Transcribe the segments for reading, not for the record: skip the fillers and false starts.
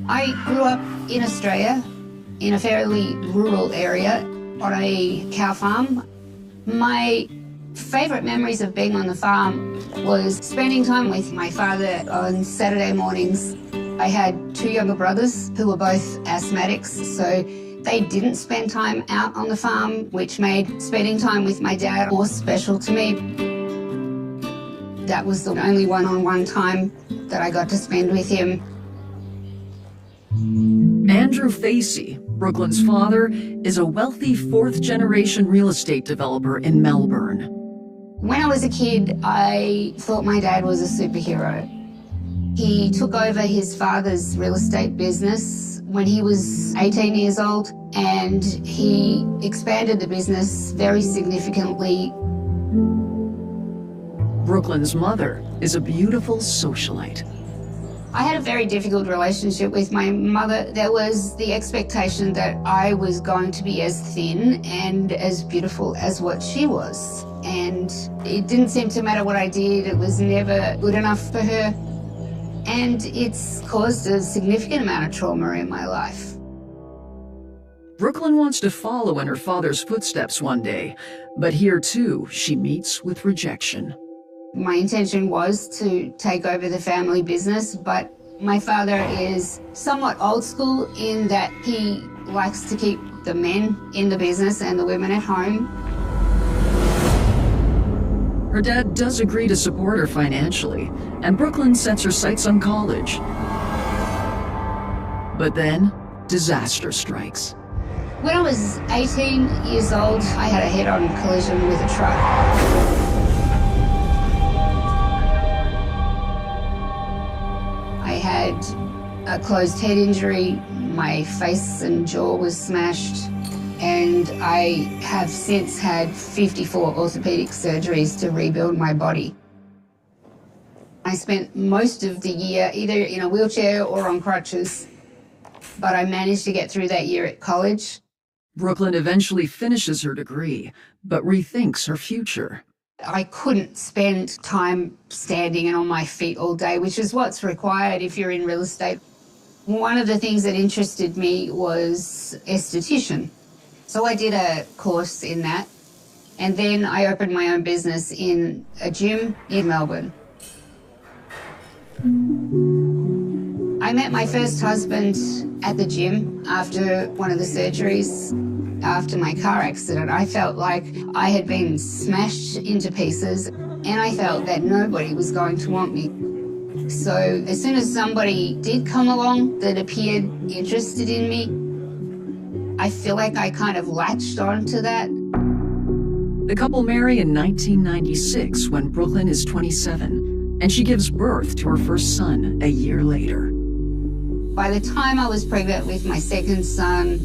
I grew up in Australia, in a fairly rural area, on a cow farm. My favourite memories of being on the farm was spending time with my father on Saturday mornings. I had two younger brothers who were both asthmatics, so they didn't spend time out on the farm, which made spending time with my dad more special to me. That was the only one-on-one time that I got to spend with him. Andrew Facey, Brooklyn's father, is a wealthy fourth-generation real estate developer in Melbourne. When I was a kid, I thought my dad was a superhero. He took over his father's real estate business when he was 18 years old, and he expanded the business very significantly. Brooklyn's mother is a beautiful socialite. I had a very difficult relationship with my mother. There was the expectation that I was going to be as thin and as beautiful as what she was. And it didn't seem to matter what I did. It was never good enough for her. And it's caused a significant amount of trauma in my life. Brooklyn wants to follow in her father's footsteps one day, but here too, she meets with rejection. My intention was to take over the family business, but my father is somewhat old school in that he likes to keep the men in the business and the women at home. Her dad does agree to support her financially, and Brooklyn sets her sights on college. But then, disaster strikes. When I was 18 years old, I had a head-on collision with a truck. I had a closed head injury, my face and jaw was smashed, and I have since had 54 orthopedic surgeries to rebuild my body. I spent most of the year either in a wheelchair or on crutches, but I managed to get through that year at college. Brooklyn eventually finishes her degree, but rethinks her future. I couldn't spend time standing and on my feet all day, which is what's required if you're in real estate. One of the things that interested me was esthetician. So I did a course in that, and then I opened my own business in a gym in Melbourne. I met my first husband at the gym after one of the surgeries. After my car accident, I felt like I had been smashed into pieces, and I felt that nobody was going to want me. So as soon as somebody did come along that appeared interested in me, I feel like I kind of latched on to that. The couple marry in 1996 when Brooklyn is 27, and she gives birth to her first son a year later. By the time I was pregnant with my second son,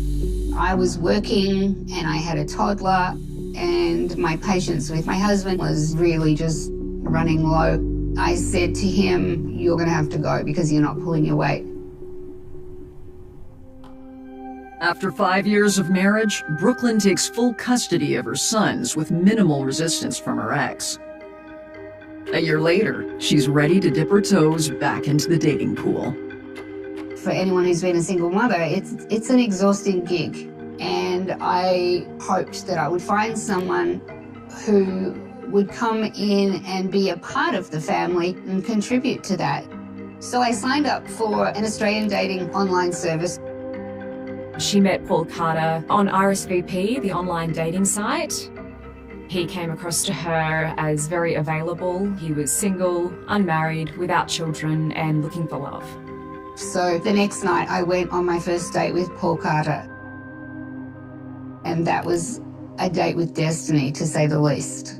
I was working and I had a toddler, and my patience with my husband was really just running low. I said to him, "You're going to have to go because you're not pulling your weight." After 5 years of marriage, Brooklyn takes full custody of her sons with minimal resistance from her ex. A year later, she's ready to dip her toes back into the dating pool. For anyone who's been a single mother, it's an exhausting gig. And I hoped that I would find someone who would come in and be a part of the family and contribute to that. So I signed up for an Australian dating online service. She met Paul Carter on RSVP, the online dating site. He came across to her as very available. He was single, unmarried, without children, and looking for love. So the next night I went on my first date with Paul Carter. And that was a date with destiny, to say the least.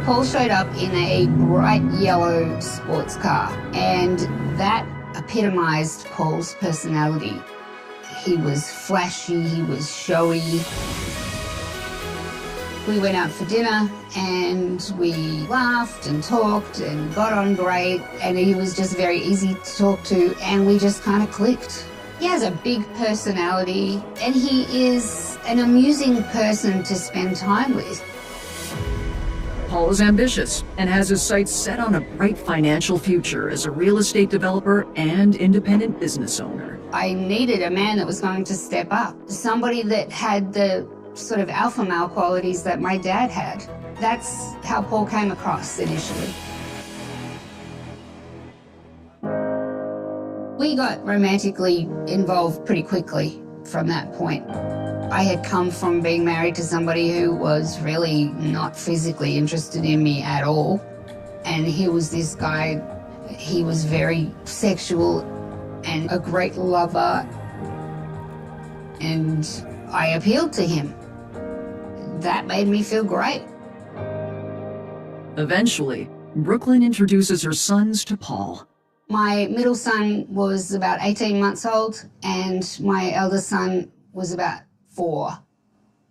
Paul showed up in a bright yellow sports car, and that epitomized Paul's personality. He was flashy, he was showy. We went out for dinner and we laughed and talked and got on great, and he was just very easy to talk to, and we just kind of clicked. He has a big personality and he is an amusing person to spend time with. Paul is ambitious and has his sights set on a bright financial future as a real estate developer and independent business owner. I needed a man that was going to step up, somebody that had the sort of alpha male qualities that my dad had. That's how Paul came across initially. We got romantically involved pretty quickly from that point. I had come from being married to somebody who was really not physically interested in me at all. And he was this guy, he was very sexual and a great lover. And I appealed to him. That made me feel great. Eventually, Brooklyn introduces her sons to Paul. My middle son was about 18 months old and my eldest son was about 4.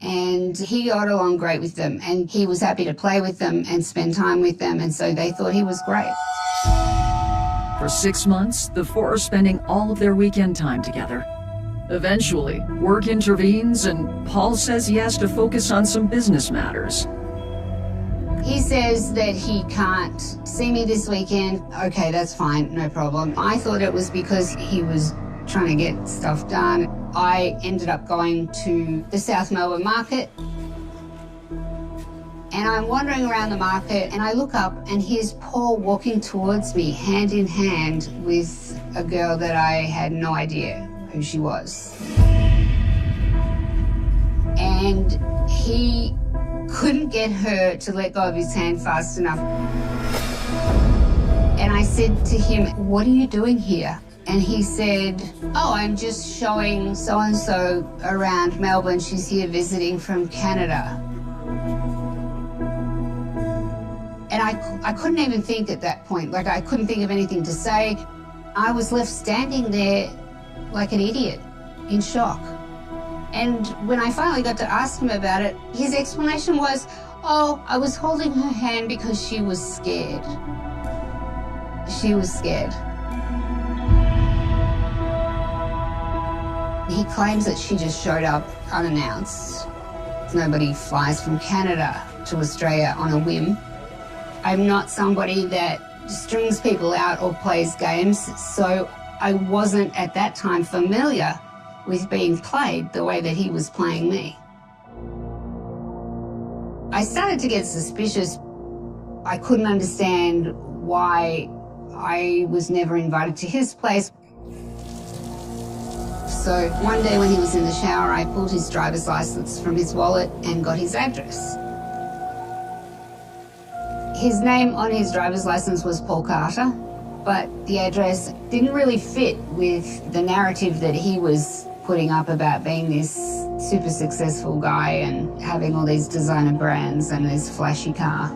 And he got along great with them and he was happy to play with them and spend time with them, and so they thought he was great. For 6 months, the four are spending all of their weekend time together. Eventually, work intervenes and Paul says he has to focus on some business matters. He says that he can't see me this weekend. Okay, that's fine, no problem. I thought it was because he was trying to get stuff done. I ended up going to the South Melbourne market and I'm wandering around the market and I look up and here's Paul walking towards me hand in hand with a girl that I had no idea who she was. And he couldn't get her to let go of his hand fast enough. And I said to him, "What are you doing here?" And he said, "Oh, I'm just showing so-and-so around Melbourne. She's here visiting from Canada." And I couldn't even think at that point. Like, I couldn't think of anything to say. I was left standing there like an idiot, in shock. And when I finally got to ask him about it, his explanation was, "Oh, I was holding her hand because she was scared." She was scared. He claims that she just showed up unannounced. Nobody flies from Canada to Australia on a whim. I'm not somebody that strings people out or plays games, so I wasn't at that time familiar with being played the way that he was playing me. I started to get suspicious. I couldn't understand why I was never invited to his place. So one day when he was in the shower, I pulled his driver's license from his wallet and got his address. His name on his driver's license was Paul Carter, but the address didn't really fit with the narrative that he was putting up about being this super successful guy and having all these designer brands and this flashy car.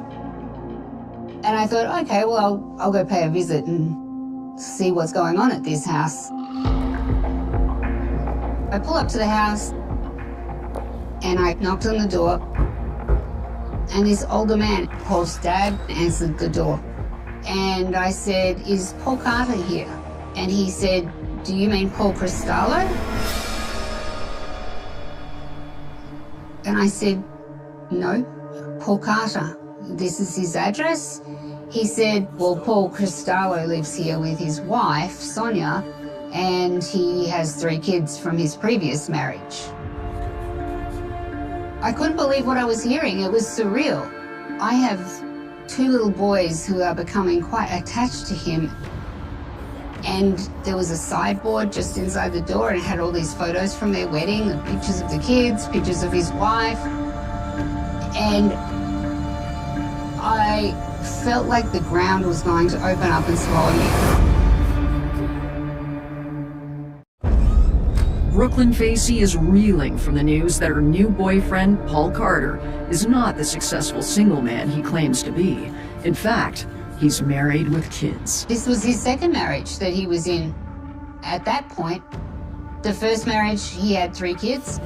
And I thought, okay, well, I'll go pay a visit and see what's going on at this house. I pull up to the house and I knocked on the door, and this older man, Paul's dad, answered the door. And I said, "Is Paul Carter here?" And he said, "Do you mean Paul Cristallo?" And I said, "No, Paul Carter. This is his address." He said, "Well, Paul Cristallo lives here with his wife, Sonia, and he has 3 kids from his previous marriage." I couldn't believe what I was hearing. It was surreal. I have 2 little boys who are becoming quite attached to him. And there was a sideboard just inside the door and it had all these photos from their wedding, the pictures of the kids, pictures of his wife. And I felt like the ground was going to open up and swallow me. Brooklyn Facey is reeling from the news that her new boyfriend, Paul Carter, is not the successful single man he claims to be. In fact, he's married with kids. This was his second marriage that he was in. At that point, the first marriage, he had 3 kids.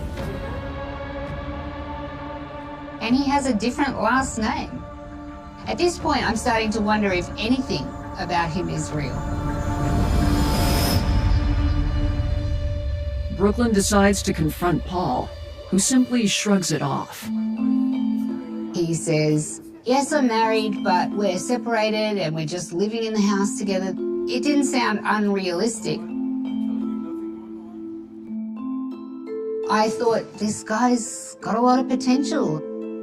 And he has a different last name. At this point, I'm starting to wonder if anything about him is real. Brooklyn decides to confront Paul, who simply shrugs it off. He says, yes, I'm married, but we're separated and we're just living in the house together. It didn't sound unrealistic. I thought, this guy's got a lot of potential.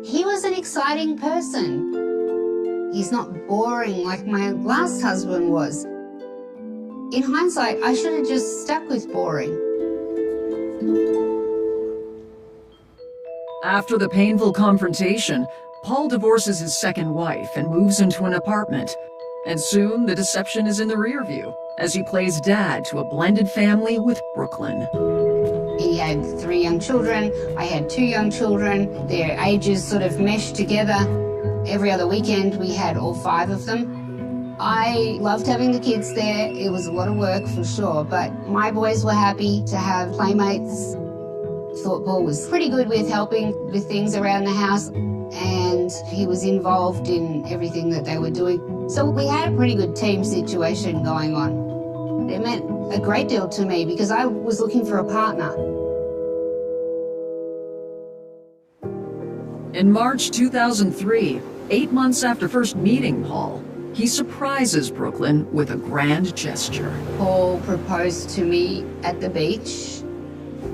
He was an exciting person. He's not boring like my last husband was. In hindsight, I should have just stuck with boring. After the painful confrontation, Paul divorces his second wife and moves into an apartment. And soon, the deception is in the rear view as he plays dad to a blended family with Brooklyn. He had 3 young children, I had 2 young children. Their ages sort of meshed together. Every other weekend we had all 5 of them. I loved having the kids there. It was a lot of work for sure, but my boys were happy to have playmates. Thought Paul was pretty good with helping with things around the house, and he was involved in everything that they were doing. So we had a pretty good team situation going on. It meant a great deal to me because I was looking for a partner. In March 2003, 8 months after first meeting Paul, he surprises Brooklyn with a grand gesture. Paul proposed to me at the beach.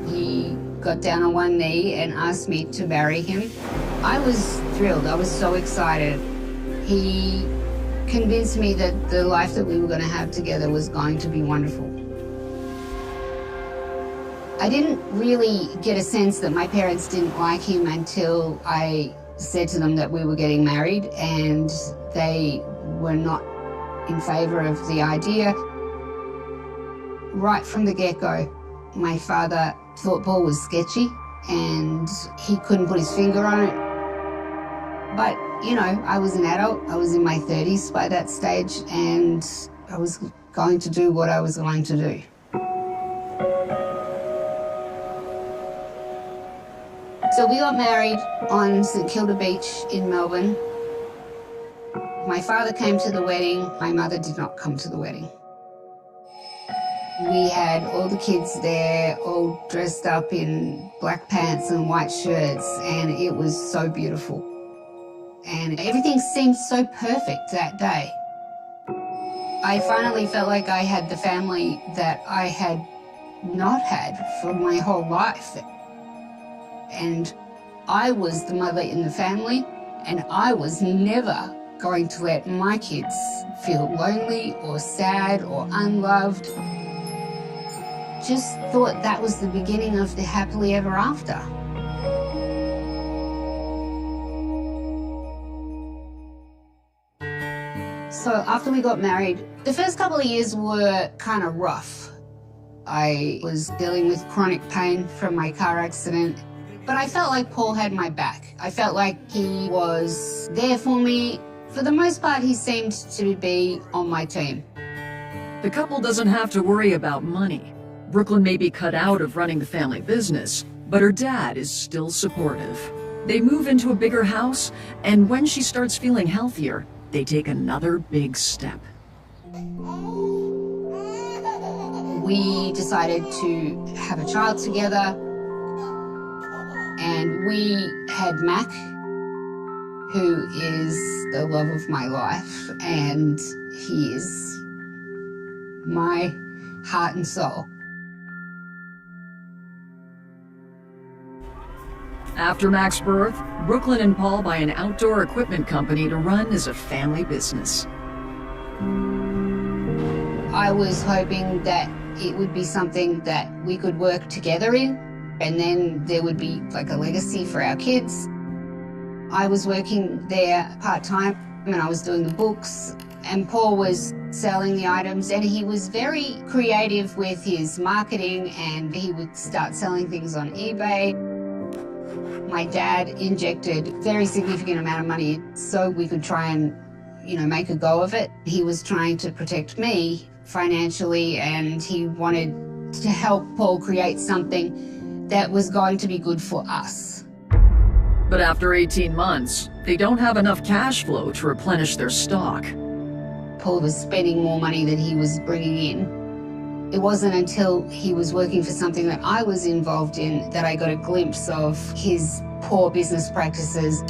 He got down on one knee and asked me to marry him. I was thrilled. I was so excited. He convinced me that the life that we were going to have together was going to be wonderful. I didn't really get a sense that my parents didn't like him until I said to them that we were getting married, and they were not in favour of the idea. Right from the get-go, my father thought Paul was sketchy and he couldn't put his finger on it. But, you know, I was an adult. I was in my 30s by that stage, and I was going to do what I was going to do. So we got married on St Kilda Beach in Melbourne. My father came to the wedding. My mother did not come to the wedding. We had all the kids there, all dressed up in black pants and white shirts, and it was so beautiful. And everything seemed so perfect that day. I finally felt like I had the family that I had not had for my whole life. And I was the mother in the family, and I was never going to let my kids feel lonely or sad or unloved. Just thought that was the beginning of the happily ever after. So after we got married, the first couple of years were kind of rough. I was dealing with chronic pain from my car accident, but I felt like Paul had my back. I felt like he was there for me. For the most part, he seemed to be on my team. The couple doesn't have to worry about money. Brooklyn may be cut out of running the family business, but her dad is still supportive. They move into a bigger house, and when she starts feeling healthier, they take another big step. We decided to have a child together, and we had Mac, who is the love of my life, and he is my heart and soul. After Mac's birth, Brooklyn and Paul buy an outdoor equipment company to run as a family business. I was hoping that it would be something that we could work together in, and then there would be like a legacy for our kids. I was working there part-time, and I was doing the books, and Paul was selling the items, and he was very creative with his marketing, and he would start selling things on eBay. My dad injected a very significant amount of money so we could try and, make a go of it. He was trying to protect me financially, and he wanted to help Paul create something that was going to be good for us. But after 18 months, they don't have enough cash flow to replenish their stock. Paul was spending more money than he was bringing in. It wasn't until he was working for something that I was involved in that I got a glimpse of his poor business practices.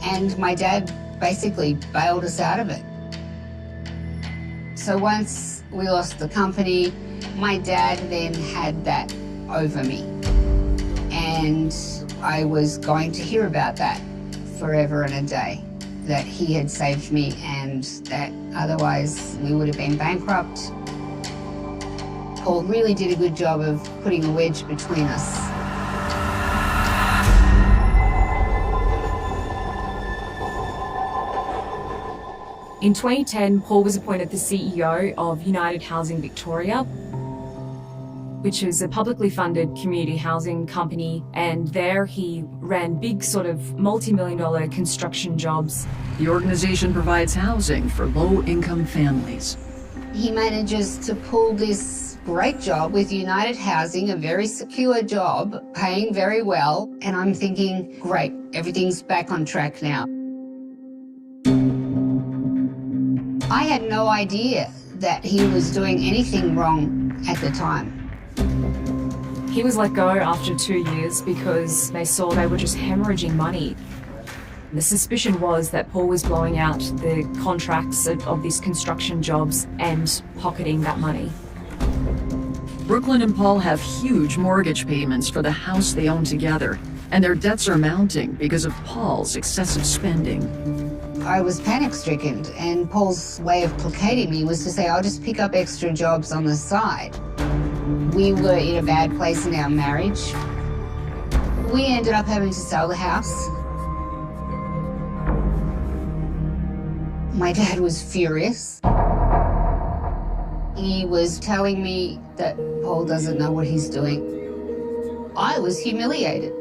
and my dad basically bailed us out of it. So once we lost the company, my dad then had that over me. And I was going to hear about that forever and a day, that he had saved me and that otherwise we would have been bankrupt. Paul really did a good job of putting a wedge between us. In 2010, Paul was appointed the CEO of United Housing Victoria, which is a publicly funded community housing company, and there he ran big sort of multi-million-dollar construction jobs. The organization provides housing for low-income families. He manages to pull this great job with United Housing, a very secure job, paying very well, and I'm thinking, great, everything's back on track now. I had no idea that he was doing anything wrong at the time. He was let go after 2 years because they saw they were just hemorrhaging money. The suspicion was that Paul was blowing out the contracts of these construction jobs and pocketing that money. Brooklyn and Paul have huge mortgage payments for the house they own together, and their debts are mounting because of Paul's excessive spending. I was panic-stricken, and Paul's way of placating me was to say, I'll just pick up extra jobs on the side. We were in a bad place in our marriage. We ended up having to sell the house. My dad was furious. He was telling me that Paul doesn't know what he's doing. I was humiliated,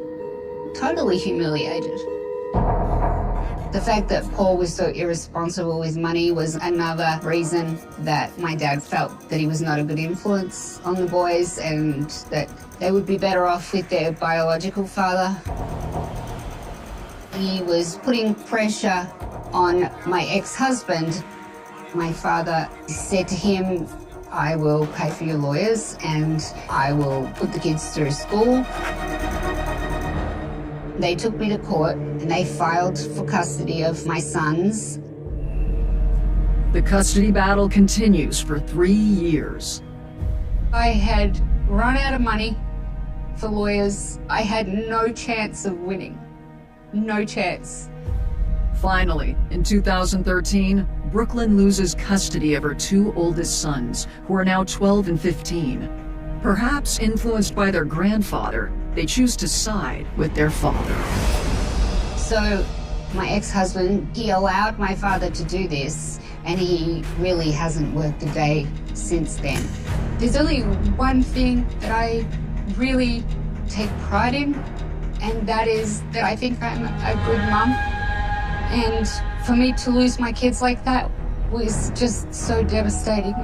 totally humiliated. The fact that Paul was so irresponsible with money was another reason that my dad felt that he was not a good influence on the boys and that they would be better off with their biological father. He was putting pressure on my ex-husband. My father said to him, I will pay for your lawyers and I will put the kids through school. They took me to court and they filed for custody of my sons. The custody battle continues for 3 years. I had run out of money for lawyers. I had no chance of winning. No chance. Finally, in 2013, Brooklyn loses custody of her 2 oldest sons, who are now 12 and 15. Perhaps influenced by their grandfather, they choose to side with their father. So my ex-husband, he allowed my father to do this, and he really hasn't worked a day since then. There's only one thing that I really take pride in, and that is that I think I'm a good mum. And for me to lose my kids like that was just so devastating.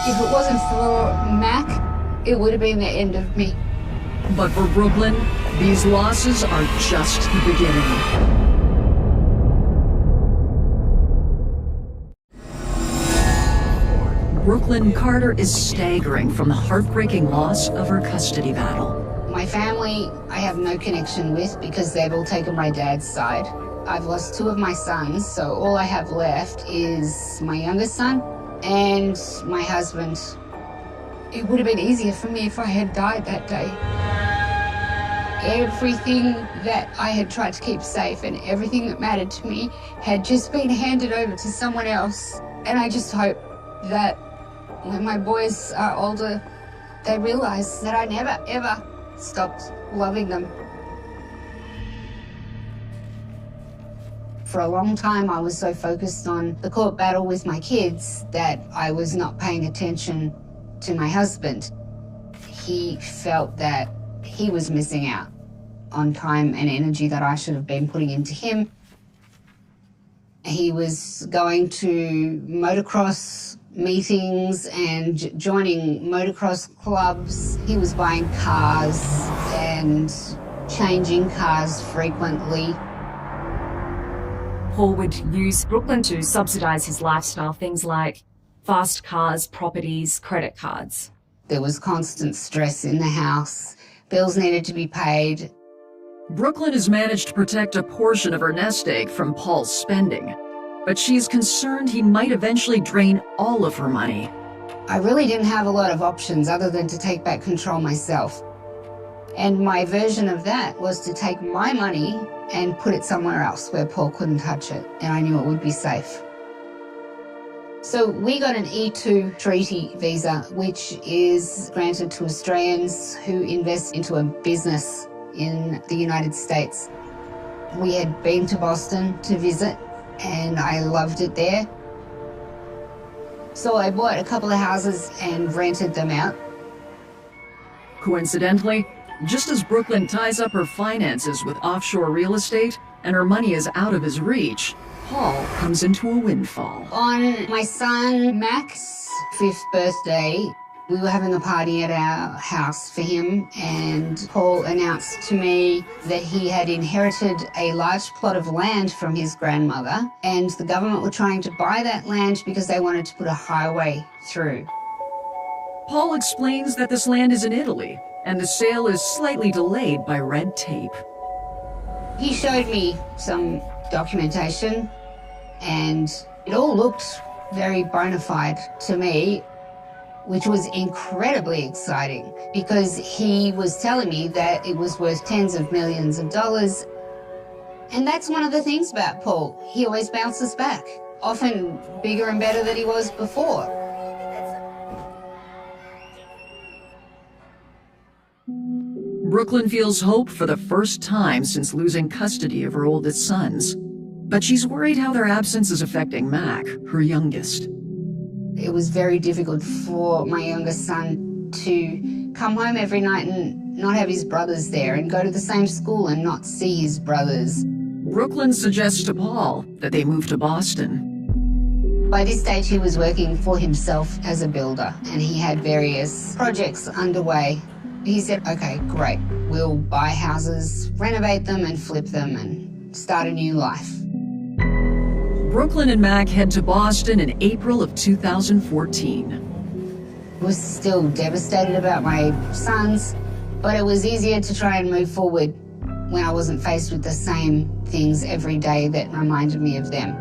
If it wasn't for Mac, it would have been the end of me. But for Brooklyn, these losses are just the beginning. Brooklyn Carter is staggering from the heartbreaking loss of her custody battle. My family, I have no connection with because they've all taken my dad's side. I've lost 2 of my sons, so all I have left is my youngest son and my husband. It would have been easier for me if I had died that day. Everything that I had tried to keep safe and everything that mattered to me had just been handed over to someone else. And I just hope that when my boys are older, they realize that I never, ever stopped loving them. For a long time, I was so focused on the court battle with my kids that I was not paying attention to my husband. He felt that he was missing out on time and energy that I should have been putting into him. He was going to motocross meetings and joining motocross clubs. He was buying cars and changing cars frequently. Paul would use Brooklyn to subsidise his lifestyle, things like fast cars, properties, credit cards. There was constant stress in the house. Bills needed to be paid. Brooklyn has managed to protect a portion of her nest egg from Paul's spending, but she's concerned he might eventually drain all of her money. I really didn't have a lot of options other than to take back control myself. And my version of that was to take my money and put it somewhere else where Paul couldn't touch it, and I knew it would be safe. So we got an E2 treaty visa, which is granted to Australians who invest into a business in the United States. We had been to Boston to visit, and I loved it there. So I bought a couple of houses and rented them out. Coincidentally, just as Brooklyn ties up her finances with offshore real estate and her money is out of his reach, Paul comes into a windfall. On my son Mac's 5th birthday, we were having a party at our house for him, and Paul announced to me that he had inherited a large plot of land from his grandmother, and the government were trying to buy that land because they wanted to put a highway through. Paul explains that this land is in Italy, and the sale is slightly delayed by red tape. He showed me some documentation, and it all looked very bona fide to me, which was incredibly exciting because he was telling me that it was worth tens of millions of dollars. And that's one of the things about Paul. He always bounces back, often bigger and better than he was before. Brooklyn feels hope for the first time since losing custody of her oldest sons. But she's worried how their absence is affecting Mac, her youngest. It was very difficult for my youngest son to come home every night and not have his brothers there and go to the same school and not see his brothers. Brooklyn suggests to Paul that they move to Boston. By this stage, he was working for himself as a builder, and he had various projects underway. He said, okay, great, we'll buy houses, renovate them and flip them and start a new life. Brooklyn and Mac head to Boston in April of 2014. I was still devastated about my sons, but it was easier to try and move forward when I wasn't faced with the same things every day that reminded me of them.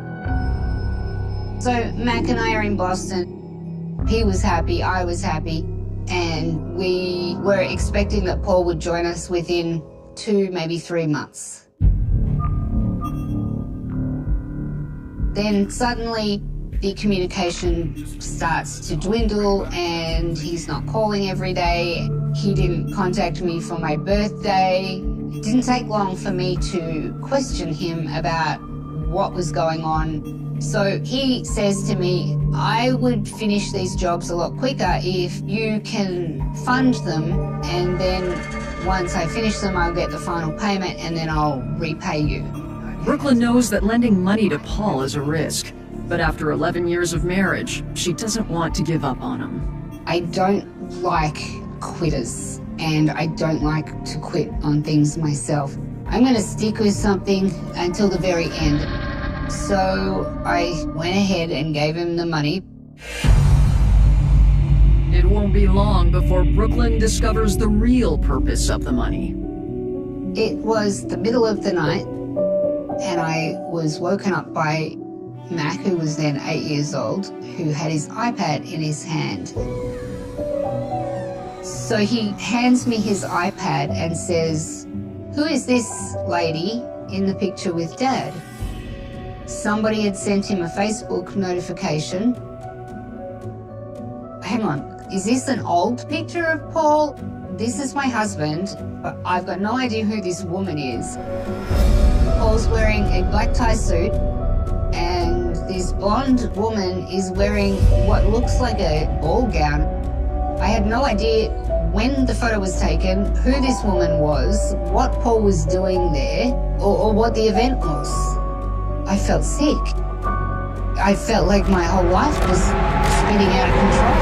So Mac and I are in Boston. He was happy, I was happy, and we were expecting that Paul would join us within 2, maybe 3 months. Then suddenly the communication starts to dwindle and he's not calling every day. He didn't contact me for my birthday. It didn't take long for me to question him about what was going on. So he says to me, I would finish these jobs a lot quicker if you can fund them, and then once I finish them, I'll get the final payment and then I'll repay you. Brooklyn knows that lending money to Paul is a risk, but after 11 years of marriage, she doesn't want to give up on him. I don't like quitters, and I don't like to quit on things myself. I'm going to stick with something until the very end. So I went ahead and gave him the money. It won't be long before Brooklyn discovers the real purpose of the money. It was the middle of the night, and I was woken up by Mac, who was then 8 years old, who had his iPad in his hand. So he hands me his iPad and says, "Who is this lady in the picture with Dad?" Somebody had sent him a Facebook notification. Hang on, is this an old picture of Paul? This is my husband, but I've got no idea who this woman is. Paul's wearing a black tie suit, and this blonde woman is wearing what looks like a ball gown. I had no idea when the photo was taken, who this woman was, what Paul was doing there, or what the event was. I felt sick. I felt like my whole life was spinning out of control.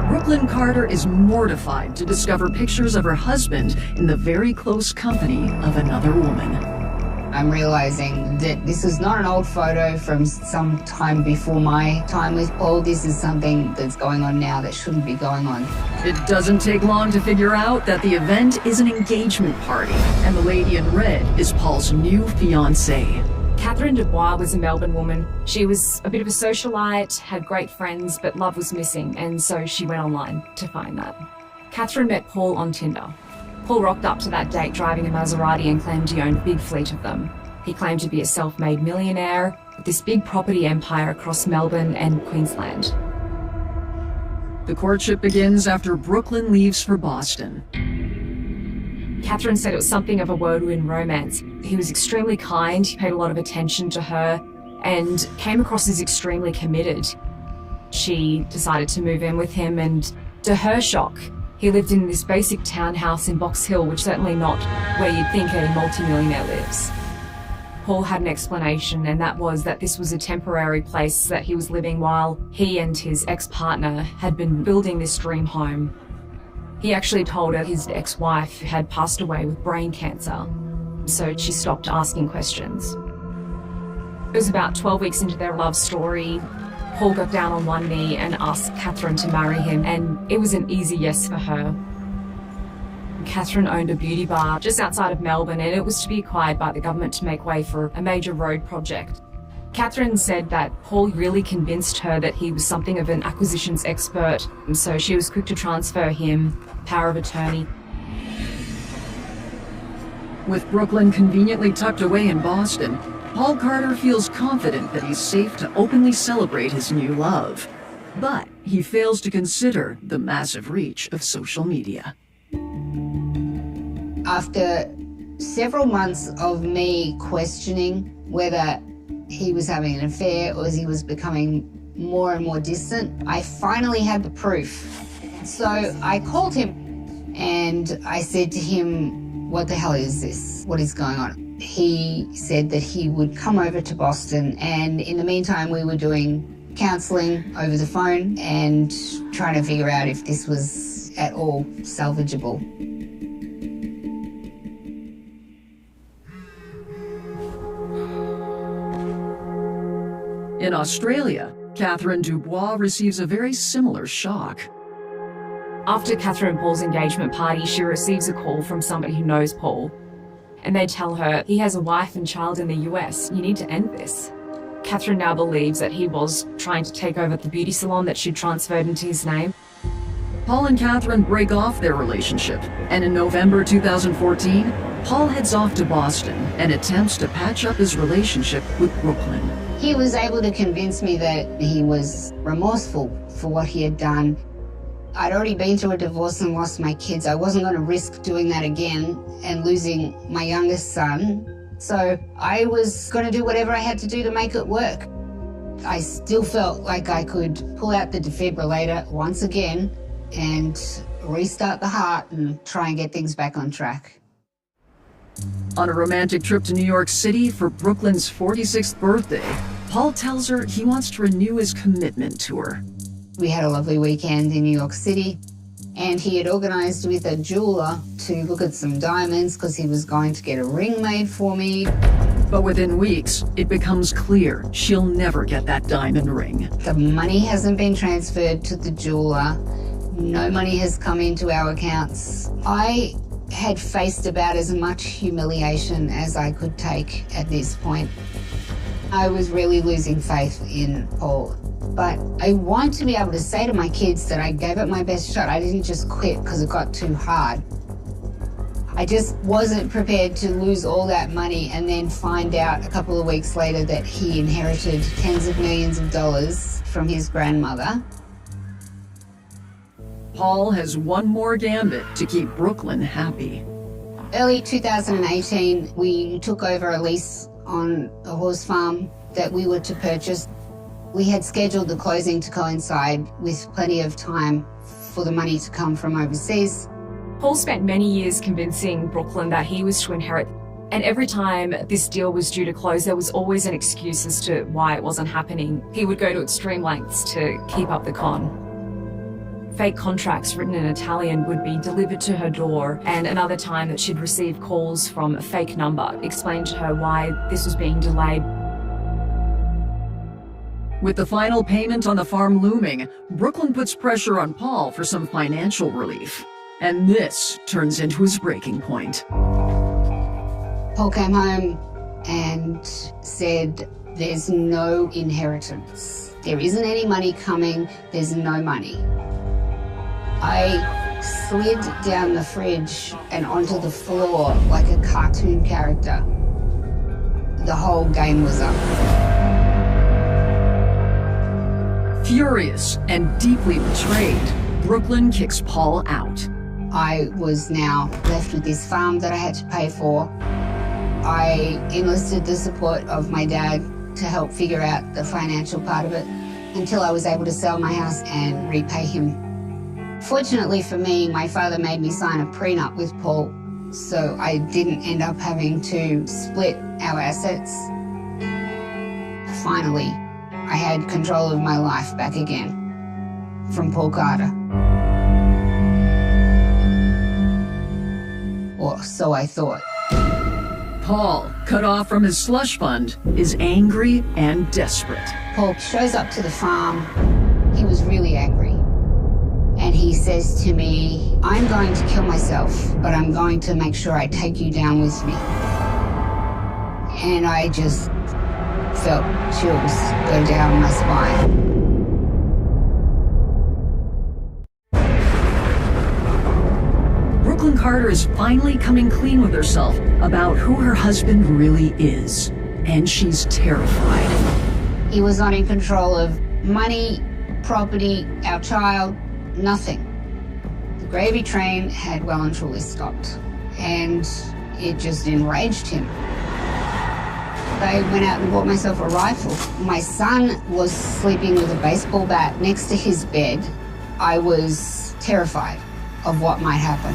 Brooklyn Carter is mortified to discover pictures of her husband in the very close company of another woman. I'm realizing that this is not an old photo from some time before my time with Paul. This is something that's going on now that shouldn't be going on. It doesn't take long to figure out that the event is an engagement party, and the lady in red is Paul's new fiancée. Catherine Dubois was a Melbourne woman. She was a bit of a socialite, had great friends, but love was missing, and so she went online to find that. Catherine met Paul on Tinder. Paul rocked up to that date driving a Maserati and claimed he owned a big fleet of them. He claimed to be a self-made millionaire with this big property empire across Melbourne and Queensland. The courtship begins after Brooklyn leaves for Boston. Catherine said it was something of a whirlwind romance. He was extremely kind, he paid a lot of attention to her, and came across as extremely committed. She decided to move in with him, and to her shock, he lived in this basic townhouse in Box Hill, which is certainly not where you'd think a multimillionaire lives. Paul had an explanation, and that was that this was a temporary place that he was living while he and his ex-partner had been building this dream home. He actually told her his ex-wife had passed away with brain cancer, so she stopped asking questions. It was about 12 weeks into their love story. Paul got down on one knee and asked Catherine to marry him, and it was an easy yes for her. Catherine owned a beauty bar just outside of Melbourne, and it was to be acquired by the government to make way for a major road project. Catherine said that Paul really convinced her that he was something of an acquisitions expert, and so she was quick to transfer him power of attorney. With Brooklyn conveniently tucked away in Boston, Paul Carter feels confident that he's safe to openly celebrate his new love. But he fails to consider the massive reach of social media. After several months of me questioning whether he was having an affair or he was becoming more and more distant, I finally had the proof. So I called him and I said to him, "What the hell is this? What is going on?" He said that he would come over to Boston, and in the meantime we were doing counselling over the phone and trying to figure out if this was at all salvageable. In Australia, Catherine Dubois receives a very similar shock. After Catherine and Paul's engagement party, she receives a call from somebody who knows Paul, and they tell her he has a wife and child in the US. You need to end this. Catherine now believes that he was trying to take over the beauty salon that she'd transferred into his name. Paul and Catherine break off their relationship, and in November 2014, Paul heads off to Boston and attempts to patch up his relationship with Brooklyn. He was able to convince me that he was remorseful for what he had done. I'd already been through a divorce and lost my kids. I wasn't going to risk doing that again and losing my youngest son. So I was going to do whatever I had to do to make it work. I still felt like I could pull out the defibrillator once again and restart the heart and try and get things back on track. On a romantic trip to New York City for Brooklyn's 46th birthday, Paul tells her he wants to renew his commitment to her. We had a lovely weekend in New York City, and he had organized with a jeweler to look at some diamonds because he was going to get a ring made for me. But within weeks, it becomes clear she'll never get that diamond ring. The money hasn't been transferred to the jeweler. No money has come into our accounts. I had faced about as much humiliation as I could take at this point. I was really losing faith in Paul. But I want to be able to say to my kids that I gave it my best shot. I didn't just quit because it got too hard. I just wasn't prepared to lose all that money and then find out a couple of weeks later that he inherited tens of millions of dollars from his grandmother. Paul has one more gambit to keep Brooklyn happy. Early 2018, we took over a lease on a horse farm that we were to purchase. We had scheduled the closing to coincide with plenty of time for the money to come from overseas. Paul spent many years convincing Brooklyn that he was to inherit, and every time this deal was due to close, there was always an excuse as to why it wasn't happening. He would go to extreme lengths to keep up the con. fake contracts written in Italian would be delivered to her door, and another time that she'd receive calls from a fake number, explained to her why this was being delayed. With the final payment on the farm looming, Brooklyn puts pressure on Paul for some financial relief. And this turns into his breaking point. Paul came home and said, there's no inheritance. There isn't any money coming, there's no money. I slid down the fridge and onto the floor like a cartoon character. The whole game was up. Furious and deeply betrayed, Brooklyn kicks Paul out. I was now left with this farm that I had to pay for. I enlisted the support of my dad to help figure out the financial part of it until I was able to sell my house and repay him. Fortunately for me, my father made me sign a prenup with Paul, so I didn't end up having to split our assets. Finally, I had control of my life back again from Paul Carter. Or so I thought. Paul, cut off from his slush fund, is angry and desperate. Paul shows up to the farm. He was really angry. And he says to me, I'm going to kill myself, but I'm going to make sure I take you down with me. And I just felt chills go down my spine. Brooklyn Carter is finally coming clean with herself about who her husband really is, and she's terrified. He was not in control of money, property, our child, nothing. The gravy train had well and truly stopped, and it just enraged him. I went out and bought myself a rifle. My son was sleeping with a baseball bat next to his bed. I was terrified of what might happen.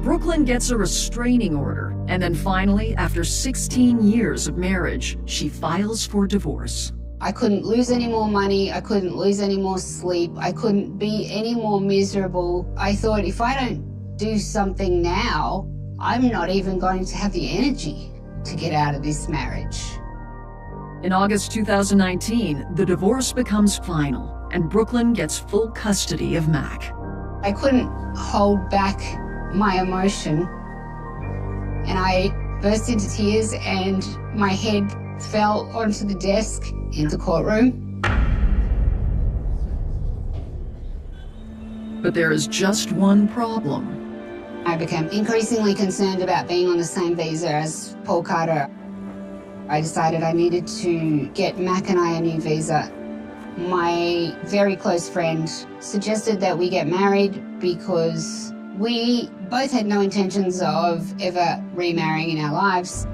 Brooklyn gets a restraining order, and then finally, after 16 years of marriage, she files for divorce. I couldn't lose any more money, I couldn't lose any more sleep, I couldn't be any more miserable. I thought, if I don't do something now, I'm not even going to have the energy to get out of this marriage. In August 2019, the divorce becomes final, and Brooklyn gets full custody of Mac. I couldn't hold back my emotion, and I burst into tears, and my head fell onto the desk in the courtroom. But there is just one problem. I became increasingly concerned about being on the same visa as Paul Carter. I decided I needed to get Mac and I a new visa. My very close friend suggested that we get married because we both had no intentions of ever remarrying in our lives.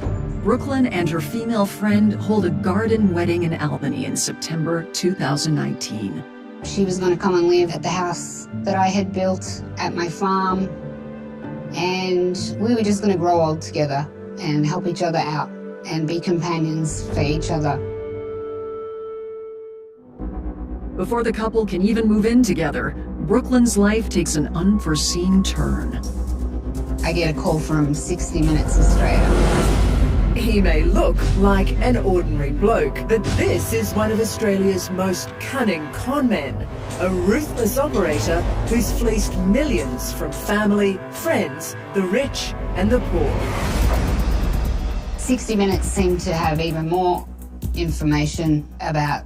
Brooklyn and her female friend hold a garden wedding in Albany in September 2019. She was going to come and live at the house that I had built at my farm, and we were just going to grow old together and help each other out and be companions for each other. Before the couple can even move in together, Brooklyn's life takes an unforeseen turn. I get a call from 60 Minutes Australia. He may look like an ordinary bloke, but this is one of Australia's most cunning con men, a ruthless operator who's fleeced millions from family, friends, the rich and the poor. 60 Minutes seemed to have even more information about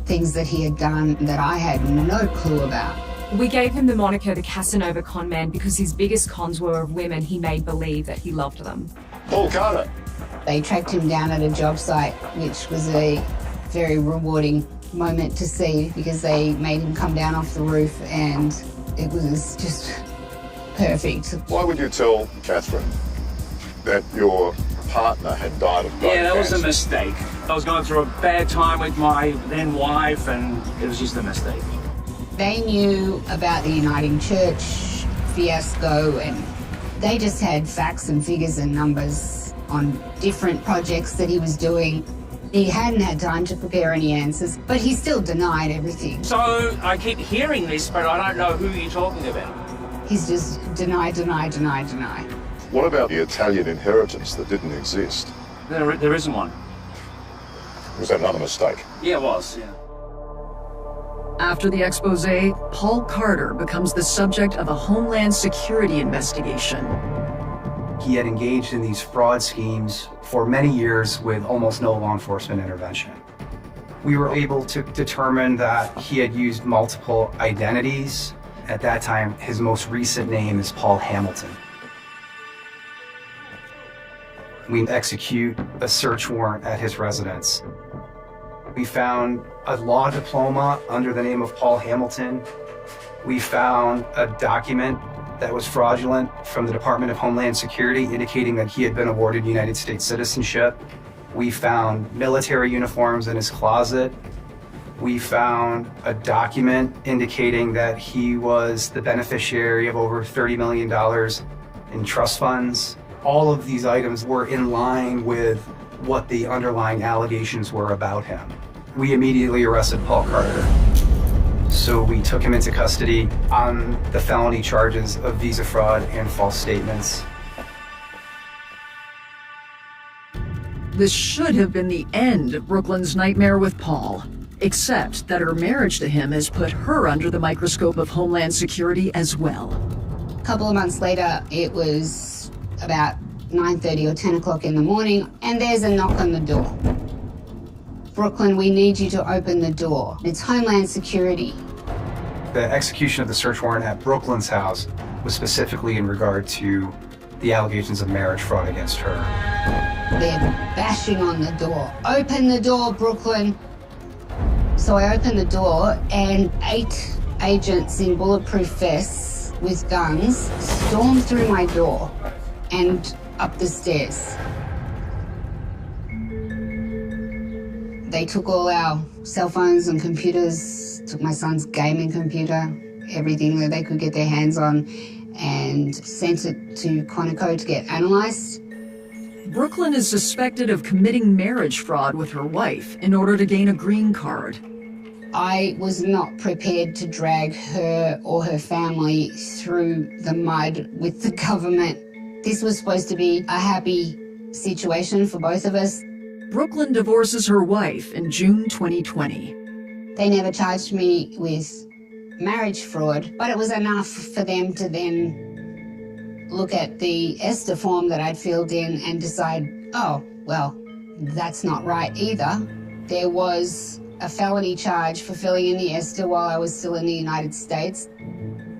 things that he had done that I had no clue about. We gave him the moniker the Casanova con man because his biggest cons were of women he made believe that he loved them. Paul Carter. They tracked him down at a job site, which was a very rewarding moment to see because they made him come down off the roof and it was just perfect. Why would you tell Catherine that your partner had died of blood Yeah, that was cancer? a mistake. I was going through a bad time with my then wife and it was just a mistake. They knew about the Uniting Church fiasco and they just had facts and figures and numbers on different projects that he was doing. He hadn't had time to prepare any answers, but he still denied everything. So I keep hearing this, but I don't know who you're talking about. He's just deny. What about the Italian inheritance that didn't exist? There isn't one. Was that another mistake? Yeah, it was, yeah. After the expose, Paul Carter becomes the subject of a Homeland Security investigation. He had engaged in these fraud schemes for many years with almost no law enforcement intervention. We were able to determine that he had used multiple identities. At that time, his most recent name is Paul Hamilton. We execute a search warrant at his residence. We found a law diploma under the name of Paul Hamilton. We found a document that was fraudulent from the Department of Homeland Security indicating that he had been awarded United States citizenship. We found military uniforms in his closet. We found a document indicating that he was the beneficiary of over $30 million in trust funds. All of these items were in line with what the underlying allegations were about him. We immediately arrested Paul Carter. So we took him into custody on the felony charges of visa fraud and false statements. This should have been the end of Brooklyn's nightmare with Paul, except that her marriage to him has put her under the microscope of Homeland Security as well. A couple of months later, it was about 9:30 or 10 o'clock in the morning, and there's a knock on the door. Brooklyn, we need you to open the door. It's Homeland Security. The execution of the search warrant at Brooklyn's house was specifically in regard to the allegations of marriage fraud against her. They're bashing on the door. Open the door, Brooklyn. So I opened the door, and 8 agents in bulletproof vests with guns stormed through my door and up the stairs. They took all our cell phones and computers, took my son's gaming computer, everything that they could get their hands on, and sent it to Quantico to get analysed. Brooklyn is suspected of committing marriage fraud with her wife in order to gain a green card. I was not prepared to drag her or her family through the mud with the government. This was supposed to be a happy situation for both of us. Brooklyn divorces her wife in June 2020. They never charged me with marriage fraud, but it was enough for them to then look at the ESTA form that I'd filled in and decide, oh, well, that's not right either. There was a felony charge for filling in the ESTA while I was still in the United States.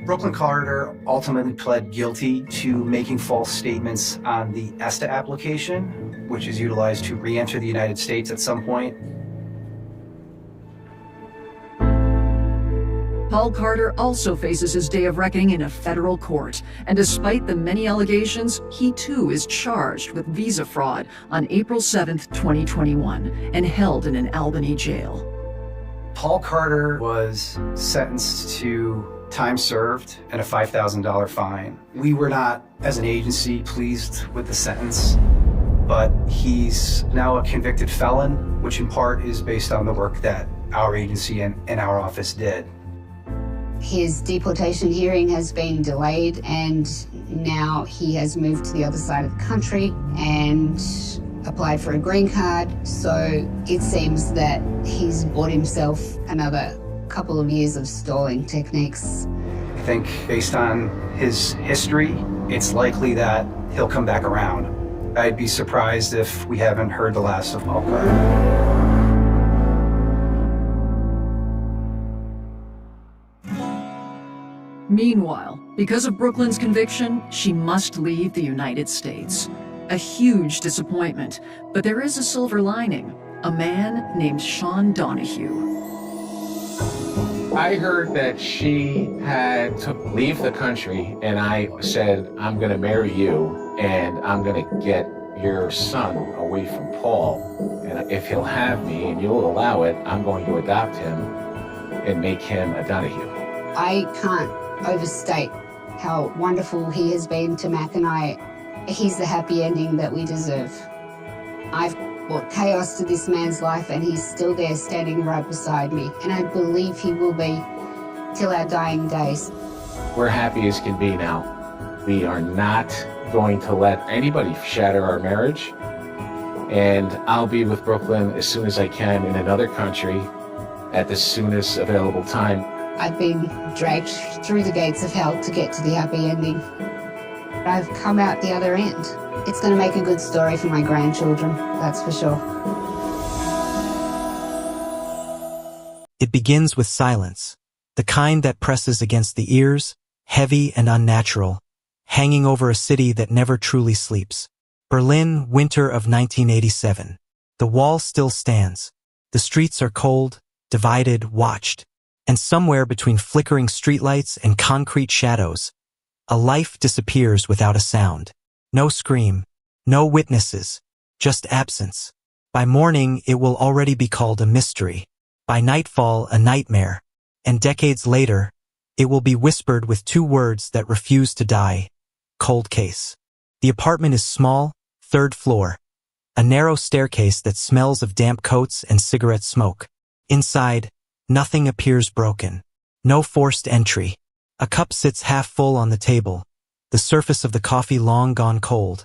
Brooklyn Carter ultimately pled guilty to making false statements on the ESTA application, which is utilized to re-enter the United States at some point. Paul Carter also faces his day of reckoning in a federal court, and despite the many allegations, he too is charged with visa fraud on April 7th, 2021, and held in an Albany jail. Paul Carter was sentenced to time served and a $5,000 fine. We were not, as an agency, pleased with the sentence, but he's now a convicted felon, which in part is based on the work that our agency and our office did. His deportation hearing has been delayed, and now he has moved to the other side of the country and applied for a green card. So it seems that he's bought himself another couple of years of stalling techniques. I think based on his history, it's likely that he'll come back around. I'd be surprised if we haven't heard the last of Paul Carter. Meanwhile, because of Brooklyn's conviction, she must leave the United States. A huge disappointment, but there is a silver lining. A man named Sean Donahue. I heard that she had to leave the country, and I said, I'm going to marry you, and I'm going to get your son away from Paul. And if he'll have me and you'll allow it, I'm going to adopt him and make him a Donahue. I can't overstate how wonderful he has been to Mac and I. He's the happy ending that we deserve. I've brought chaos to this man's life, and he's still there standing right beside me. And I believe he will be till our dying days. We're happy as can be now. We are not going to let anybody shatter our marriage. And I'll be with Brooklyn as soon as I can in another country at the soonest available time. I've been dragged through the gates of hell to get to the happy ending. I've come out the other end. It's going to make a good story for my grandchildren, that's for sure. It begins with silence, the kind that presses against the ears, heavy and unnatural, hanging over a city that never truly sleeps. Berlin, winter of 1987. The wall still stands. The streets are cold, divided, watched. And somewhere between flickering streetlights and concrete shadows, a life disappears without a sound. No scream, no witnesses, just absence. By morning, it will already be called a mystery. By nightfall, a nightmare. And decades later, it will be whispered with two words that refuse to die: cold case. The apartment is small, third floor. A narrow staircase that smells of damp coats and cigarette smoke. Inside, nothing appears broken. No forced entry. A cup sits half full on the table, the surface of the coffee long gone cold.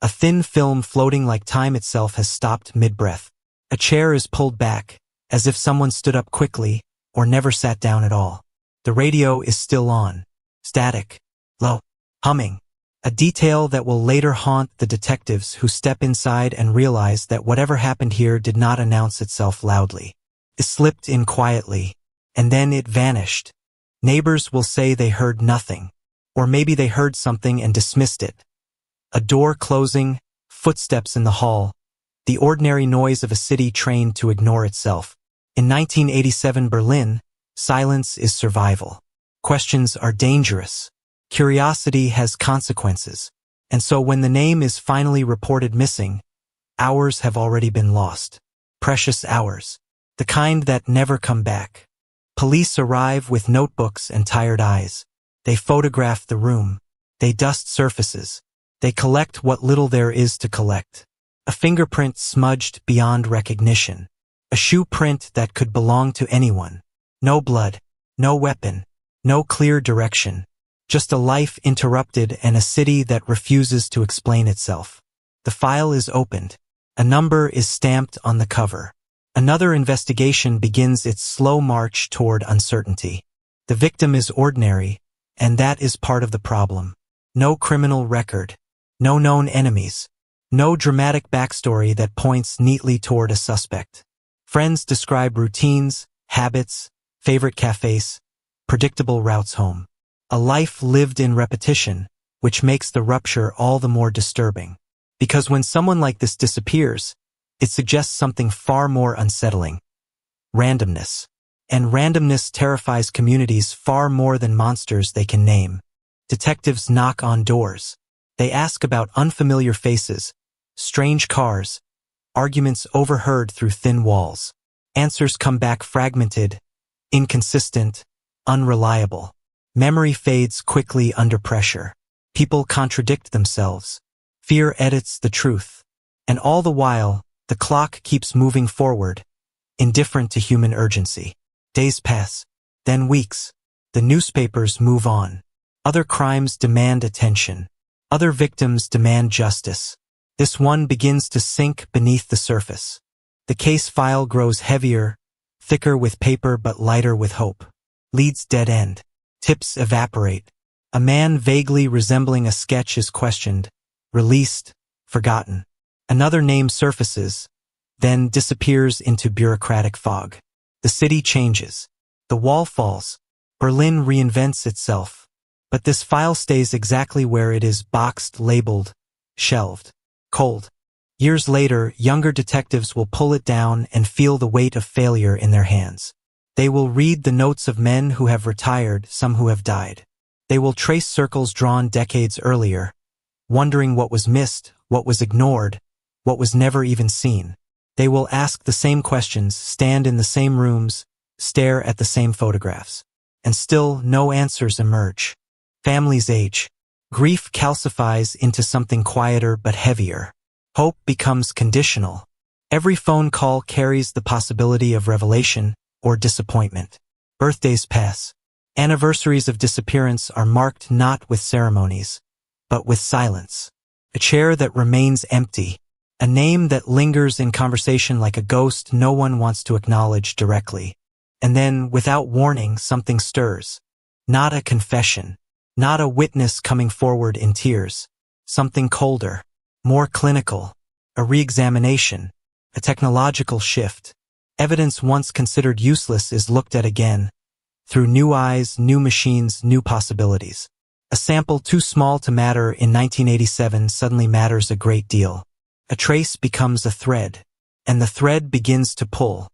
A thin film floating like time itself has stopped mid-breath. A chair is pulled back, as if someone stood up quickly, or never sat down at all. The radio is still on. Static. Low. Humming. A detail that will later haunt the detectives who step inside and realize that whatever happened here did not announce itself loudly. It slipped in quietly, and then it vanished. Neighbors will say they heard nothing, or maybe they heard something and dismissed it. A door closing, footsteps in the hall, the ordinary noise of a city trained to ignore itself. In 1987 Berlin, silence is survival. Questions are dangerous. Curiosity has consequences. And so when the name is finally reported missing, hours have already been lost. Precious hours. The kind that never come back. Police arrive with notebooks and tired eyes. They photograph the room. They dust surfaces. They collect what little there is to collect. A fingerprint smudged beyond recognition. A shoe print that could belong to anyone. No blood. No weapon. No clear direction. Just a life interrupted and a city that refuses to explain itself. The file is opened. A number is stamped on the cover. Another investigation begins its slow march toward uncertainty. The victim is ordinary, and that is part of the problem. No criminal record. No known enemies. No dramatic backstory that points neatly toward a suspect. Friends describe routines, habits, favorite cafes, predictable routes home. A life lived in repetition, which makes the rupture all the more disturbing. Because when someone like this disappears, it suggests something far more unsettling. Randomness. And randomness terrifies communities far more than monsters they can name. Detectives knock on doors. They ask about unfamiliar faces, strange cars, arguments overheard through thin walls. Answers come back fragmented, inconsistent, unreliable. Memory fades quickly under pressure. People contradict themselves. Fear edits the truth. And all the while, the clock keeps moving forward, indifferent to human urgency. Days pass, then weeks. The newspapers move on. Other crimes demand attention. Other victims demand justice. This one begins to sink beneath the surface. The case file grows heavier, thicker with paper but lighter with hope. Leads dead end. Tips evaporate. A man vaguely resembling a sketch is questioned, released, forgotten. Another name surfaces, then disappears into bureaucratic fog. The city changes. The wall falls. Berlin reinvents itself. But this file stays exactly where it is, boxed, labeled, shelved, cold. Years later, younger detectives will pull it down and feel the weight of failure in their hands. They will read the notes of men who have retired, some who have died. They will trace circles drawn decades earlier, wondering what was missed, what was ignored, what was never even seen. They will ask the same questions, stand in the same rooms, stare at the same photographs. And still, no answers emerge. Families age. Grief calcifies into something quieter but heavier. Hope becomes conditional. Every phone call carries the possibility of revelation or disappointment. Birthdays pass. Anniversaries of disappearance are marked not with ceremonies, but with silence. A chair that remains empty. A name that lingers in conversation like a ghost no one wants to acknowledge directly. And then, without warning, something stirs. Not a confession. Not a witness coming forward in tears. Something colder. More clinical. A re-examination. A technological shift. Evidence once considered useless is looked at again. Through new eyes, new machines, new possibilities. A sample too small to matter in 1987 suddenly matters a great deal. A trace becomes a thread, and the thread begins to pull.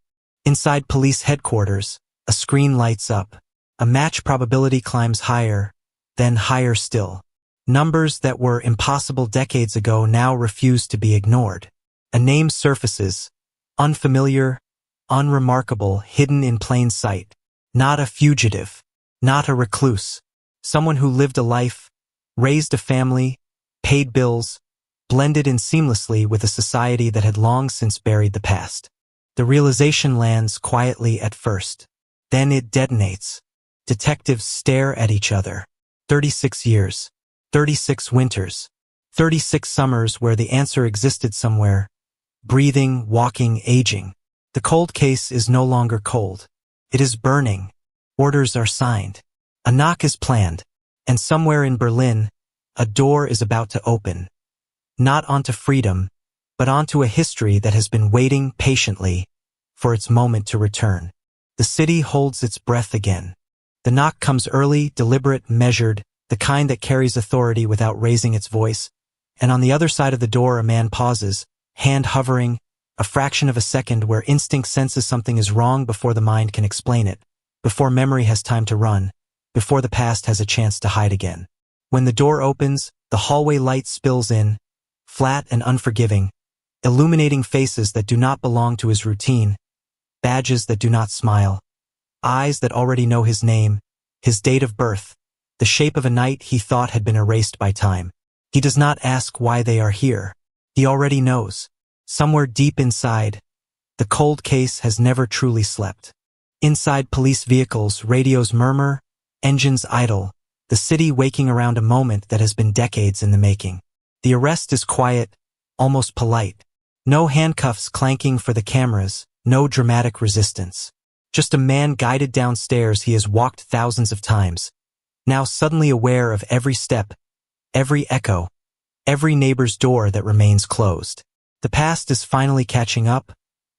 Inside police headquarters, a screen lights up. A match probability climbs higher, then higher still. Numbers that were impossible decades ago now refuse to be ignored. A name surfaces, unfamiliar, unremarkable, hidden in plain sight. Not a fugitive, not a recluse. Someone who lived a life, raised a family, paid bills, blended in seamlessly with a society that had long since buried the past. The realization lands quietly at first. Then it detonates. Detectives stare at each other. 36 years. 36 winters. 36 summers where the answer existed somewhere. Breathing, walking, aging. The cold case is no longer cold. It is burning. Orders are signed. A knock is planned. And somewhere in Berlin, a door is about to open. Not onto freedom, but onto a history that has been waiting patiently for its moment to return. The city holds its breath again. The knock comes early, deliberate, measured, the kind that carries authority without raising its voice. And on the other side of the door a man pauses, hand hovering, a fraction of a second where instinct senses something is wrong before the mind can explain it, before memory has time to run, before the past has a chance to hide again. When the door opens, the hallway light spills in, flat and unforgiving, illuminating faces that do not belong to his routine, badges that do not smile, eyes that already know his name, his date of birth, the shape of a night he thought had been erased by time. He does not ask why they are here. He already knows. Somewhere deep inside, the cold case has never truly slept. Inside police vehicles, radios murmur, engines idle, the city waking around a moment that has been decades in the making. The arrest is quiet, almost polite. No handcuffs clanking for the cameras, no dramatic resistance. Just a man guided downstairs he has walked thousands of times, now suddenly aware of every step, every echo, every neighbor's door that remains closed. The past is finally catching up,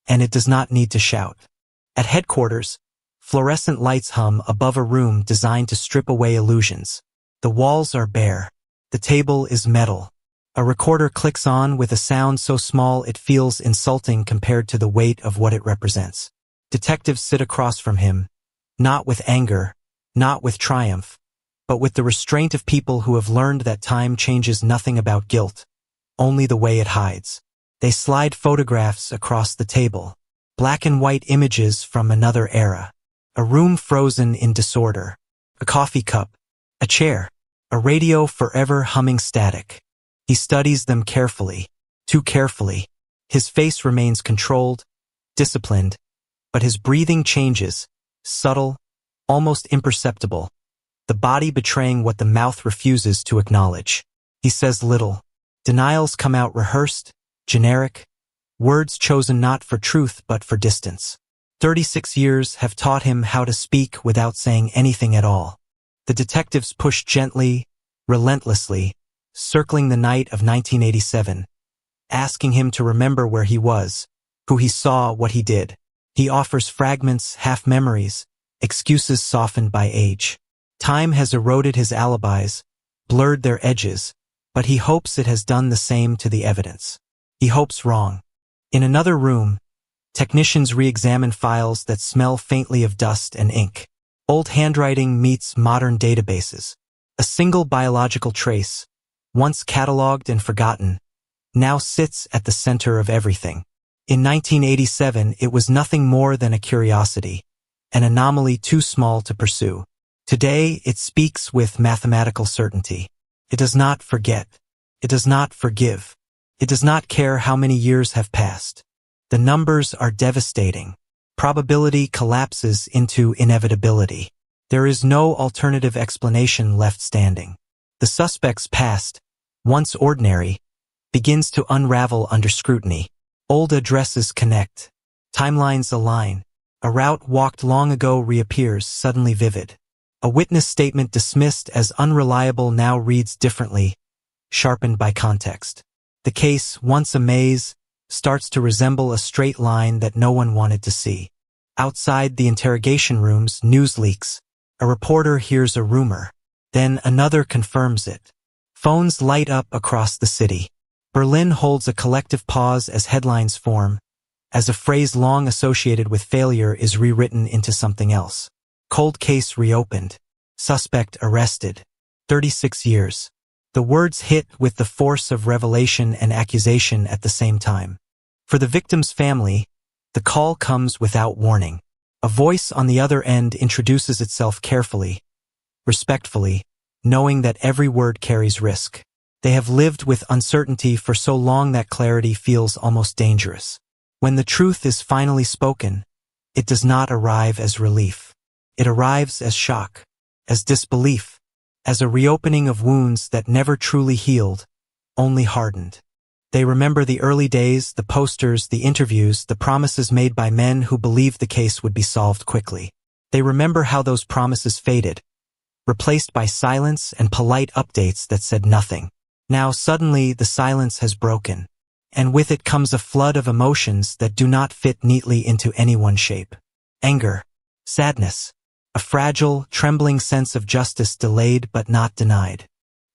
and it does not need to shout. At headquarters, fluorescent lights hum above a room designed to strip away illusions. The walls are bare. The table is metal. A recorder clicks on with a sound so small it feels insulting compared to the weight of what it represents. Detectives sit across from him, not with anger, not with triumph, but with the restraint of people who have learned that time changes nothing about guilt, only the way it hides. They slide photographs across the table, black and white images from another era. A room frozen in disorder, a coffee cup, a chair, a radio forever humming static. He studies them carefully, too carefully. His face remains controlled, disciplined, but his breathing changes, subtle, almost imperceptible, the body betraying what the mouth refuses to acknowledge. He says little. Denials come out rehearsed, generic, words chosen not for truth but for distance. 36 years have taught him how to speak without saying anything at all. The detectives push gently, relentlessly, circling the night of 1987, asking him to remember where he was, who he saw, what he did. He offers fragments, half-memories, excuses softened by age. Time has eroded his alibis, blurred their edges, but he hopes it has done the same to the evidence. He hopes wrong. In another room, technicians re-examine files that smell faintly of dust and ink. Old handwriting meets modern databases. A single biological trace, once catalogued and forgotten, now sits at the center of everything. In 1987, it was nothing more than a curiosity, an anomaly too small to pursue. Today, it speaks with mathematical certainty. It does not forget. It does not forgive. It does not care how many years have passed. The numbers are devastating. Probability collapses into inevitability. There is no alternative explanation left standing. The suspect's past, once ordinary, begins to unravel under scrutiny. Old addresses connect. Timelines align. A route walked long ago reappears, suddenly vivid. A witness statement dismissed as unreliable now reads differently, sharpened by context. The case, once a maze, starts to resemble a straight line that no one wanted to see. Outside the interrogation rooms, news leaks. A reporter hears a rumor. Then another confirms it. Phones light up across the city. Berlin holds a collective pause as headlines form, as a phrase long associated with failure is rewritten into something else. Cold case reopened. Suspect arrested. 36 years. The words hit with the force of revelation and accusation at the same time. For the victim's family, the call comes without warning. A voice on the other end introduces itself carefully, respectfully, knowing that every word carries risk. They have lived with uncertainty for so long that clarity feels almost dangerous. When the truth is finally spoken, it does not arrive as relief. It arrives as shock, as disbelief, as a reopening of wounds that never truly healed, only hardened. They remember the early days, the posters, the interviews, the promises made by men who believed the case would be solved quickly. They remember how those promises faded, replaced by silence and polite updates that said nothing. Now suddenly the silence has broken, and with it comes a flood of emotions that do not fit neatly into any one shape. Anger, sadness, a fragile, trembling sense of justice delayed but not denied.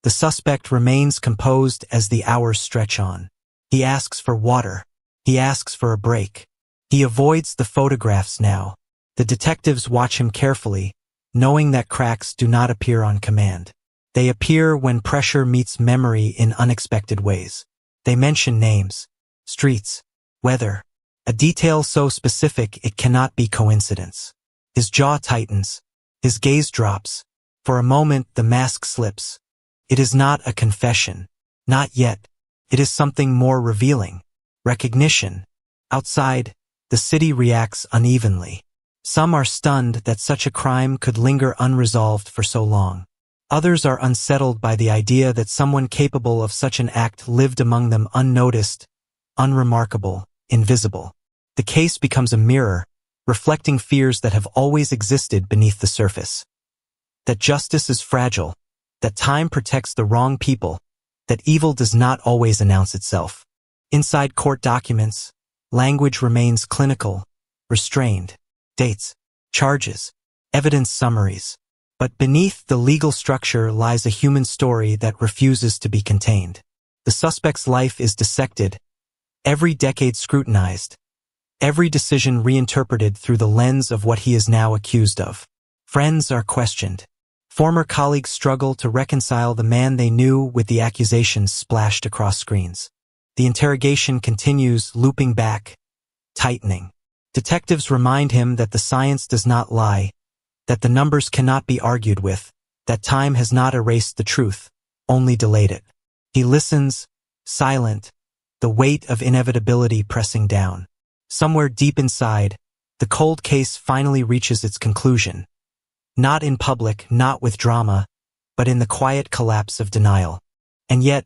The suspect remains composed as the hours stretch on. He asks for water. He asks for a break. He avoids the photographs now. The detectives watch him carefully, knowing that cracks do not appear on command. They appear when pressure meets memory in unexpected ways. They mention names, streets, weather, a detail so specific it cannot be coincidence. His jaw tightens. His gaze drops. For a moment the mask slips. It is not a confession. Not yet. It is something more revealing. Recognition. Outside, the city reacts unevenly. Some are stunned that such a crime could linger unresolved for so long. Others are unsettled by the idea that someone capable of such an act lived among them unnoticed, unremarkable, invisible. The case becomes a mirror, reflecting fears that have always existed beneath the surface. That justice is fragile, that time protects the wrong people, that evil does not always announce itself. Inside court documents, language remains clinical, restrained. Dates, charges, evidence summaries. But beneath the legal structure lies a human story that refuses to be contained. The suspect's life is dissected, every decade scrutinized, every decision reinterpreted through the lens of what he is now accused of. Friends are questioned. Former colleagues struggle to reconcile the man they knew with the accusations splashed across screens. The interrogation continues, looping back, tightening. Detectives remind him that the science does not lie, that the numbers cannot be argued with, that time has not erased the truth, only delayed it. He listens, silent, the weight of inevitability pressing down. Somewhere deep inside, the cold case finally reaches its conclusion. Not in public, not with drama, but in the quiet collapse of denial. And yet,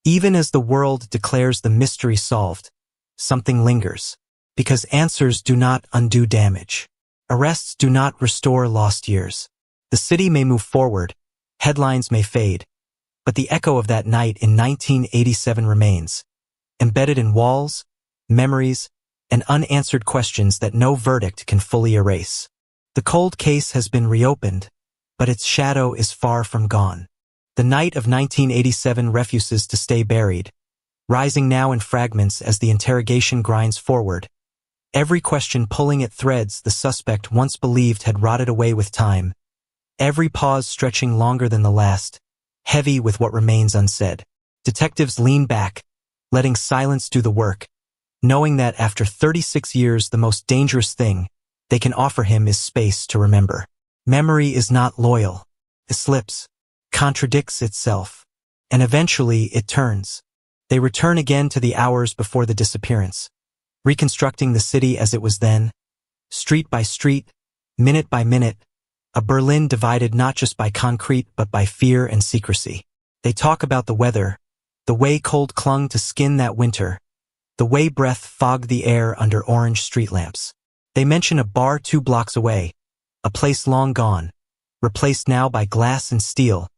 even as the world declares the mystery solved, something lingers. Because answers do not undo damage. Arrests do not restore lost years. The city may move forward, headlines may fade, but the echo of that night in 1987 remains, embedded in walls, memories, and unanswered questions that no verdict can fully erase. The cold case has been reopened, but its shadow is far from gone. The night of 1987 refuses to stay buried, rising now in fragments as the interrogation grinds forward. Every question pulling at threads the suspect once believed had rotted away with time. Every pause stretching longer than the last, heavy with what remains unsaid. Detectives lean back, letting silence do the work, knowing that after 36 years the most dangerous thing they can offer him is space to remember. Memory is not loyal. It slips, contradicts itself, and eventually it turns. They return again to the hours before the disappearance. reconstructing the city as it was then, street by street, minute by minute, a Berlin divided not just by concrete but by fear and secrecy. They talk about the weather, the way cold clung to skin that winter, the way breath fogged the air under orange street lamps. They mention a bar 2 blocks away, a place long gone, replaced now by glass and steel,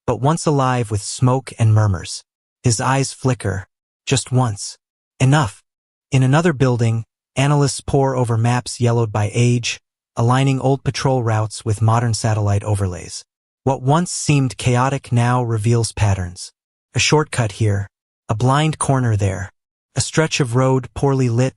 but once alive with smoke and murmurs. His eyes flicker, just once. Enough. In another building, analysts pore over maps yellowed by age, aligning old patrol routes with modern satellite overlays. What once seemed chaotic now reveals patterns. A shortcut here, a blind corner there, a stretch of road poorly lit,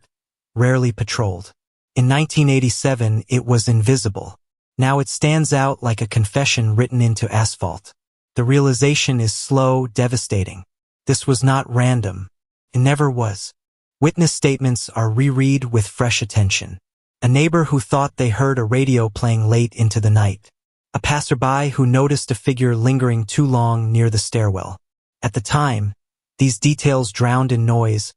rarely patrolled. In 1987, it was invisible. Now it stands out like a confession written into asphalt. The realization is slow, devastating. This was not random. It never was. Witness statements are reread with fresh attention. A neighbor who thought they heard a radio playing late into the night. A passerby who noticed a figure lingering too long near the stairwell. At the time, these details drowned in noise,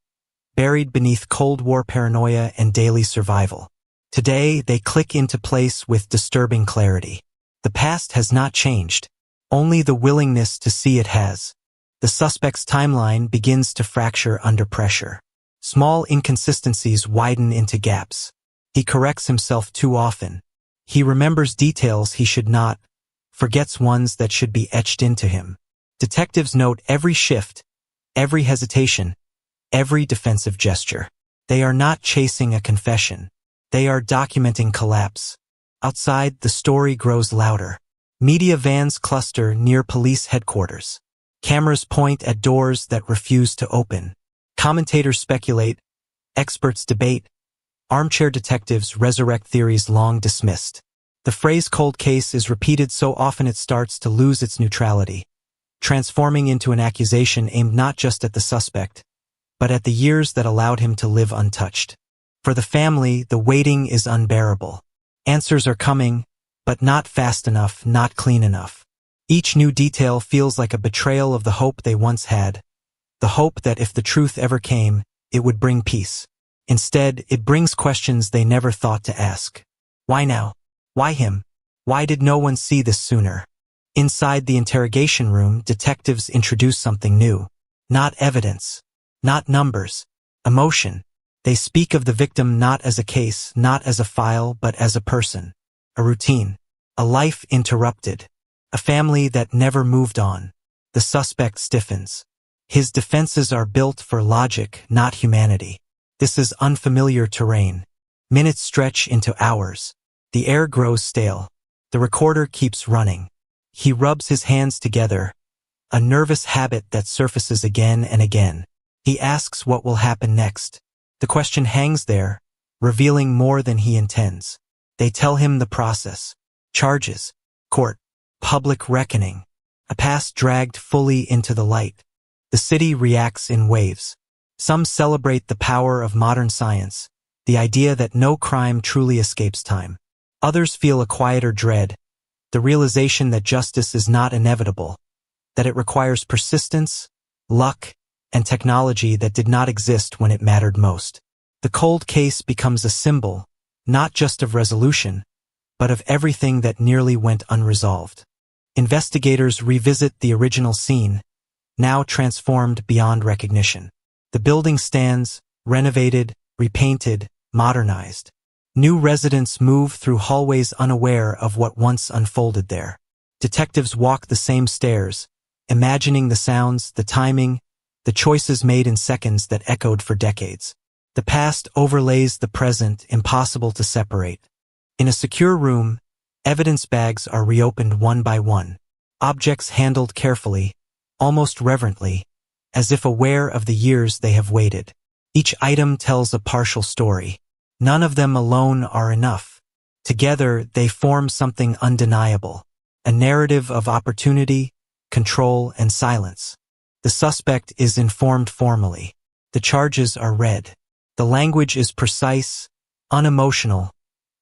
buried beneath Cold War paranoia and daily survival. Today, they click into place with disturbing clarity. The past has not changed. Only the willingness to see it has. The suspect's timeline begins to fracture under pressure. Small inconsistencies widen into gaps. He corrects himself too often. He remembers details he should not, forgets ones that should be etched into him. Detectives note every shift, every hesitation, every defensive gesture. They are not chasing a confession. They are documenting collapse. Outside, the story grows louder. Media vans cluster near police headquarters. Cameras point at doors that refuse to open. Commentators speculate, experts debate, armchair detectives resurrect theories long dismissed. The phrase cold case is repeated so often it starts to lose its neutrality, transforming into an accusation aimed not just at the suspect, but at the years that allowed him to live untouched. For the family, the waiting is unbearable. Answers are coming, but not fast enough, not clean enough. Each new detail feels like a betrayal of the hope they once had, the hope that if the truth ever came, it would bring peace. Instead, it brings questions they never thought to ask. Why now? Why him? Why did no one see this sooner? Inside the interrogation room, detectives introduce something new. Not evidence, not numbers, emotion. They speak of the victim not as a case, not as a file, but as a person, a routine, a life interrupted, a family that never moved on. The suspect stiffens. His defenses are built for logic, not humanity. This is unfamiliar terrain. Minutes stretch into hours. The air grows stale. The recorder keeps running. He rubs his hands together, a nervous habit that surfaces again and again. He asks what will happen next. The question hangs there, revealing more than he intends. They tell him the process. Charges, court, public reckoning, a past dragged fully into the light. The city reacts in waves. Some celebrate the power of modern science, the idea that no crime truly escapes time. Others feel a quieter dread, the realization that justice is not inevitable, that it requires persistence, luck, and technology that did not exist when it mattered most. The cold case becomes a symbol, not just of resolution, but of everything that nearly went unresolved. Investigators revisit the original scene, now transformed beyond recognition. The building stands, renovated, repainted, modernized. New residents move through hallways unaware of what once unfolded there. Detectives walk the same stairs, imagining the sounds, the timing, the choices made in seconds that echoed for decades. The past overlays the present, impossible to separate. In a secure room, evidence bags are reopened one by one. Objects handled carefully, almost reverently, as if aware of the years they have waited. Each item tells a partial story. None of them alone are enough. Together, they form something undeniable, a narrative of opportunity, control, and silence. The suspect is informed formally. The charges are read. The language is precise, unemotional,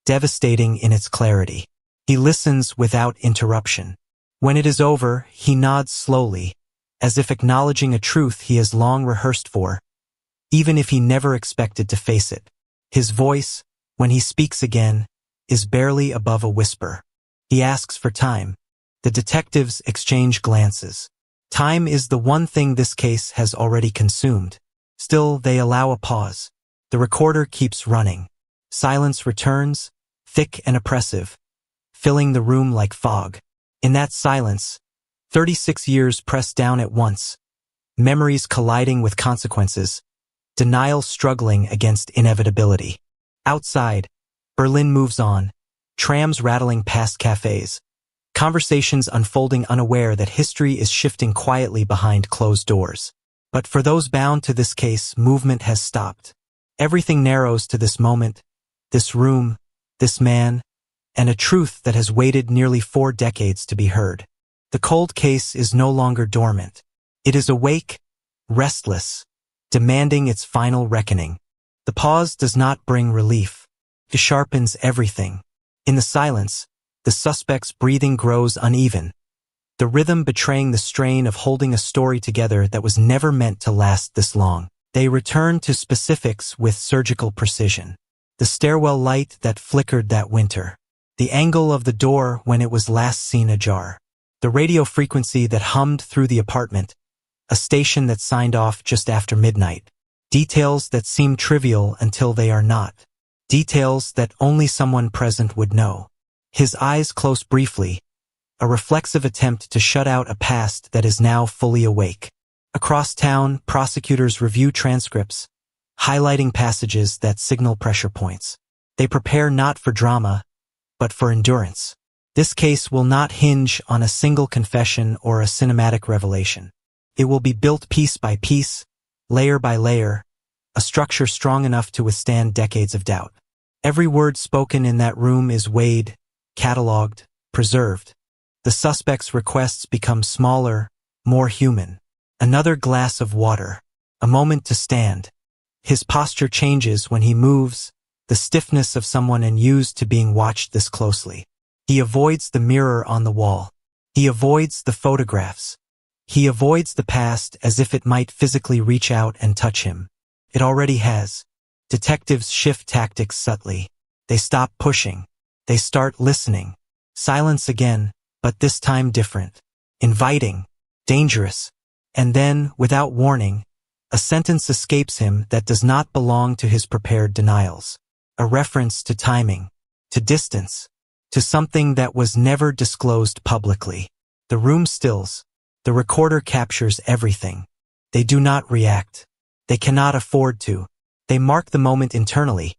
devastating in its clarity. He listens without interruption. When it is over, he nods slowly, as if acknowledging a truth he has long rehearsed for. even if he never expected to face it. His voice, when he speaks again, is barely above a whisper. He asks for time. The detectives exchange glances. Time is the one thing this case has already consumed. Still, they allow a pause. The recorder keeps running. Silence returns, thick and oppressive, filling the room like fog. In that silence, 36 years press down at once, memories colliding with consequences, denial struggling against inevitability. Outside, Berlin moves on, trams rattling past cafes, conversations unfolding unaware that history is shifting quietly behind closed doors. But for those bound to this case, movement has stopped. Everything narrows to this moment, this room, this man, and a truth that has waited nearly 4 decades to be heard. The cold case is no longer dormant. It is awake, restless, demanding its final reckoning. The pause does not bring relief. It sharpens everything. In the silence, the suspect's breathing grows uneven, the rhythm betraying the strain of holding a story together that was never meant to last this long. They return to specifics with surgical precision. The stairwell light that flickered that winter. The angle of the door when it was last seen ajar. The radio frequency that hummed through the apartment. A station that signed off just after midnight. Details that seem trivial until they are not. Details that only someone present would know. His eyes close briefly, a reflexive attempt to shut out a past that is now fully awake. Across town, prosecutors review transcripts, highlighting passages that signal pressure points. They prepare not for drama, but for endurance. This case will not hinge on a single confession or a cinematic revelation. It will be built piece by piece, layer by layer, a structure strong enough to withstand decades of doubt. Every word spoken in that room is weighed, catalogued, preserved. The suspect's requests become smaller, more human. Another glass of water. A moment to stand. His posture changes when he moves, the stiffness of someone unused to being watched this closely. He avoids the mirror on the wall. He avoids the photographs. He avoids the past as if it might physically reach out and touch him. It already has. Detectives shift tactics subtly. They stop pushing. They start listening. Silence again, but this time different. Inviting. Dangerous. And then, without warning, a sentence escapes him that does not belong to his prepared denials. A reference to timing, to distance, to something that was never disclosed publicly. The room stills. The recorder captures everything. They do not react. They cannot afford to. They mark the moment internally,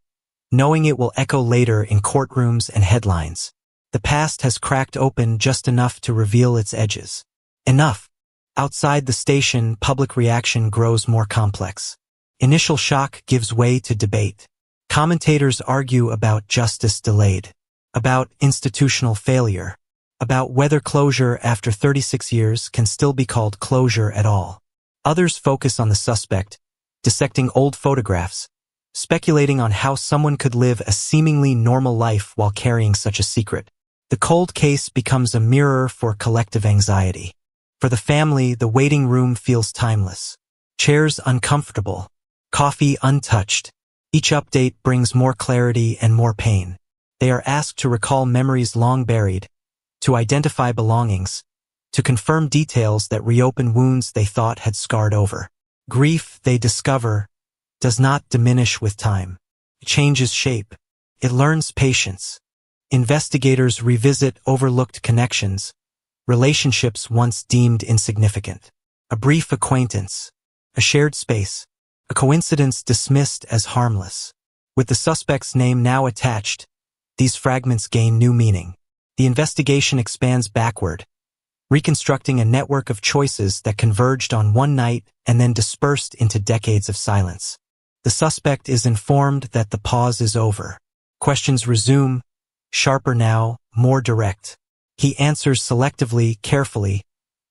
knowing it will echo later in courtrooms and headlines. The past has cracked open just enough to reveal its edges. Enough. Outside the station, public reaction grows more complex. Initial shock gives way to debate. Commentators argue about justice delayed, about institutional failure, about whether closure after 36 years can still be called closure at all. Others focus on the suspect, dissecting old photographs, speculating on how someone could live a seemingly normal life while carrying such a secret. The cold case becomes a mirror for collective anxiety. For the family, the waiting room feels timeless. Chairs uncomfortable. Coffee untouched. Each update brings more clarity and more pain. They are asked to recall memories long buried, to identify belongings, to confirm details that reopen wounds they thought had scarred over. Grief, they discover, does not diminish with time. It changes shape. It learns patience. Investigators revisit overlooked connections, relationships once deemed insignificant. A brief acquaintance, a shared space, a coincidence dismissed as harmless. With the suspect's name now attached, these fragments gain new meaning. The investigation expands backward, reconstructing a network of choices that converged on one night and then dispersed into decades of silence. The suspect is informed that the pause is over. Questions resume, sharper now, more direct. He answers selectively, carefully,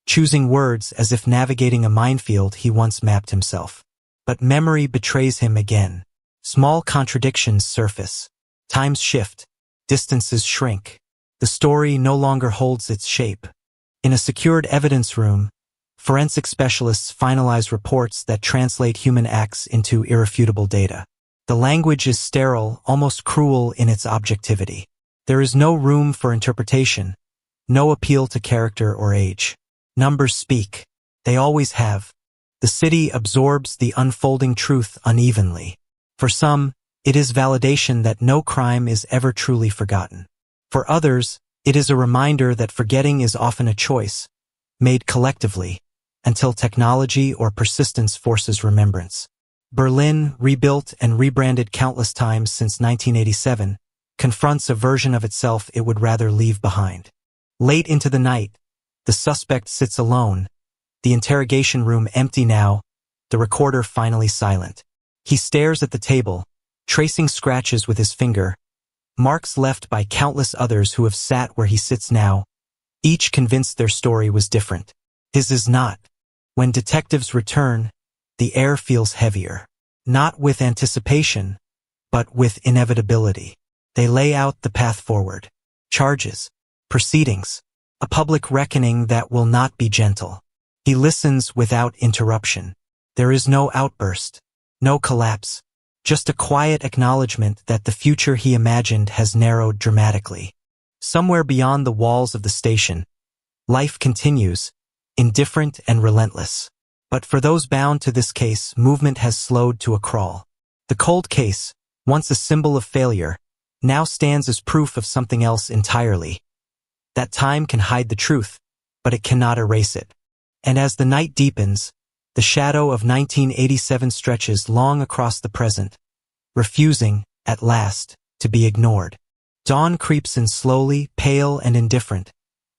choosing words as if navigating a minefield he once mapped himself. But memory betrays him again. Small contradictions surface. Times shift. Distances shrink. The story no longer holds its shape. In a secured evidence room, Forensic specialists finalize reports that translate human acts into irrefutable data. The language is sterile, almost cruel in its objectivity. There is no room for interpretation, no appeal to character or age. Numbers speak. They always have. The city absorbs the unfolding truth unevenly. For some, it is validation that no crime is ever truly forgotten. For others, it is a reminder that forgetting is often a choice, made collectively, until technology or persistence forces remembrance. Berlin, rebuilt and rebranded countless times since 1987, confronts a version of itself it would rather leave behind. Late into the night, the suspect sits alone, the interrogation room empty now, the recorder finally silent. He stares at the table, tracing scratches with his finger, marks left by countless others who have sat where he sits now, each convinced their story was different. His is not. When detectives return, the air feels heavier. Not with anticipation, but with inevitability. They lay out the path forward. Charges, proceedings, a public reckoning that will not be gentle. He listens without interruption. There is no outburst, no collapse, just a quiet acknowledgement that the future he imagined has narrowed dramatically. Somewhere beyond the walls of the station, life continues, indifferent and relentless. But for those bound to this case, movement has slowed to a crawl. The cold case, once a symbol of failure, now stands as proof of something else entirely. That time can hide the truth, but it cannot erase it. And as the night deepens, the shadow of 1987 stretches long across the present, refusing, at last, to be ignored. Dawn creeps in slowly, pale and indifferent,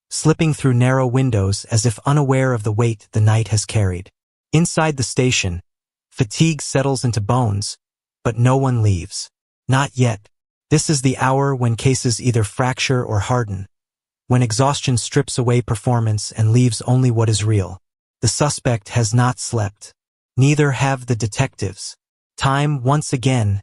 slipping through narrow windows as if unaware of the weight the night has carried. Inside the station, fatigue settles into bones, but no one leaves. Not yet. This is the hour when cases either fracture or harden, when exhaustion strips away performance and leaves only what is real. The suspect has not slept. Neither have the detectives. Time, once again,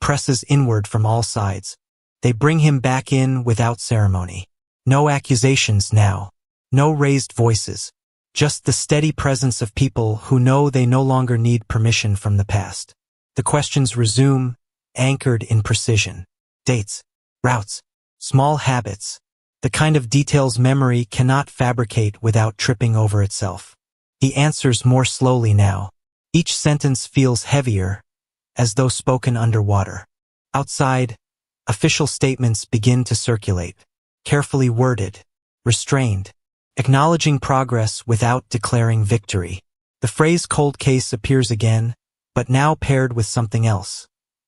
presses inward from all sides. They bring him back in without ceremony. No accusations now. No raised voices. Just the steady presence of people who know they no longer need permission from the past. The questions resume, anchored in precision. Dates, routes, small habits. The kind of details memory cannot fabricate without tripping over itself. He answers more slowly now. Each sentence feels heavier, as though spoken underwater. Outside, official statements begin to circulate, carefully worded, restrained, acknowledging progress without declaring victory. The phrase cold case appears again, but now paired with something else.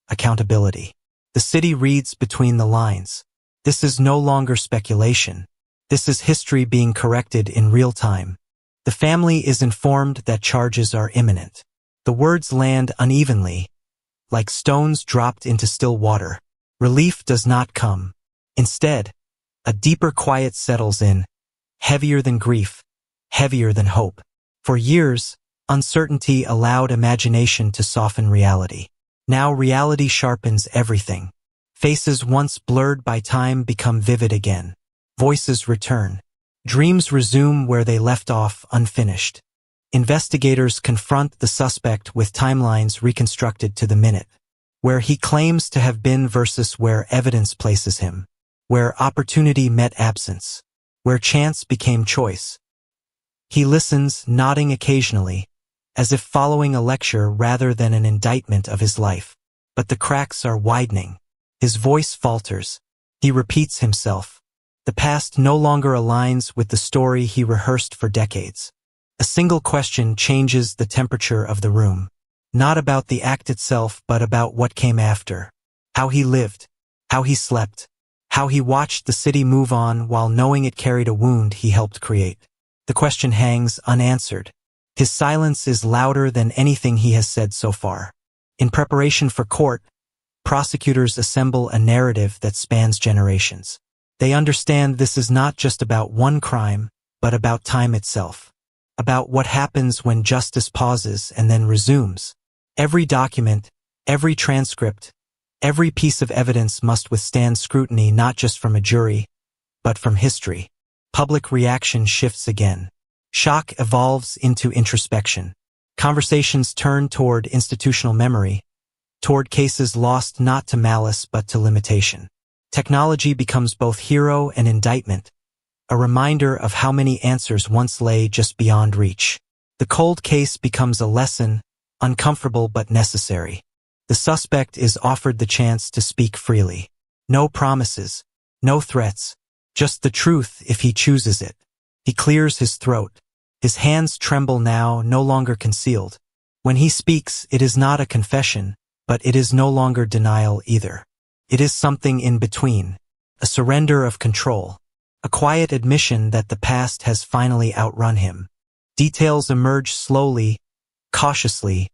Accountability. The city reads between the lines. This is no longer speculation. This is history being corrected in real time. The family is informed that charges are imminent. The words land unevenly, like stones dropped into still water. Relief does not come. Instead, a deeper quiet settles in, heavier than grief, heavier than hope. For years, uncertainty allowed imagination to soften reality. Now reality sharpens everything. Faces once blurred by time become vivid again. Voices return. Dreams resume where they left off unfinished. Investigators confront the suspect with timelines reconstructed to the minute. Where he claims to have been versus where evidence places him. Where opportunity met absence. Where chance became choice. He listens, nodding occasionally, as if following a lecture rather than an indictment of his life. But the cracks are widening. His voice falters. He repeats himself. The past no longer aligns with the story he rehearsed for decades. A single question changes the temperature of the room. Not about the act itself, but about what came after. How he lived. How he slept. How he watched the city move on while knowing it carried a wound he helped create. The question hangs unanswered. His silence is louder than anything he has said so far. In preparation for court, prosecutors assemble a narrative that spans generations. They understand this is not just about one crime, but about time itself. About what happens when justice pauses and then resumes. Every document, every transcript, every piece of evidence must withstand scrutiny not just from a jury, but from history. Public reaction shifts again. Shock evolves into introspection. Conversations turn toward institutional memory, toward cases lost not to malice but to limitation. Technology becomes both hero and indictment, a reminder of how many answers once lay just beyond reach. The cold case becomes a lesson, uncomfortable but necessary. The suspect is offered the chance to speak freely. No promises, no threats, just the truth if he chooses it. He clears his throat. His hands tremble now, no longer concealed. When he speaks, it is not a confession, but it is no longer denial either. It is something in between, a surrender of control, a quiet admission that the past has finally outrun him. Details emerge slowly, cautiously,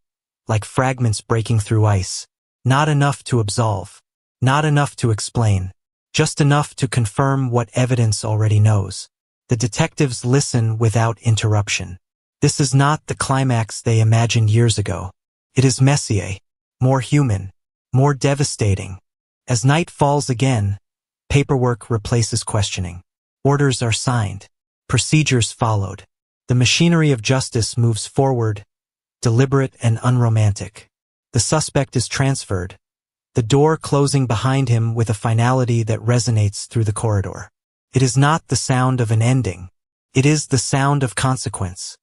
like fragments breaking through ice. Not enough to absolve, not enough to explain, just enough to confirm what evidence already knows. The detectives listen without interruption. This is not the climax they imagined years ago. It is messier, more human, more devastating. As night falls again, paperwork replaces questioning. Orders are signed, procedures followed. The machinery of justice moves forward, deliberate and unromantic. The suspect is transferred, the door closing behind him with a finality that resonates through the corridor. It is not the sound of an ending. It is the sound of consequence.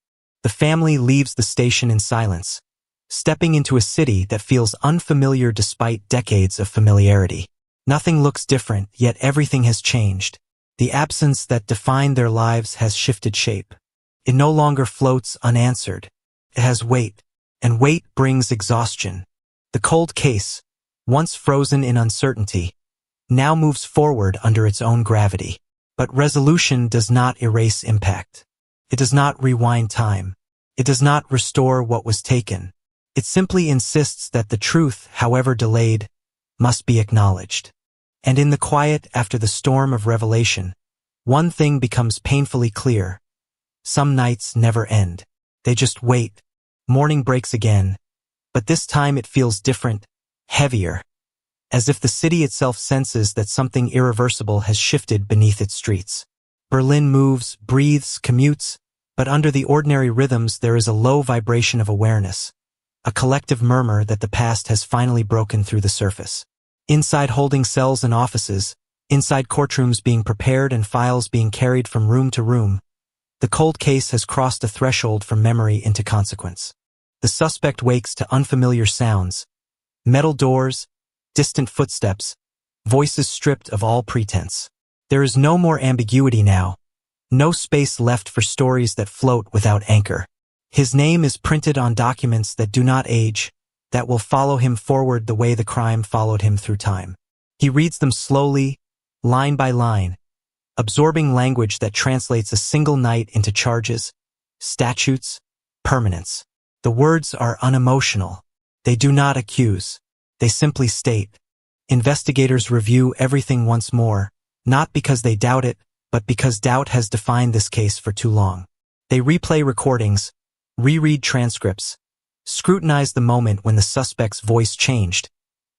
The family leaves the station in silence, stepping into a city that feels unfamiliar despite decades of familiarity. Nothing looks different, yet everything has changed. The absence that defined their lives has shifted shape. It no longer floats unanswered. It has weight, and weight brings exhaustion. The cold case, once frozen in uncertainty, now moves forward under its own gravity. But resolution does not erase impact. It does not rewind time. It does not restore what was taken. It simply insists that the truth, however delayed, must be acknowledged. And in the quiet after the storm of revelation, one thing becomes painfully clear. Some nights never end. They just wait. Morning breaks again, but this time it feels different, heavier, as if the city itself senses that something irreversible has shifted beneath its streets. Berlin moves, breathes, commutes, but under the ordinary rhythms there is a low vibration of awareness, a collective murmur that the past has finally broken through the surface. Inside holding cells and offices, inside courtrooms being prepared and files being carried from room to room, the cold case has crossed a threshold from memory into consequence. The suspect wakes to unfamiliar sounds, metal doors, distant footsteps, voices stripped of all pretense. There is no more ambiguity now, no space left for stories that float without anchor. His name is printed on documents that do not age, that will follow him forward the way the crime followed him through time. He reads them slowly, line by line, absorbing language that translates a single night into charges, statutes, permanence. The words are unemotional. They do not accuse. They simply state. Investigators review everything once more, not because they doubt it, but because doubt has defined this case for too long. They replay recordings, reread transcripts, scrutinize the moment when the suspect's voice changed,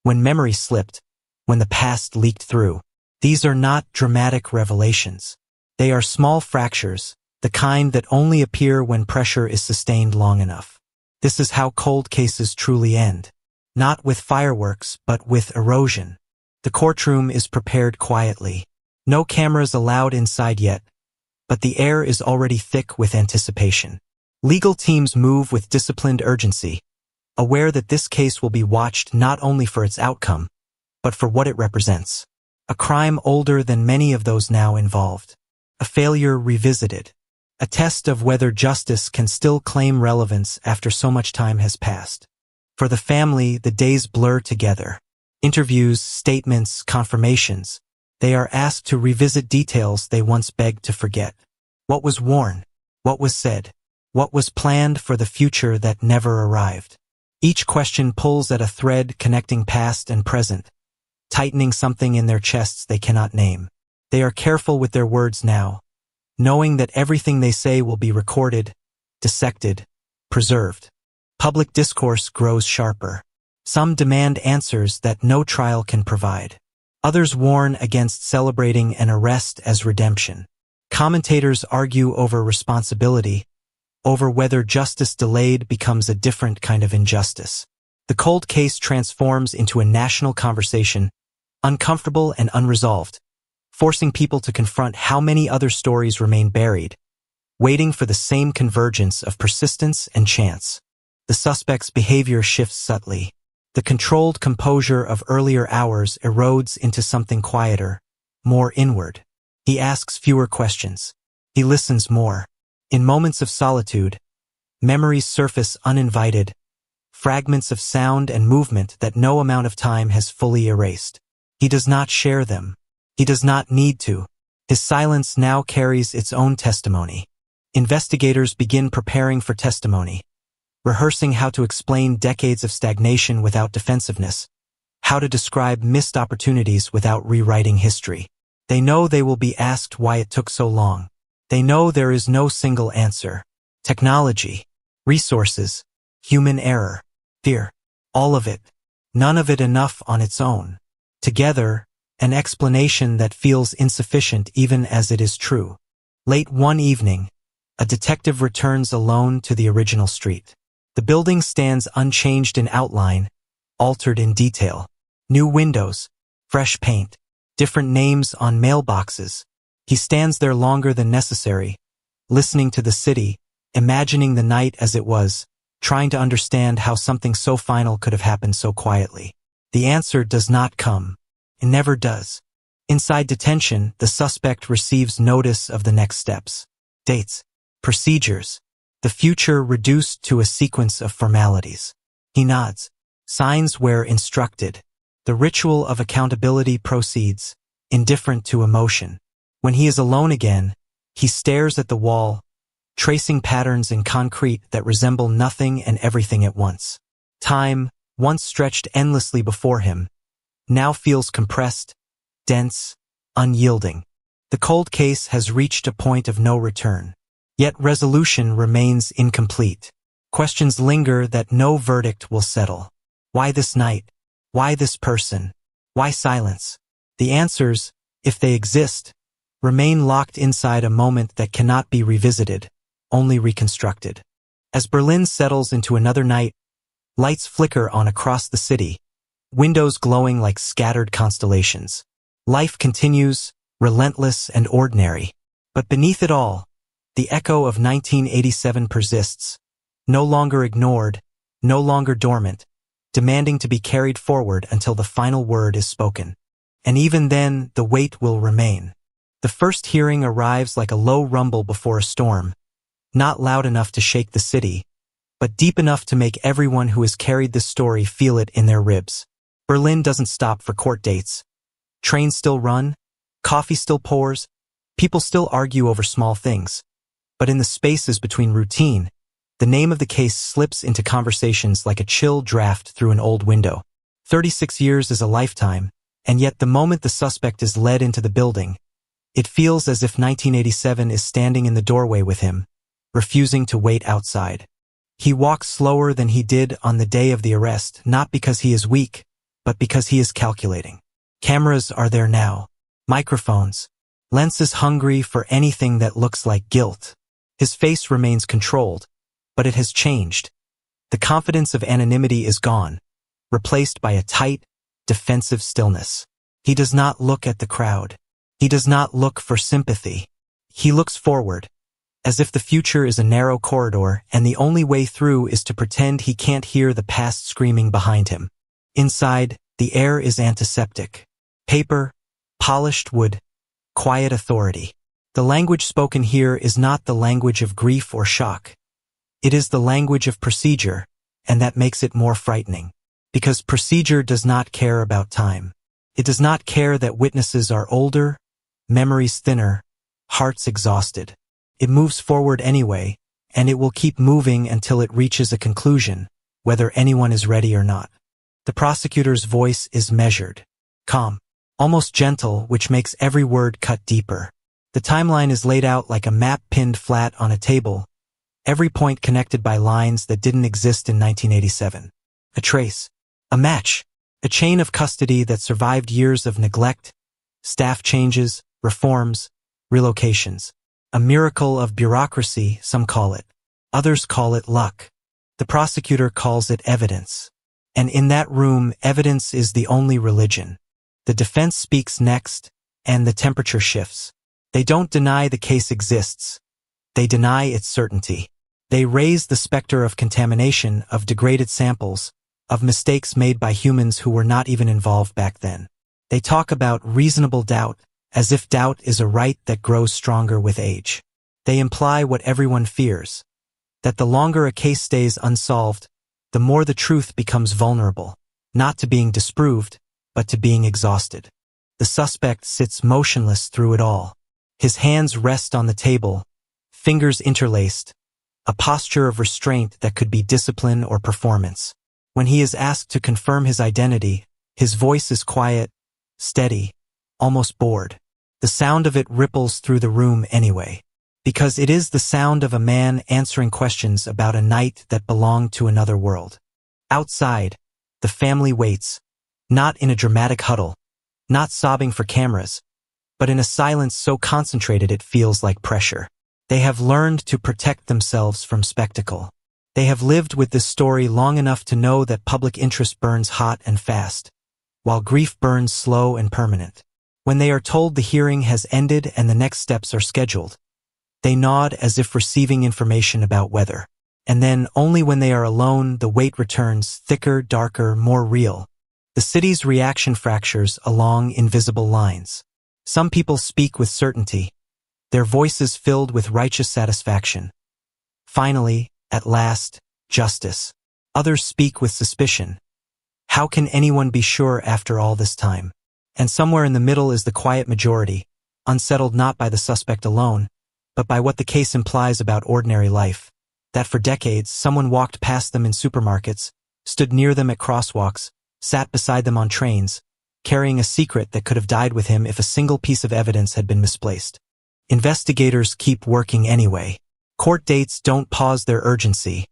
when memory slipped, when the past leaked through. These are not dramatic revelations. They are small fractures, the kind that only appear when pressure is sustained long enough. This is how cold cases truly end. Not with fireworks, but with erosion. The courtroom is prepared quietly. No cameras allowed inside yet, but the air is already thick with anticipation. Legal teams move with disciplined urgency, aware that this case will be watched not only for its outcome, but for what it represents. A crime older than many of those now involved. A failure revisited. A test of whether justice can still claim relevance after so much time has passed. For the family, the days blur together. Interviews, statements, confirmations. They are asked to revisit details they once begged to forget. What was worn? What was said? What was planned for the future that never arrived? Each question pulls at a thread connecting past and present, tightening something in their chests they cannot name. They are careful with their words now, knowing that everything they say will be recorded, dissected, preserved. Public discourse grows sharper. Some demand answers that no trial can provide. Others warn against celebrating an arrest as redemption. Commentators argue over responsibility, over whether justice delayed becomes a different kind of injustice. The cold case transforms into a national conversation, uncomfortable and unresolved, forcing people to confront how many other stories remain buried, waiting for the same convergence of persistence and chance. The suspect's behavior shifts subtly. The controlled composure of earlier hours erodes into something quieter, more inward. He asks fewer questions. He listens more. In moments of solitude, memories surface uninvited, fragments of sound and movement that no amount of time has fully erased. He does not share them. He does not need to. His silence now carries its own testimony. Investigators begin preparing for testimony, rehearsing how to explain decades of stagnation without defensiveness, how to describe missed opportunities without rewriting history. They know they will be asked why it took so long. They know there is no single answer. Technology, resources, human error, fear, all of it. None of it enough on its own. Together, an explanation that feels insufficient even as it is true. Late one evening, a detective returns alone to the original street. The building stands unchanged in outline, altered in detail. New windows, fresh paint, different names on mailboxes. He stands there longer than necessary, listening to the city, imagining the night as it was, trying to understand how something so final could have happened so quietly. The answer does not come. It never does. Inside detention, the suspect receives notice of the next steps. Dates, procedures, the future reduced to a sequence of formalities. He nods, signs where instructed. The ritual of accountability proceeds, indifferent to emotion. When he is alone again, he stares at the wall, tracing patterns in concrete that resemble nothing and everything at once. Time, once stretched endlessly before him, now feels compressed, dense, unyielding. The cold case has reached a point of no return. Yet resolution remains incomplete. Questions linger that no verdict will settle. Why this night? Why this person? Why silence? The answers, if they exist, remain locked inside a moment that cannot be revisited, only reconstructed. As Berlin settles into another night, lights flicker on across the city, windows glowing like scattered constellations. Life continues, relentless and ordinary. But beneath it all, the echo of 1987 persists, no longer ignored, no longer dormant, demanding to be carried forward until the final word is spoken. And even then, the weight will remain. The first hearing arrives like a low rumble before a storm, not loud enough to shake the city, but deep enough to make everyone who has carried this story feel it in their ribs. Berlin doesn't stop for court dates. Trains still run, coffee still pours, people still argue over small things. But in the spaces between routine, the name of the case slips into conversations like a chill draft through an old window. 36 years is a lifetime, and yet the moment the suspect is led into the building, it feels as if 1987 is standing in the doorway with him, refusing to wait outside. He walks slower than he did on the day of the arrest, not because he is weak, but because he is calculating. Cameras are there now, microphones, lenses hungry for anything that looks like guilt. His face remains controlled, but it has changed. The confidence of anonymity is gone, replaced by a tight, defensive stillness. He does not look at the crowd. He does not look for sympathy. He looks forward, as if the future is a narrow corridor and the only way through is to pretend he can't hear the past screaming behind him. Inside, the air is antiseptic. Paper, polished wood, quiet authority. The language spoken here is not the language of grief or shock. It is the language of procedure, and that makes it more frightening. Because procedure does not care about time. It does not care that witnesses are older, memories thinner, hearts exhausted. It moves forward anyway, and it will keep moving until it reaches a conclusion, whether anyone is ready or not. The prosecutor's voice is measured, calm, almost gentle, which makes every word cut deeper. The timeline is laid out like a map pinned flat on a table, every point connected by lines that didn't exist in 1987. A trace, a match, a chain of custody that survived years of neglect, staff changes, reforms, relocations. A miracle of bureaucracy, some call it. Others call it luck. The prosecutor calls it evidence. And in that room, evidence is the only religion. The defense speaks next, and the temperature shifts. They don't deny the case exists. They deny its certainty. They raise the specter of contamination, of degraded samples, of mistakes made by humans who were not even involved back then. They talk about reasonable doubt, as if doubt is a right that grows stronger with age. They imply what everyone fears, that the longer a case stays unsolved, the more the truth becomes vulnerable, not to being disproved, but to being exhausted. The suspect sits motionless through it all. His hands rest on the table, fingers interlaced, a posture of restraint that could be discipline or performance. When he is asked to confirm his identity, his voice is quiet, steady, almost bored. The sound of it ripples through the room anyway, because it is the sound of a man answering questions about a night that belonged to another world. Outside, the family waits, not in a dramatic huddle, not sobbing for cameras, but in a silence so concentrated it feels like pressure. They have learned to protect themselves from spectacle. They have lived with this story long enough to know that public interest burns hot and fast, while grief burns slow and permanent. When they are told the hearing has ended and the next steps are scheduled, they nod as if receiving information about weather. And then, only when they are alone, the weight returns, thicker, darker, more real. The city's reaction fractures along invisible lines. Some people speak with certainty, their voices filled with righteous satisfaction. Finally, at last, justice. Others speak with suspicion. How can anyone be sure after all this time? And somewhere in the middle is the quiet majority, unsettled not by the suspect alone, but by what the case implies about ordinary life. That for decades, someone walked past them in supermarkets, stood near them at crosswalks, sat beside them on trains, carrying a secret that could have died with him if a single piece of evidence had been misplaced. Investigators keep working anyway. Court dates don't pause their urgency.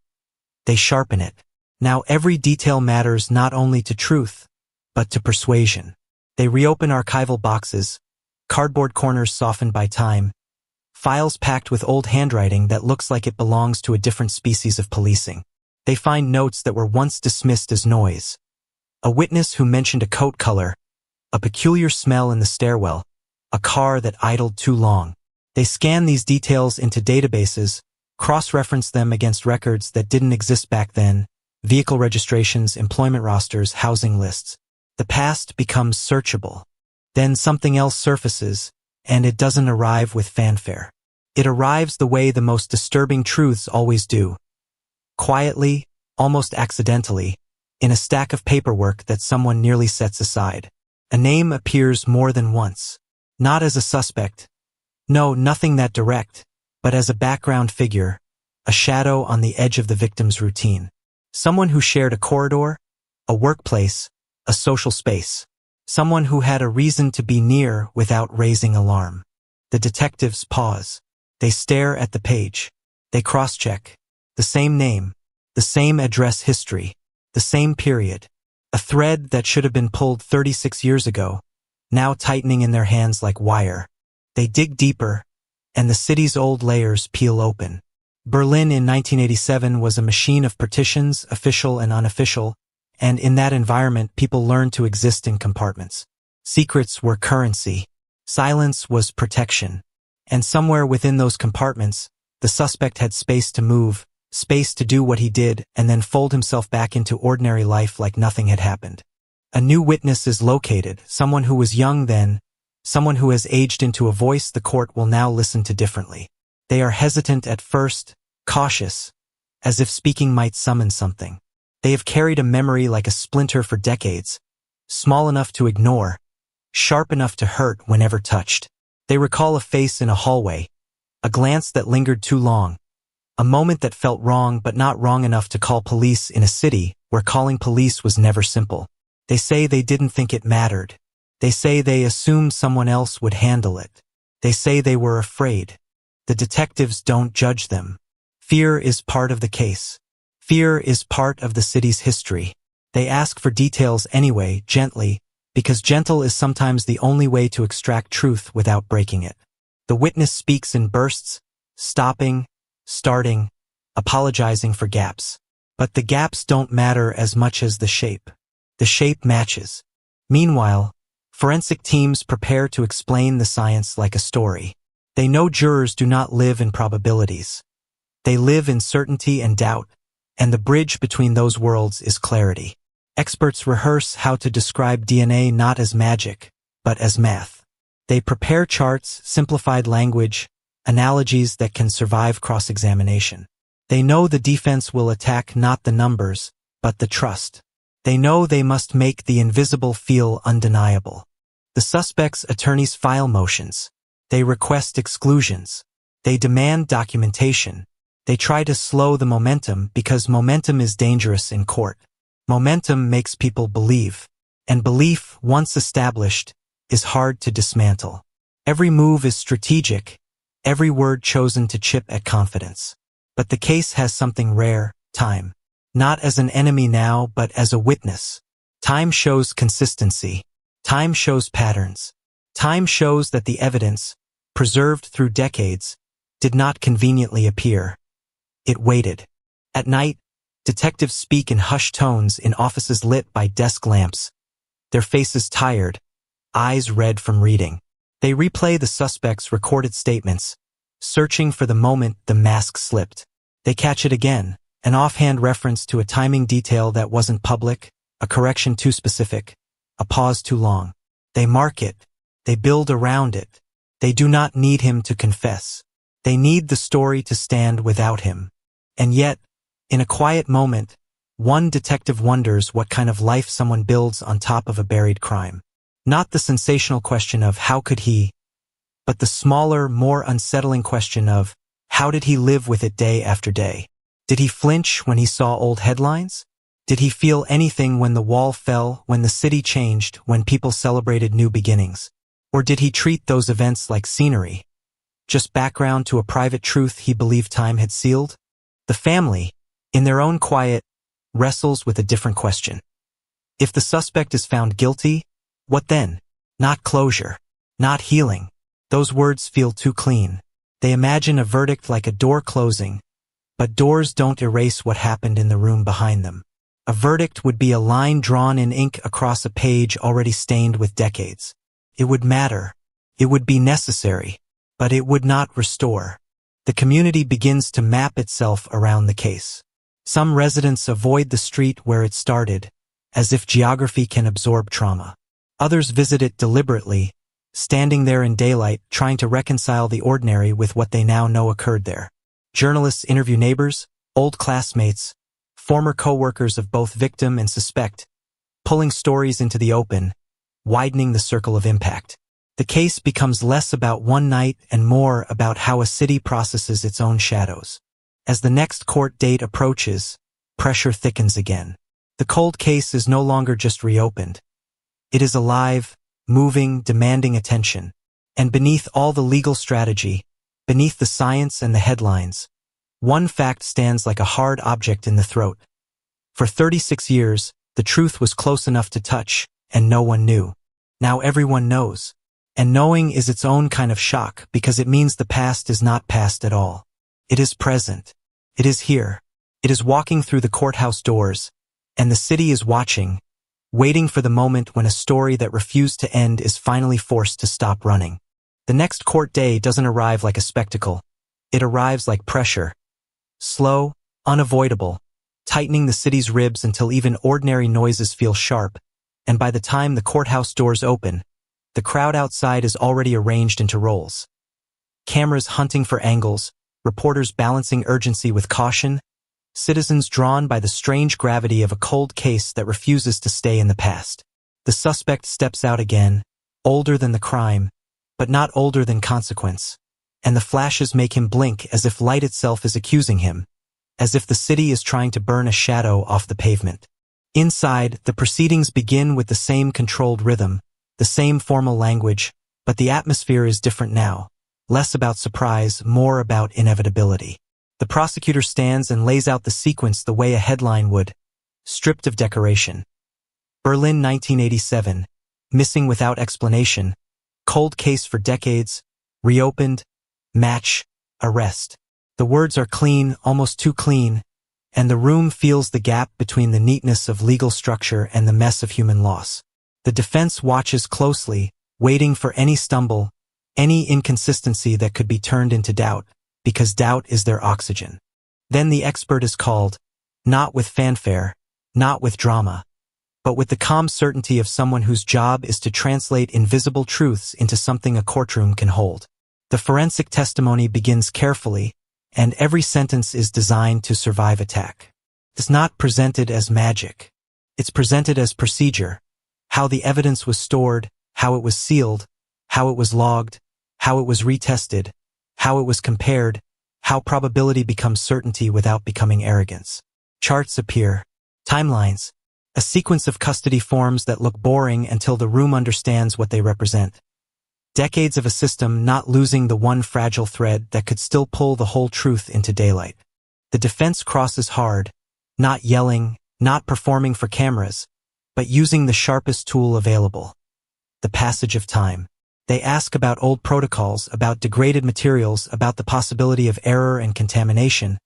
They sharpen it. Now every detail matters not only to truth, but to persuasion. They reopen archival boxes, cardboard corners softened by time, files packed with old handwriting that looks like it belongs to a different species of policing. They find notes that were once dismissed as noise. A witness who mentioned a coat color, a peculiar smell in the stairwell, a car that idled too long. They scan these details into databases, cross-reference them against records that didn't exist back then, vehicle registrations, employment rosters, housing lists. The past becomes searchable. Then something else surfaces, and it doesn't arrive with fanfare. It arrives the way the most disturbing truths always do. Quietly, almost accidentally, in a stack of paperwork that someone nearly sets aside. A name appears more than once. Not as a suspect. No, nothing that direct, but as a background figure, a shadow on the edge of the victim's routine. Someone who shared a corridor, a workplace, a social space. Someone who had a reason to be near without raising alarm. The detectives pause. They stare at the page. They cross-check. The same name, the same address history, the same period. A thread that should have been pulled 36 years ago, now tightening in their hands like wire. They dig deeper, and the city's old layers peel open. Berlin in 1987 was a machine of partitions, official and unofficial, and in that environment people learned to exist in compartments. Secrets were currency. Silence was protection. And somewhere within those compartments, the suspect had space to move, space to do what he did, and then fold himself back into ordinary life like nothing had happened. A new witness is located, someone who was young then, someone who has aged into a voice the court will now listen to differently. They are hesitant at first, cautious, as if speaking might summon something. They have carried a memory like a splinter for decades, small enough to ignore, sharp enough to hurt whenever touched. They recall a face in a hallway, a glance that lingered too long, a moment that felt wrong but not wrong enough to call police in a city where calling police was never simple. They say they didn't think it mattered. They say they assumed someone else would handle it. They say they were afraid. The detectives don't judge them. Fear is part of the case. Fear is part of the city's history. They ask for details anyway, gently, because gentle is sometimes the only way to extract truth without breaking it. The witness speaks in bursts, stopping, starting, apologizing for gaps. But the gaps don't matter as much as the shape. The shape matches. Meanwhile, forensic teams prepare to explain the science like a story. They know jurors do not live in probabilities. They live in certainty and doubt, and the bridge between those worlds is clarity. Experts rehearse how to describe DNA not as magic, but as math. They prepare charts, simplified language, analogies that can survive cross-examination. They know the defense will attack not the numbers, but the trust. They know they must make the invisible feel undeniable. The suspect's attorneys file motions. They request exclusions. They demand documentation. They try to slow the momentum because momentum is dangerous in court. Momentum makes people believe, and belief, once established, is hard to dismantle. Every move is strategic, every word chosen to chip at confidence. But the case has something rare, time. Not as an enemy now, but as a witness. Time shows consistency. Time shows patterns. Time shows that the evidence, preserved through decades, did not conveniently appear. It waited. At night, detectives speak in hushed tones in offices lit by desk lamps. Their faces tired, eyes red from reading. They replay the suspect's recorded statements, searching for the moment the mask slipped. They catch it again, an offhand reference to a timing detail that wasn't public, a correction too specific, a pause too long. They mark it. They build around it. They do not need him to confess. They need the story to stand without him. And yet, in a quiet moment, one detective wonders what kind of life someone builds on top of a buried crime. Not the sensational question of how could he, but the smaller, more unsettling question of how did he live with it day after day? Did he flinch when he saw old headlines? Did he feel anything when the wall fell, when the city changed, when people celebrated new beginnings? Or did he treat those events like scenery? Just background to a private truth he believed time had sealed? The family, in their own quiet, wrestles with a different question. If the suspect is found guilty, what then? Not closure. Not healing. Those words feel too clean. They imagine a verdict like a door closing, but doors don't erase what happened in the room behind them. A verdict would be a line drawn in ink across a page already stained with decades. It would matter. It would be necessary, but it would not restore. The community begins to map itself around the case. Some residents avoid the street where it started, as if geography can absorb trauma. Others visit it deliberately, standing there in daylight, trying to reconcile the ordinary with what they now know occurred there. Journalists interview neighbors, old classmates, former co-workers of both victim and suspect, pulling stories into the open, widening the circle of impact. The case becomes less about one night and more about how a city processes its own shadows. As the next court date approaches, pressure thickens again. The cold case is no longer just reopened. It is alive, moving, demanding attention. And beneath all the legal strategy, beneath the science and the headlines, one fact stands like a hard object in the throat. For 36 years, the truth was close enough to touch, and no one knew. Now everyone knows. And knowing is its own kind of shock because it means the past is not past at all. It is present. It is here. It is walking through the courthouse doors, and the city is watching, waiting for the moment when a story that refused to end is finally forced to stop running. The next court day doesn't arrive like a spectacle. It arrives like pressure. Slow, unavoidable, tightening the city's ribs until even ordinary noises feel sharp, and by the time the courthouse doors open, the crowd outside is already arranged into roles. Cameras hunting for angles, reporters balancing urgency with caution, citizens drawn by the strange gravity of a cold case that refuses to stay in the past. The suspect steps out again, older than the crime, but not older than consequence, and the flashes make him blink as if light itself is accusing him, as if the city is trying to burn a shadow off the pavement. Inside, the proceedings begin with the same controlled rhythm, the same formal language, but the atmosphere is different now, less about surprise, more about inevitability. The prosecutor stands and lays out the sequence the way a headline would, stripped of decoration. Berlin 1987, missing without explanation, cold case for decades, reopened, match, arrest. The words are clean, almost too clean, and the room feels the gap between the neatness of legal structure and the mess of human loss. The defense watches closely, waiting for any stumble, any inconsistency that could be turned into doubt, because doubt is their oxygen. Then the expert is called, not with fanfare, not with drama, but with the calm certainty of someone whose job is to translate invisible truths into something a courtroom can hold. The forensic testimony begins carefully, and every sentence is designed to survive attack. It's not presented as magic. It's presented as procedure, how the evidence was stored, how it was sealed, how it was logged, how it was retested, how it was compared, how probability becomes certainty without becoming arrogance. Charts appear, timelines, a sequence of custody forms that look boring until the room understands what they represent. Decades of a system not losing the one fragile thread that could still pull the whole truth into daylight. The defense crosses hard, not yelling, not performing for cameras, but using the sharpest tool available. The passage of time. They ask about old protocols, about degraded materials, about the possibility of error and contamination,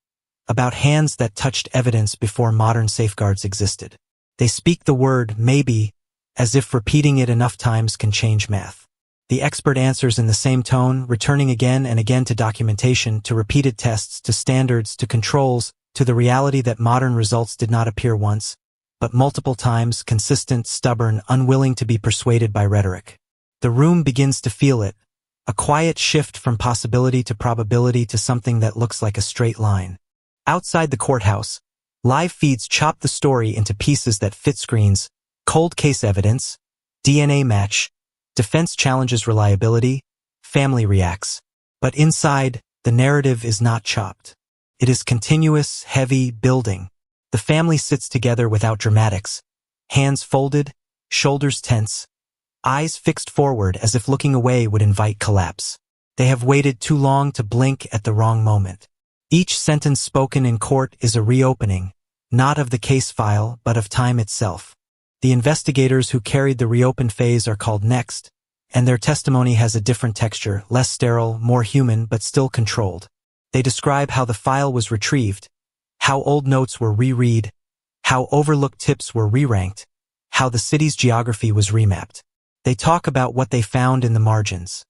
about hands that touched evidence before modern safeguards existed. They speak the word maybe, as if repeating it enough times can change math. The expert answers in the same tone, returning again and again to documentation, to repeated tests, to standards, to controls, to the reality that modern results did not appear once, but multiple times, consistent, stubborn, unwilling to be persuaded by rhetoric. The room begins to feel it, a quiet shift from possibility to probability to something that looks like a straight line. Outside the courthouse, live feeds chop the story into pieces that fit screens, cold case evidence, DNA match, defense challenges reliability, family reacts. But inside, the narrative is not chopped. It is continuous, heavy, building. The family sits together without dramatics, hands folded, shoulders tense, eyes fixed forward as if looking away would invite collapse. They have waited too long to blink at the wrong moment. Each sentence spoken in court is a reopening, not of the case file, but of time itself. The investigators who carried the reopened phase are called next, and their testimony has a different texture, less sterile, more human, but still controlled. They describe how the file was retrieved, how old notes were reread, how overlooked tips were re-ranked, how the city's geography was remapped. They talk about what they found in the margins.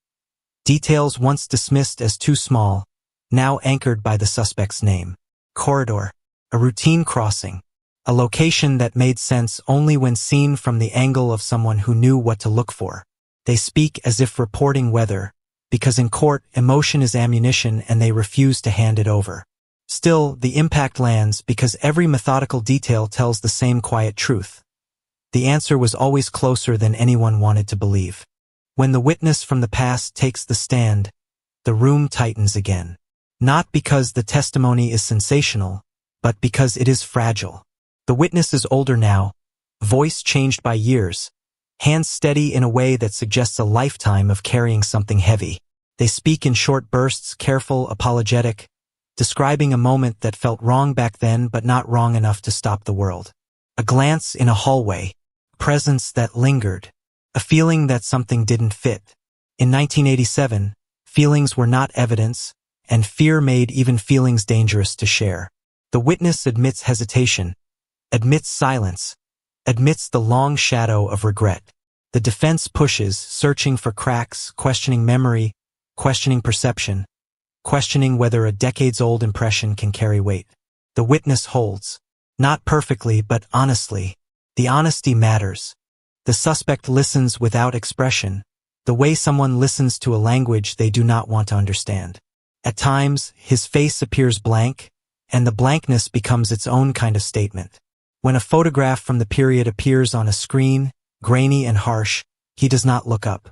Details once dismissed as too small, now anchored by the suspect's name. Corridor, a routine crossing, a location that made sense only when seen from the angle of someone who knew what to look for. They speak as if reporting weather, because in court, emotion is ammunition and they refuse to hand it over. Still, the impact lands because every methodical detail tells the same quiet truth. The answer was always closer than anyone wanted to believe. When the witness from the past takes the stand, the room tightens again. Not because the testimony is sensational, but because it is fragile. The witness is older now, voice changed by years, hands steady in a way that suggests a lifetime of carrying something heavy. They speak in short bursts, careful, apologetic, describing a moment that felt wrong back then but not wrong enough to stop the world. A glance in a hallway, presence that lingered, a feeling that something didn't fit. In 1987, feelings were not evidence, and fear made even feelings dangerous to share. The witness admits hesitation, admits silence, admits the long shadow of regret. The defense pushes, searching for cracks, questioning memory, questioning perception, questioning whether a decades-old impression can carry weight. The witness holds, not perfectly but honestly. The honesty matters. The suspect listens without expression, the way someone listens to a language they do not want to understand. At times, his face appears blank, and the blankness becomes its own kind of statement. When a photograph from the period appears on a screen, grainy and harsh, he does not look up.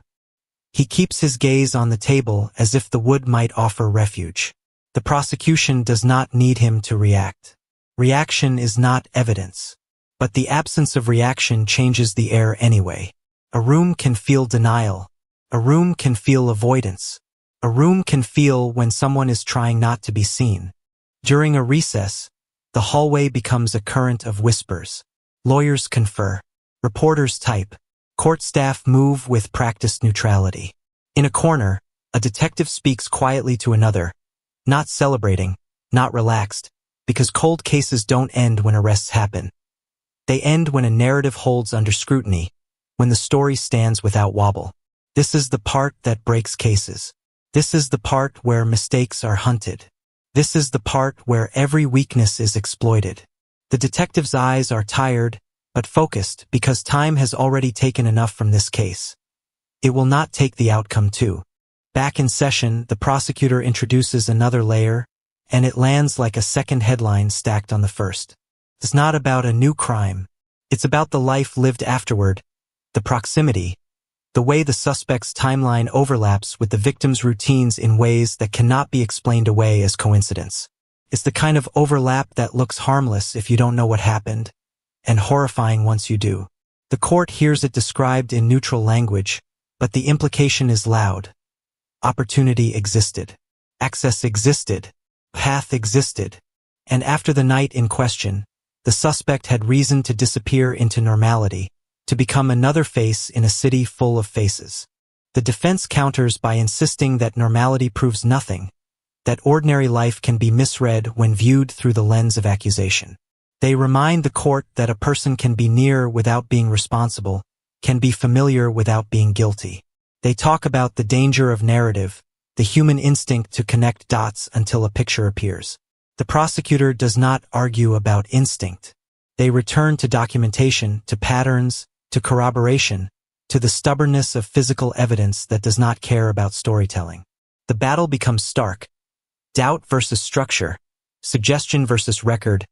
He keeps his gaze on the table as if the wood might offer refuge. The prosecution does not need him to react. Reaction is not evidence. But the absence of reaction changes the air anyway. A room can feel denial. A room can feel avoidance. A room can feel when someone is trying not to be seen. During a recess, the hallway becomes a current of whispers. Lawyers confer. Reporters type. Court staff move with practiced neutrality. In a corner, A detective speaks quietly to another, not celebrating, not relaxed, because cold cases don't end when arrests happen. They end when a narrative holds under scrutiny, when the story stands without wobble. This is the part that breaks cases. This is the part where mistakes are hunted. This is the part where every weakness is exploited. The detective's eyes are tired, but focused because time has already taken enough from this case. It will not take the outcome too. Back in session, the prosecutor introduces another layer, and it lands like a second headline stacked on the first. It's not about a new crime. It's about the life lived afterward, the proximity, the way the suspect's timeline overlaps with the victim's routines in ways that cannot be explained away as coincidence. It's the kind of overlap that looks harmless if you don't know what happened, and horrifying once you do. The court hears it described in neutral language, but the implication is loud. Opportunity existed. Access existed. Path existed. And after the night in question, the suspect had reason to disappear into normality, to become another face in a city full of faces. The defense counters by insisting that normality proves nothing, that ordinary life can be misread when viewed through the lens of accusation. They remind the court that a person can be near without being responsible, can be familiar without being guilty. They talk about the danger of narrative, the human instinct to connect dots until a picture appears. The prosecutor does not argue about instinct. They return to documentation, to patterns, to corroboration, to the stubbornness of physical evidence that does not care about storytelling. The battle becomes stark. Doubt versus structure, suggestion versus record.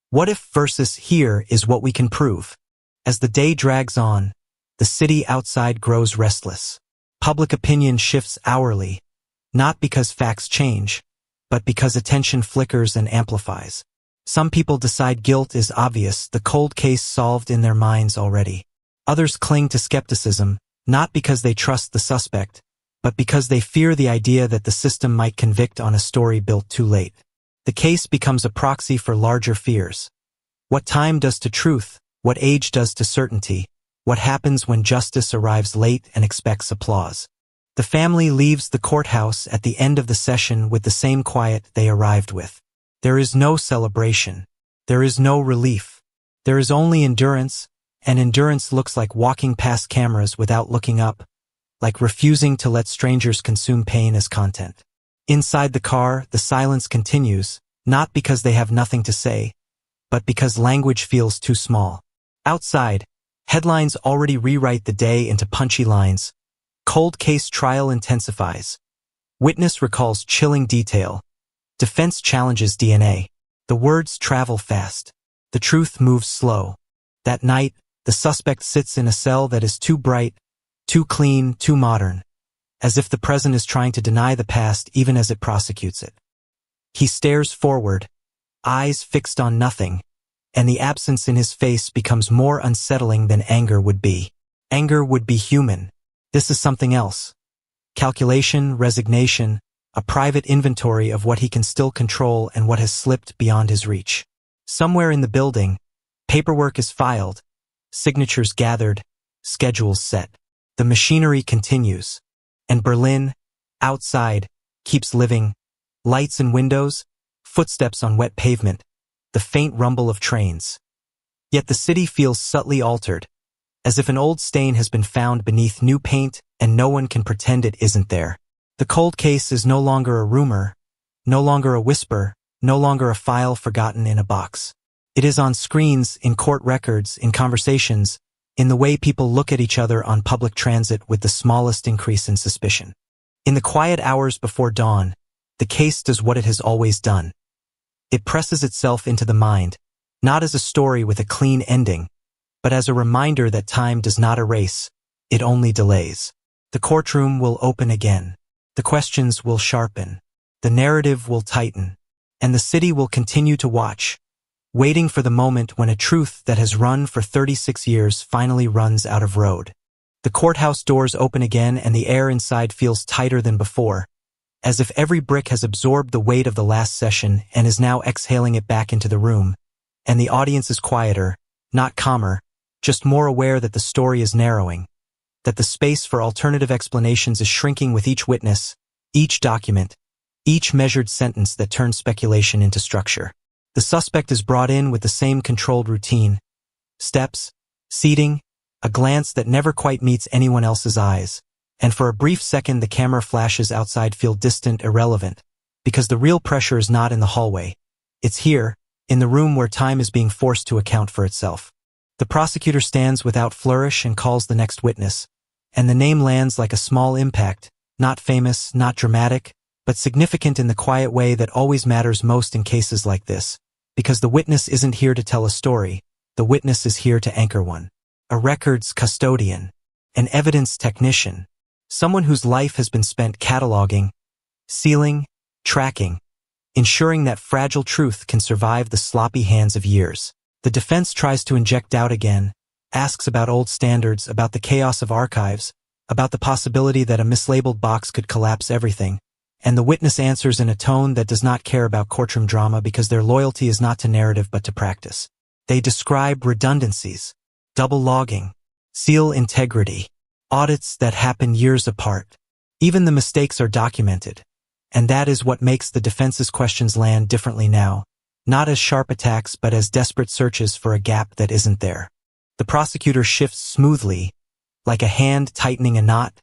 What if versus here is what we can prove? As the day drags on, the city outside grows restless. Public opinion shifts hourly, not because facts change, but because attention flickers and amplifies. Some people decide guilt is obvious, the cold case solved in their minds already. Others cling to skepticism, not because they trust the suspect, but because they fear the idea that the system might convict on a story built too late. The case becomes a proxy for larger fears. What time does to truth, what age does to certainty, what happens when justice arrives late and expects applause. The family leaves the courthouse at the end of the session with the same quiet they arrived with. There is no celebration. There is no relief. There is only endurance, and endurance looks like walking past cameras without looking up, like refusing to let strangers consume pain as content. Inside the car, the silence continues, not because they have nothing to say, but because language feels too small. Outside, headlines already rewrite the day into punchy lines. Cold case trial intensifies. Witness recalls chilling detail. Defense challenges DNA. The words travel fast. The truth moves slow. That night, the suspect sits in a cell that is too bright, too clean, too modern, as if the present is trying to deny the past even as it prosecutes it. He stares forward, eyes fixed on nothing, and the absence in his face becomes more unsettling than anger would be. Anger would be human. This is something else. Calculation, resignation, a private inventory of what he can still control and what has slipped beyond his reach. Somewhere in the building, paperwork is filed, signatures gathered, schedules set. The machinery continues. And Berlin, outside, keeps living. Lights in windows, footsteps on wet pavement, the faint rumble of trains. Yet the city feels subtly altered, as if an old stain has been found beneath new paint and no one can pretend it isn't there. The cold case is no longer a rumor, no longer a whisper, no longer a file forgotten in a box. It is on screens, in court records, in conversations, in the way people look at each other on public transit with the smallest increase in suspicion. In the quiet hours before dawn, the case does what it has always done. It presses itself into the mind, not as a story with a clean ending, but as a reminder that time does not erase, it only delays. The courtroom will open again. The questions will sharpen. The narrative will tighten. And the city will continue to watch, waiting for the moment when a truth that has run for 36 years finally runs out of road. The courthouse doors open again and the air inside feels tighter than before, as if every brick has absorbed the weight of the last session and is now exhaling it back into the room. And the audience is quieter, not calmer, just more aware that the story is narrowing, that the space for alternative explanations is shrinking with each witness, Each document, each measured sentence that turns speculation into structure. The suspect is brought in with the same controlled routine. Steps, seating, a glance that never quite meets anyone else's eyes. And for a brief second the camera flashes outside feel distant, irrelevant. Because the real pressure is not in the hallway. It's here, in the room where time is being forced to account for itself. The prosecutor stands without flourish and calls the next witness. And the name lands like a small impact, not famous, not dramatic, but significant in the quiet way that always matters most in cases like this. Because the witness isn't here to tell a story, the witness is here to anchor one. A records custodian, an evidence technician, someone whose life has been spent cataloging, sealing, tracking, ensuring that fragile truth can survive the sloppy hands of years. The defense tries to inject doubt again, asks about old standards, about the chaos of archives, about the possibility that a mislabeled box could collapse everything, and the witness answers in a tone that does not care about courtroom drama because their loyalty is not to narrative but to practice. They describe redundancies, double logging, seal integrity, audits that happen years apart. Even the mistakes are documented. And that is what makes the defense's questions land differently now, not as sharp attacks but as desperate searches for a gap that isn't there. The prosecutor shifts smoothly, like a hand tightening a knot,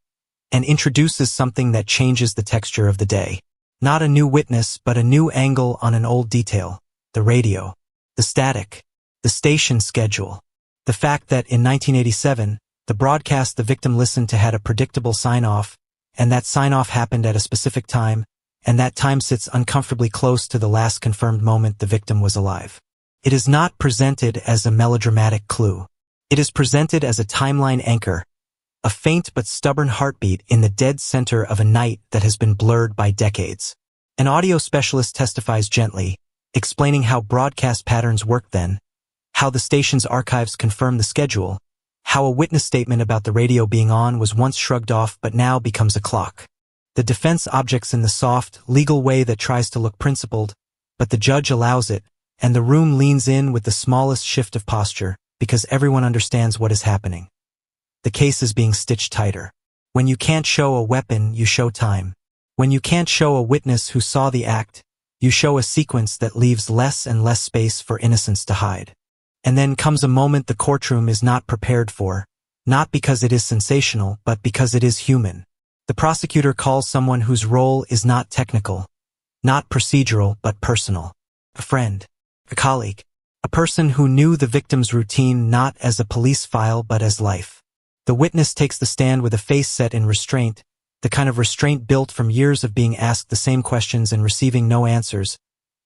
and introduces something that changes the texture of the day. Not a new witness, but a new angle on an old detail, the radio, the static, the station schedule. The fact that in 1987, the broadcast the victim listened to had a predictable sign-off, and that sign-off happened at a specific time, and that time sits uncomfortably close to the last confirmed moment the victim was alive. It is not presented as a melodramatic clue. It is presented as a timeline anchor, a faint but stubborn heartbeat in the dead center of a night that has been blurred by decades. An audio specialist testifies gently, explaining how broadcast patterns worked then, how the station's archives confirm the schedule, how a witness statement about the radio being on was once shrugged off but now becomes a clock. The defense objects in the soft, legal way that tries to look principled, but the judge allows it, and the room leans in with the smallest shift of posture, because everyone understands what is happening. The case is being stitched tighter. When you can't show a weapon, you show time. When you can't show a witness who saw the act, you show a sequence that leaves less and less space for innocence to hide. And then comes a moment the courtroom is not prepared for, not because it is sensational, but because it is human. The prosecutor calls someone whose role is not technical, not procedural, but personal. A friend, a colleague, a person who knew the victim's routine not as a police file but as life. The witness takes the stand with a face set in restraint, the kind of restraint built from years of being asked the same questions and receiving no answers.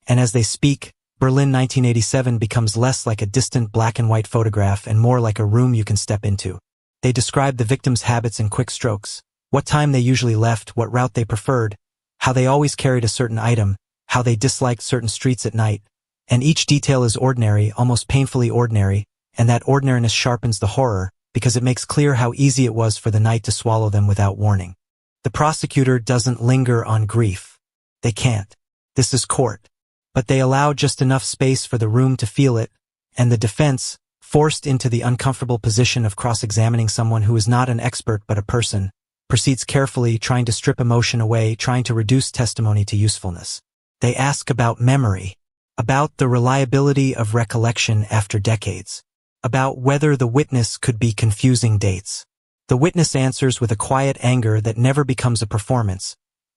And as they speak, Berlin 1987 becomes less like a distant black and white photograph and more like a room you can step into. They describe the victim's habits in quick strokes, what time they usually left, what route they preferred, how they always carried a certain item, how they disliked certain streets at night, and each detail is ordinary, almost painfully ordinary, and that ordinariness sharpens the horror, because it makes clear how easy it was for the night to swallow them without warning. The prosecutor doesn't linger on grief. They can't. This is court. But they allow just enough space for the room to feel it, and the defense, forced into the uncomfortable position of cross-examining someone who is not an expert but a person, proceeds carefully, trying to strip emotion away, trying to reduce testimony to usefulness. They ask about memory, about the reliability of recollection after decades, about whether the witness could be confusing dates. The witness answers with a quiet anger that never becomes a performance,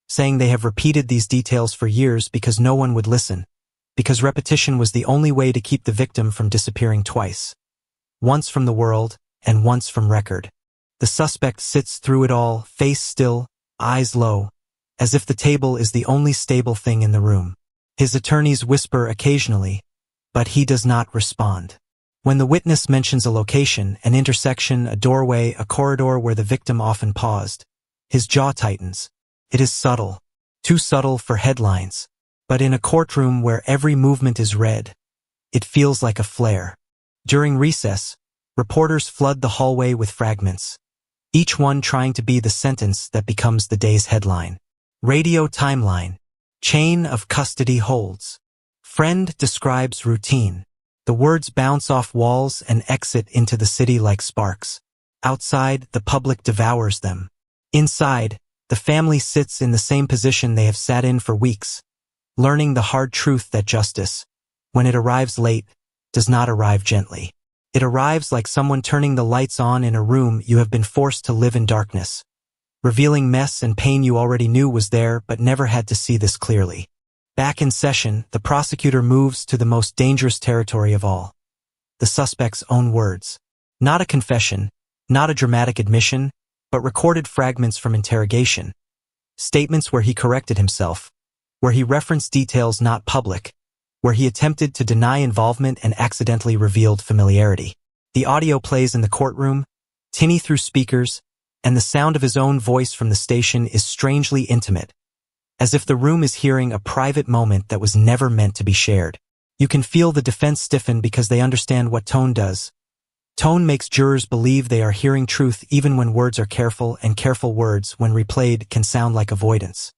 saying they have repeated these details for years because no one would listen, because repetition was the only way to keep the victim from disappearing twice. Once from the world, and once from record. The suspect sits through it all, face still, eyes low, as if the table is the only stable thing in the room. His attorneys whisper occasionally, but he does not respond. When the witness mentions a location, an intersection, a doorway, a corridor where the victim often paused, his jaw tightens. It is subtle, too subtle for headlines, but in a courtroom where every movement is read, it feels like a flare. During recess, reporters flood the hallway with fragments, each one trying to be the sentence that becomes the day's headline. Radio timeline. Chain of custody holds. Friend describes routine. The words bounce off walls and exit into the city like sparks. Outside, the public devours them. Inside, the The family sits in the same position they have sat in for weeks, learning the hard truth that justice, when it arrives late, does not arrive gently. It arrives like someone turning the lights on in a room you have been forced to live in darkness, revealing mess and pain you already knew was there but never had to see this clearly. Back in session, the prosecutor moves to the most dangerous territory of all. The suspect's own words. Not a confession, not a dramatic admission, but recorded fragments from interrogation. Statements where he corrected himself, where he referenced details not public, where he attempted to deny involvement and accidentally revealed familiarity. The audio plays in the courtroom, tinny through speakers, and the sound of his own voice from the station is strangely intimate, as if the room is hearing a private moment that was never meant to be shared. You can feel the defense stiffen because they understand what tone does. Tone makes jurors believe they are hearing truth even when words are careful, and careful words, when replayed, can sound like avoidance.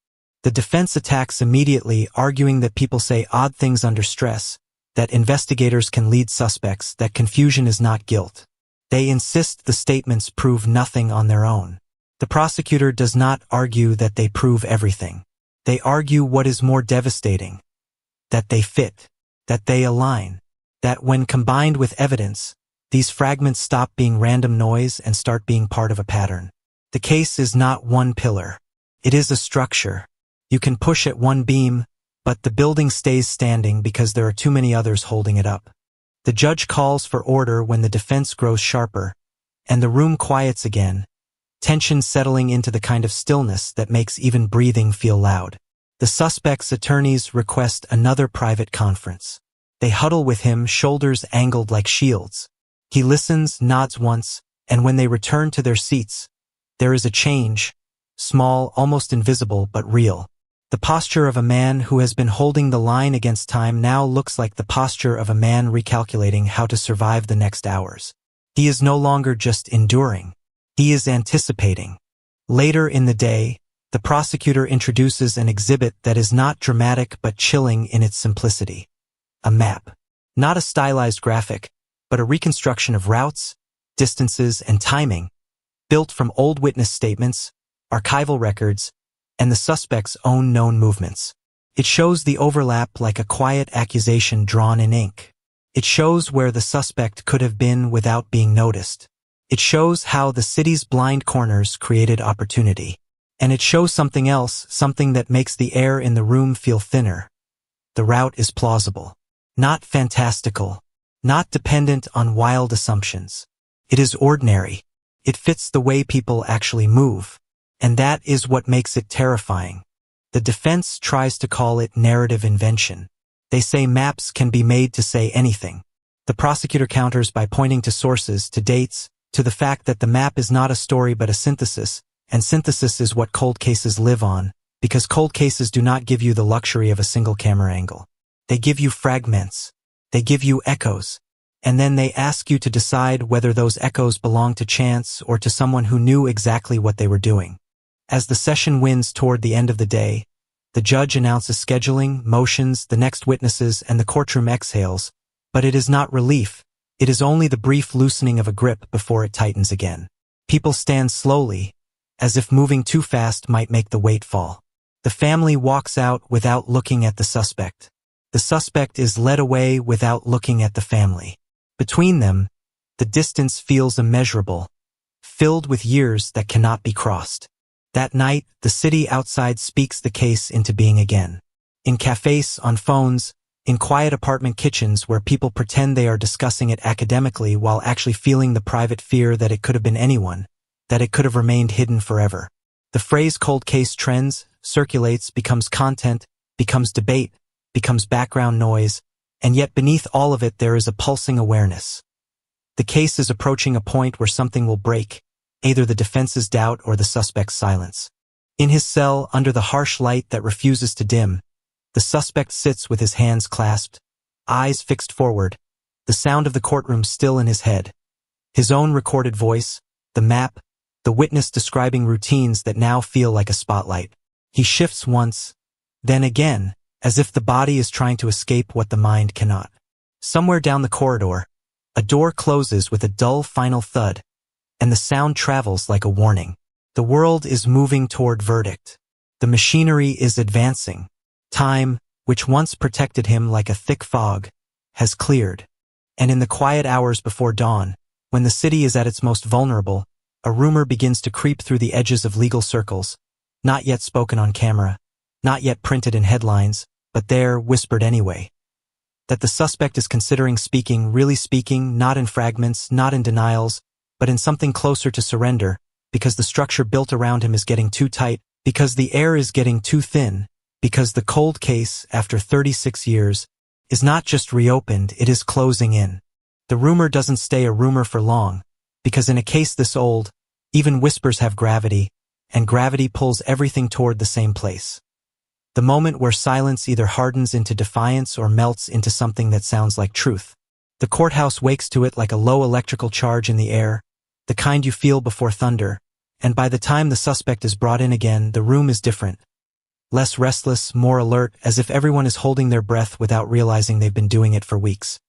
The defense attacks immediately, arguing that people say odd things under stress, that investigators can lead suspects, that confusion is not guilt. They insist the statements prove nothing on their own. The prosecutor does not argue that they prove everything. They argue what is more devastating: that they fit, that they align, that when combined with evidence, these fragments stop being random noise and start being part of a pattern. The case is not one pillar. It is a structure. You can push at one beam, but the building stays standing because there are too many others holding it up. The judge calls for order when the defense grows sharper, and the room quiets again, tension settling into the kind of stillness that makes even breathing feel loud. The suspect's attorneys request another private conference. They huddle with him, shoulders angled like shields. He listens, nods once, and when they return to their seats, there is a change, small, almost invisible, but real. The posture of a man who has been holding the line against time now looks like the posture of a man recalculating how to survive the next hours. He is no longer just enduring. He is anticipating. Later in the day, the prosecutor introduces an exhibit that is not dramatic but chilling in its simplicity. A map. Not a stylized graphic, but a reconstruction of routes, distances, and timing, built from old witness statements, archival records, and the suspect's own known movements. It shows the overlap like a quiet accusation drawn in ink. It shows where the suspect could have been without being noticed. It shows how the city's blind corners created opportunity. And it shows something else, something that makes the air in the room feel thinner. The route is plausible. Not fantastical. Not dependent on wild assumptions. It is ordinary. It fits the way people actually move. And that is what makes it terrifying. The defense tries to call it narrative invention. They say maps can be made to say anything. The prosecutor counters by pointing to sources, to dates, to the fact that the map is not a story but a synthesis, and synthesis is what cold cases live on, because cold cases do not give you the luxury of a single camera angle. They give you fragments. They give you echoes. And then they ask you to decide whether those echoes belong to chance or to someone who knew exactly what they were doing. As the session winds toward the end of the day, the judge announces scheduling, motions, the next witnesses, and the courtroom exhales, but it is not relief. It is only the brief loosening of a grip before it tightens again. People stand slowly, as if moving too fast might make the weight fall. The family walks out without looking at the suspect. The suspect is led away without looking at the family. Between them, the distance feels immeasurable, filled with years that cannot be crossed. That night, the city outside speaks the case into being again. In cafes, on phones, in quiet apartment kitchens where people pretend they are discussing it academically while actually feeling the private fear that it could have been anyone, that it could have remained hidden forever. The phrase cold case trends, circulates, becomes content, becomes debate, becomes background noise, and yet beneath all of it there is a pulsing awareness. The case is approaching a point where something will break, either the defense's doubt or the suspect's silence. In his cell, under the harsh light that refuses to dim, the suspect sits with his hands clasped, eyes fixed forward, the sound of the courtroom still in his head. His own recorded voice, the map, the witness describing routines that now feel like a spotlight. He shifts once, then again, as if the body is trying to escape what the mind cannot. Somewhere down the corridor, a door closes with a dull final thud, and the sound travels like a warning. The world is moving toward verdict. The machinery is advancing. Time, which once protected him like a thick fog, has cleared. And in the quiet hours before dawn, when the city is at its most vulnerable, a rumor begins to creep through the edges of legal circles, not yet spoken on camera, not yet printed in headlines, but there, whispered anyway. That the suspect is considering speaking, really speaking, not in fragments, not in denials, but in something closer to surrender, because the structure built around him is getting too tight, because the air is getting too thin, because the cold case, after 36 years, is not just reopened, it is closing in. The rumor doesn't stay a rumor for long, because in a case this old, even whispers have gravity, and gravity pulls everything toward the same place. The moment where silence either hardens into defiance or melts into something that sounds like truth. The courthouse wakes to it like a low electrical charge in the air, the kind you feel before thunder, and by the time the suspect is brought in again, the room is different. Less restless, more alert, as if everyone is holding their breath without realizing they've been doing it for weeks.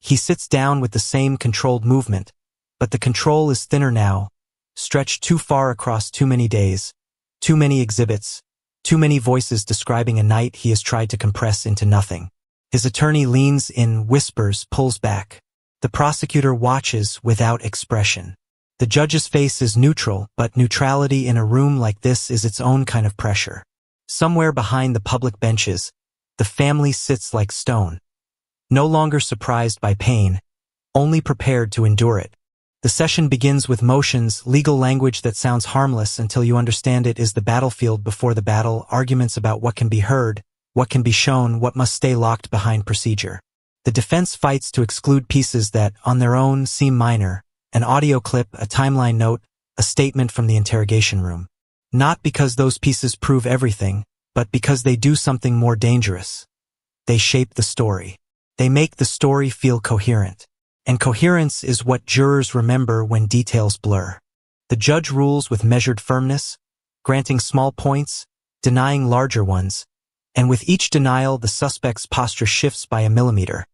He sits down with the same controlled movement, but the control is thinner now, stretched too far across too many days, too many exhibits, too many voices describing a night he has tried to compress into nothing. His attorney leans in, whispers, pulls back. The prosecutor watches without expression. The judge's face is neutral, but neutrality in a room like this is its own kind of pressure. Somewhere behind the public benches, the family sits like stone. No longer surprised by pain, only prepared to endure it. The session begins with motions, legal language that sounds harmless until you understand it is the battlefield before the battle, arguments about what can be heard, what can be shown, what must stay locked behind procedure. The defense fights to exclude pieces that, on their own, seem minor. An audio clip, a timeline note, a statement from the interrogation room. Not because those pieces prove everything, but because they do something more dangerous. They shape the story. They make the story feel coherent. And coherence is what jurors remember when details blur. The judge rules with measured firmness, granting small points, denying larger ones, and with each denial the suspect's posture shifts by a millimeter,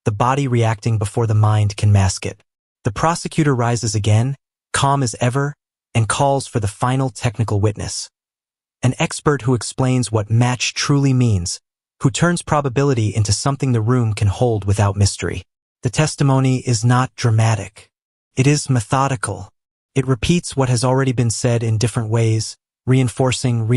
the body reacting before the mind can mask it. The prosecutor rises again, calm as ever, and calls for the final technical witness. An expert who explains what match truly means, who turns probability into something the room can hold without mystery. The testimony is not dramatic. It is methodical. It repeats what has already been said in different ways, reinforcing,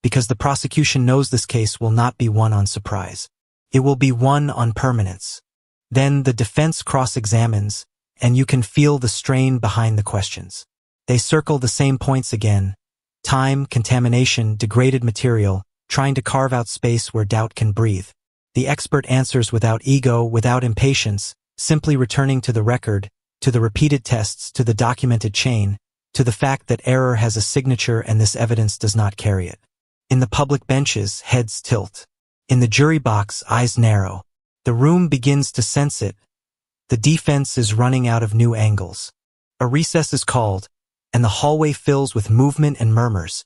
because the prosecution knows this case will not be one on surprise. It will be one on permanence. Then the defense cross-examines, and you can feel the strain behind the questions. They circle the same points again. Time, contamination, degraded material, trying to carve out space where doubt can breathe. The expert answers without ego, without impatience, simply returning to the record, to the repeated tests, to the documented chain, to the fact that error has a signature and this evidence does not carry it. In the public benches, heads tilt. In the jury box, eyes narrow. The room begins to sense it. The defense is running out of new angles. A recess is called, and the hallway fills with movement and murmurs.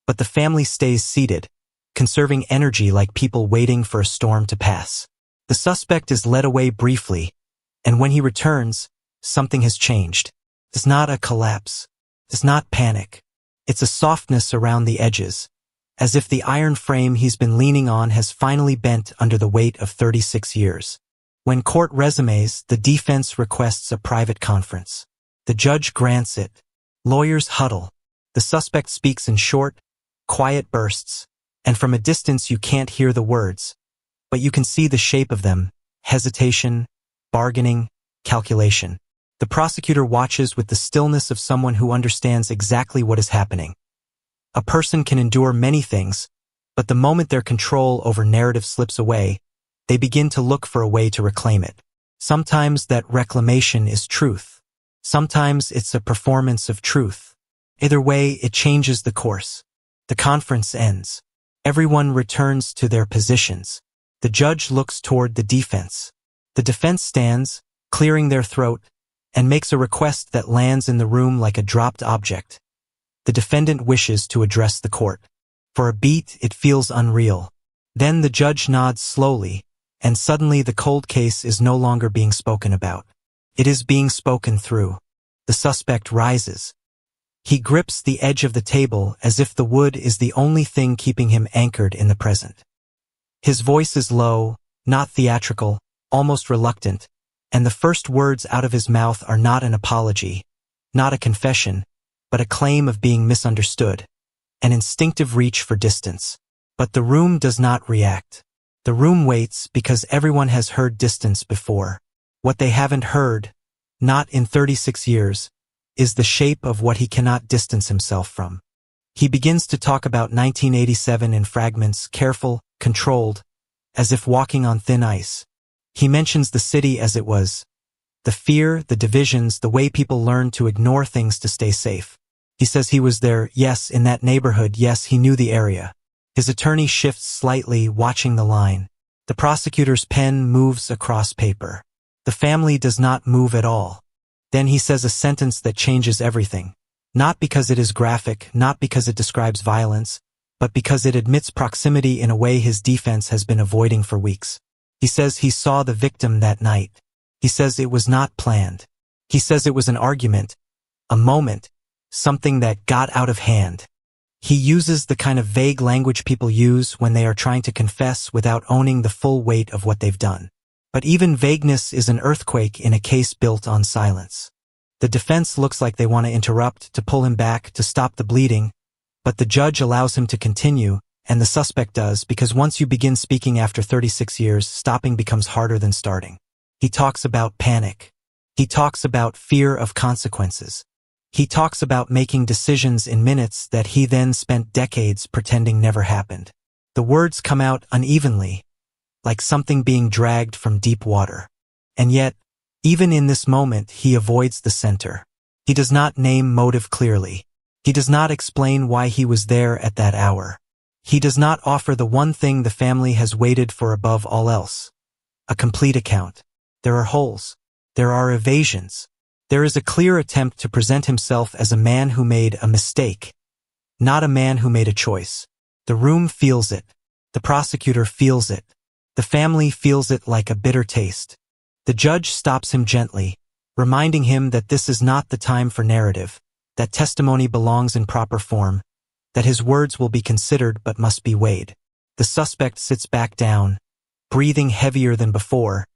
But the family stays seated, conserving energy like people waiting for a storm to pass. The suspect is led away briefly, and when he returns, something has changed. It's not a collapse. It's not panic. It's a softness around the edges, as if the iron frame he's been leaning on has finally bent under the weight of 36 years. When court resumes, the defense requests a private conference. The judge grants it. Lawyers huddle. The suspect speaks in short, quiet bursts, and from a distance you can't hear the words, but you can see the shape of them: hesitation, bargaining, calculation. The prosecutor watches with the stillness of someone who understands exactly what is happening. A person can endure many things, but the moment their control over narrative slips away, they begin to look for a way to reclaim it. Sometimes that reclamation is truth. Sometimes it's a performance of truth. Either way, it changes the course. The conference ends. Everyone returns to their positions. The judge looks toward the defense. The defense stands, clearing their throat, and makes a request that lands in the room like a dropped object. The defendant wishes to address the court. For a beat, it feels unreal. Then the judge nods slowly, and suddenly the cold case is no longer being spoken about. It is being spoken through. The suspect rises. He grips the edge of the table as if the wood is the only thing keeping him anchored in the present. His voice is low, not theatrical, almost reluctant, and the first words out of his mouth are not an apology, not a confession, but a claim of being misunderstood, an instinctive reach for distance. But the room does not react. The room waits because everyone has heard distance before. What they haven't heard, not in 36 years, is the shape of what he cannot distance himself from. He begins to talk about 1987 in fragments, careful, controlled, as if walking on thin ice. He mentions the city as it was. The fear, the divisions, the way people learned to ignore things to stay safe. He says he was there, yes, in that neighborhood, yes, he knew the area. His attorney shifts slightly, watching the line. The prosecutor's pen moves across paper. The family does not move at all. Then he says a sentence that changes everything. Not because it is graphic, not because it describes violence, but because it admits proximity in a way his defense has been avoiding for weeks. He says he saw the victim that night. He says it was not planned. He says it was an argument, a moment, something that got out of hand. He uses the kind of vague language people use when they are trying to confess without owning the full weight of what they've done. But even vagueness is an earthquake in a case built on silence. The defense looks like they want to interrupt, to pull him back, to stop the bleeding, but the judge allows him to continue, and the suspect does, because once you begin speaking after 36 years, stopping becomes harder than starting. He talks about panic. He talks about fear of consequences. He talks about making decisions in minutes that he then spent decades pretending never happened. The words come out unevenly, like something being dragged from deep water. And yet, even in this moment, he avoids the center. He does not name motive clearly. He does not explain why he was there at that hour. He does not offer the one thing the family has waited for above all else: a complete account. There are holes. There are evasions. There is a clear attempt to present himself as a man who made a mistake, not a man who made a choice. The room feels it. The prosecutor feels it. The family feels it like a bitter taste. The judge stops him gently, reminding him that this is not the time for narrative, that testimony belongs in proper form, that his words will be considered but must be weighed. The suspect sits back down, breathing heavier than before,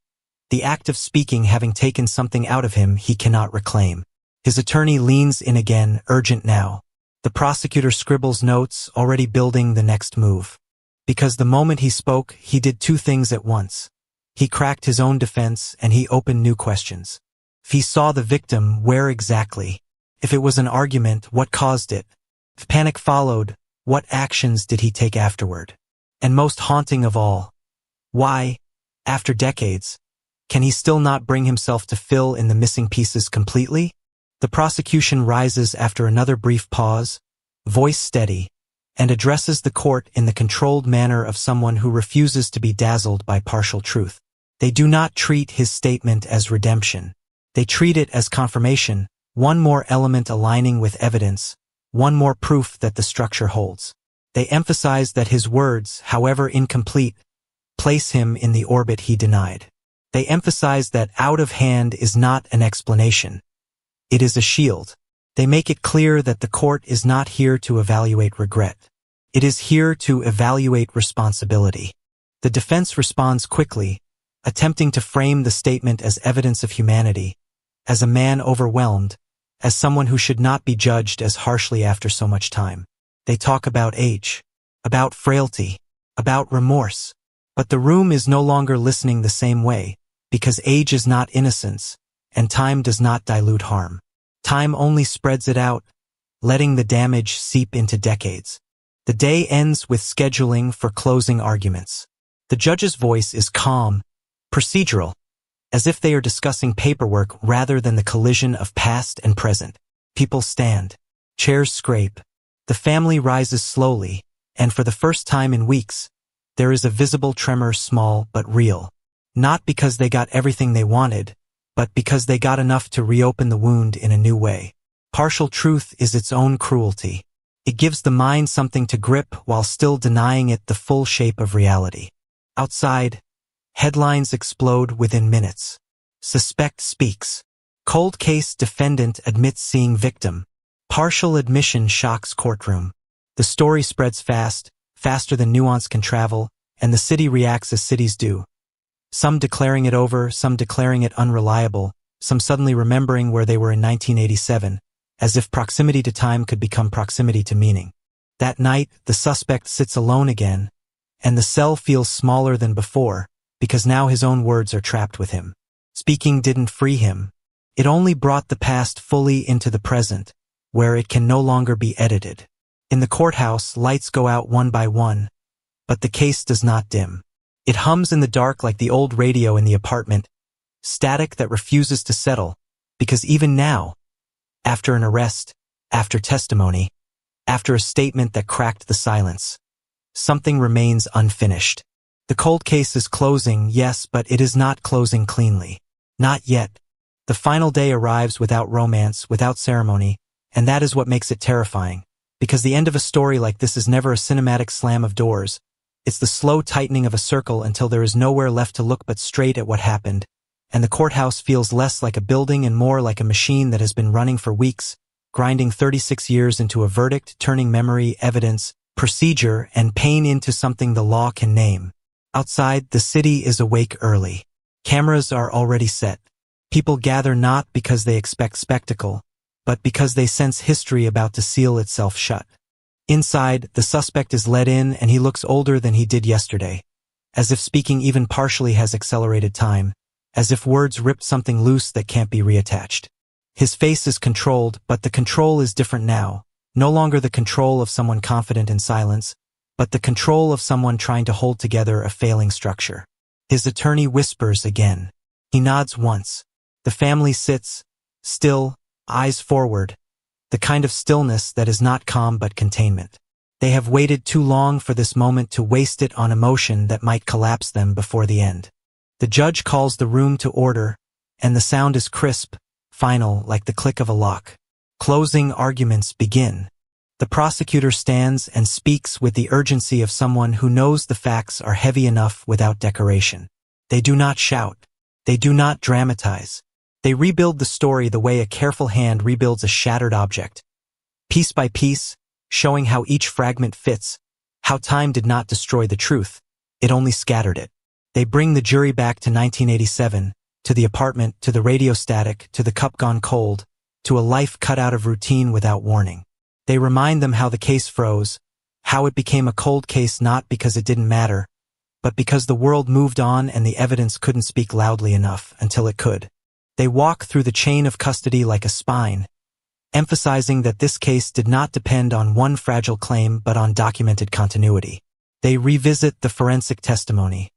the act of speaking having taken something out of him he cannot reclaim. His attorney leans in again, urgent now. The prosecutor scribbles notes, already building the next move. Because the moment he spoke, he did two things at once. He cracked his own defense and he opened new questions. If he saw the victim, where exactly? If it was an argument, what caused it? If panic followed, what actions did he take afterward? And most haunting of all, why, after decades, can he still not bring himself to fill in the missing pieces completely? The prosecution rises after another brief pause, voice steady, and addresses the court in the controlled manner of someone who refuses to be dazzled by partial truth. They do not treat his statement as redemption. They treat it as confirmation, one more element aligning with evidence, one more proof that the structure holds. They emphasize that his words, however incomplete, place him in the orbit he denied. They emphasize that out of hand is not an explanation. It is a shield. They make it clear that the court is not here to evaluate regret. It is here to evaluate responsibility. The defense responds quickly, attempting to frame the statement as evidence of humanity, as a man overwhelmed, as someone who should not be judged as harshly after so much time. They talk about age, about frailty, about remorse. But the room is no longer listening the same way, because age is not innocence, and time does not dilute harm. Time only spreads it out, letting the damage seep into decades. The day ends with scheduling for closing arguments. The judge's voice is calm, procedural, as if they are discussing paperwork rather than the collision of past and present. People stand. Chairs scrape. The family rises slowly, and for the first time in weeks, there is a visible tremor, small but real. Not because they got everything they wanted, but because they got enough to reopen the wound in a new way. Partial truth is its own cruelty. It gives the mind something to grip while still denying it the full shape of reality. Outside, headlines explode within minutes. Suspect speaks. Cold case defendant admits seeing victim. Partial admission shocks courtroom. The story spreads fast, faster than nuance can travel, and the city reacts as cities do. Some declaring it over, some declaring it unreliable, some suddenly remembering where they were in 1987, as if proximity to time could become proximity to meaning. That night, the suspect sits alone again, and the cell feels smaller than before, because now his own words are trapped with him. Speaking didn't free him. It only brought the past fully into the present, where it can no longer be edited. In the courthouse, lights go out one by one, but the case does not dim. It hums in the dark like the old radio in the apartment, static that refuses to settle, because even now, after an arrest, after testimony, after a statement that cracked the silence, something remains unfinished. The cold case is closing, yes, but it is not closing cleanly. Not yet. The final day arrives without romance, without ceremony, and that is what makes it terrifying, because the end of a story like this is never a cinematic slam of doors. It's the slow tightening of a circle until there is nowhere left to look but straight at what happened, and the courthouse feels less like a building and more like a machine that has been running for weeks, grinding 36 years into a verdict, turning memory, evidence, procedure, and pain into something the law can name. Outside, the city is awake early. Cameras are already set. People gather not because they expect spectacle, but because they sense history about to seal itself shut. Inside, the suspect is let in and he looks older than he did yesterday, as if speaking even partially has accelerated time, as if words ripped something loose that can't be reattached. His face is controlled, but the control is different now, no longer the control of someone confident in silence, but the control of someone trying to hold together a failing structure. His attorney whispers again. He nods once. The family sits, still, eyes forward, the kind of stillness that is not calm but containment. They have waited too long for this moment to waste it on emotion that might collapse them before the end. The judge calls the room to order, and the sound is crisp, final, like the click of a lock. Closing arguments begin. The prosecutor stands and speaks with the urgency of someone who knows the facts are heavy enough without decoration. They do not shout. They do not dramatize. They rebuild the story the way a careful hand rebuilds a shattered object. Piece by piece, showing how each fragment fits, how time did not destroy the truth, it only scattered it. They bring the jury back to 1987, to the apartment, to the radio static, to the cup gone cold, to a life cut out of routine without warning. They remind them how the case froze, how it became a cold case not because it didn't matter, but because the world moved on and the evidence couldn't speak loudly enough until it could. They walk through the chain of custody like a spine, emphasizing that this case did not depend on one fragile claim but on documented continuity. They revisit the forensic testimony.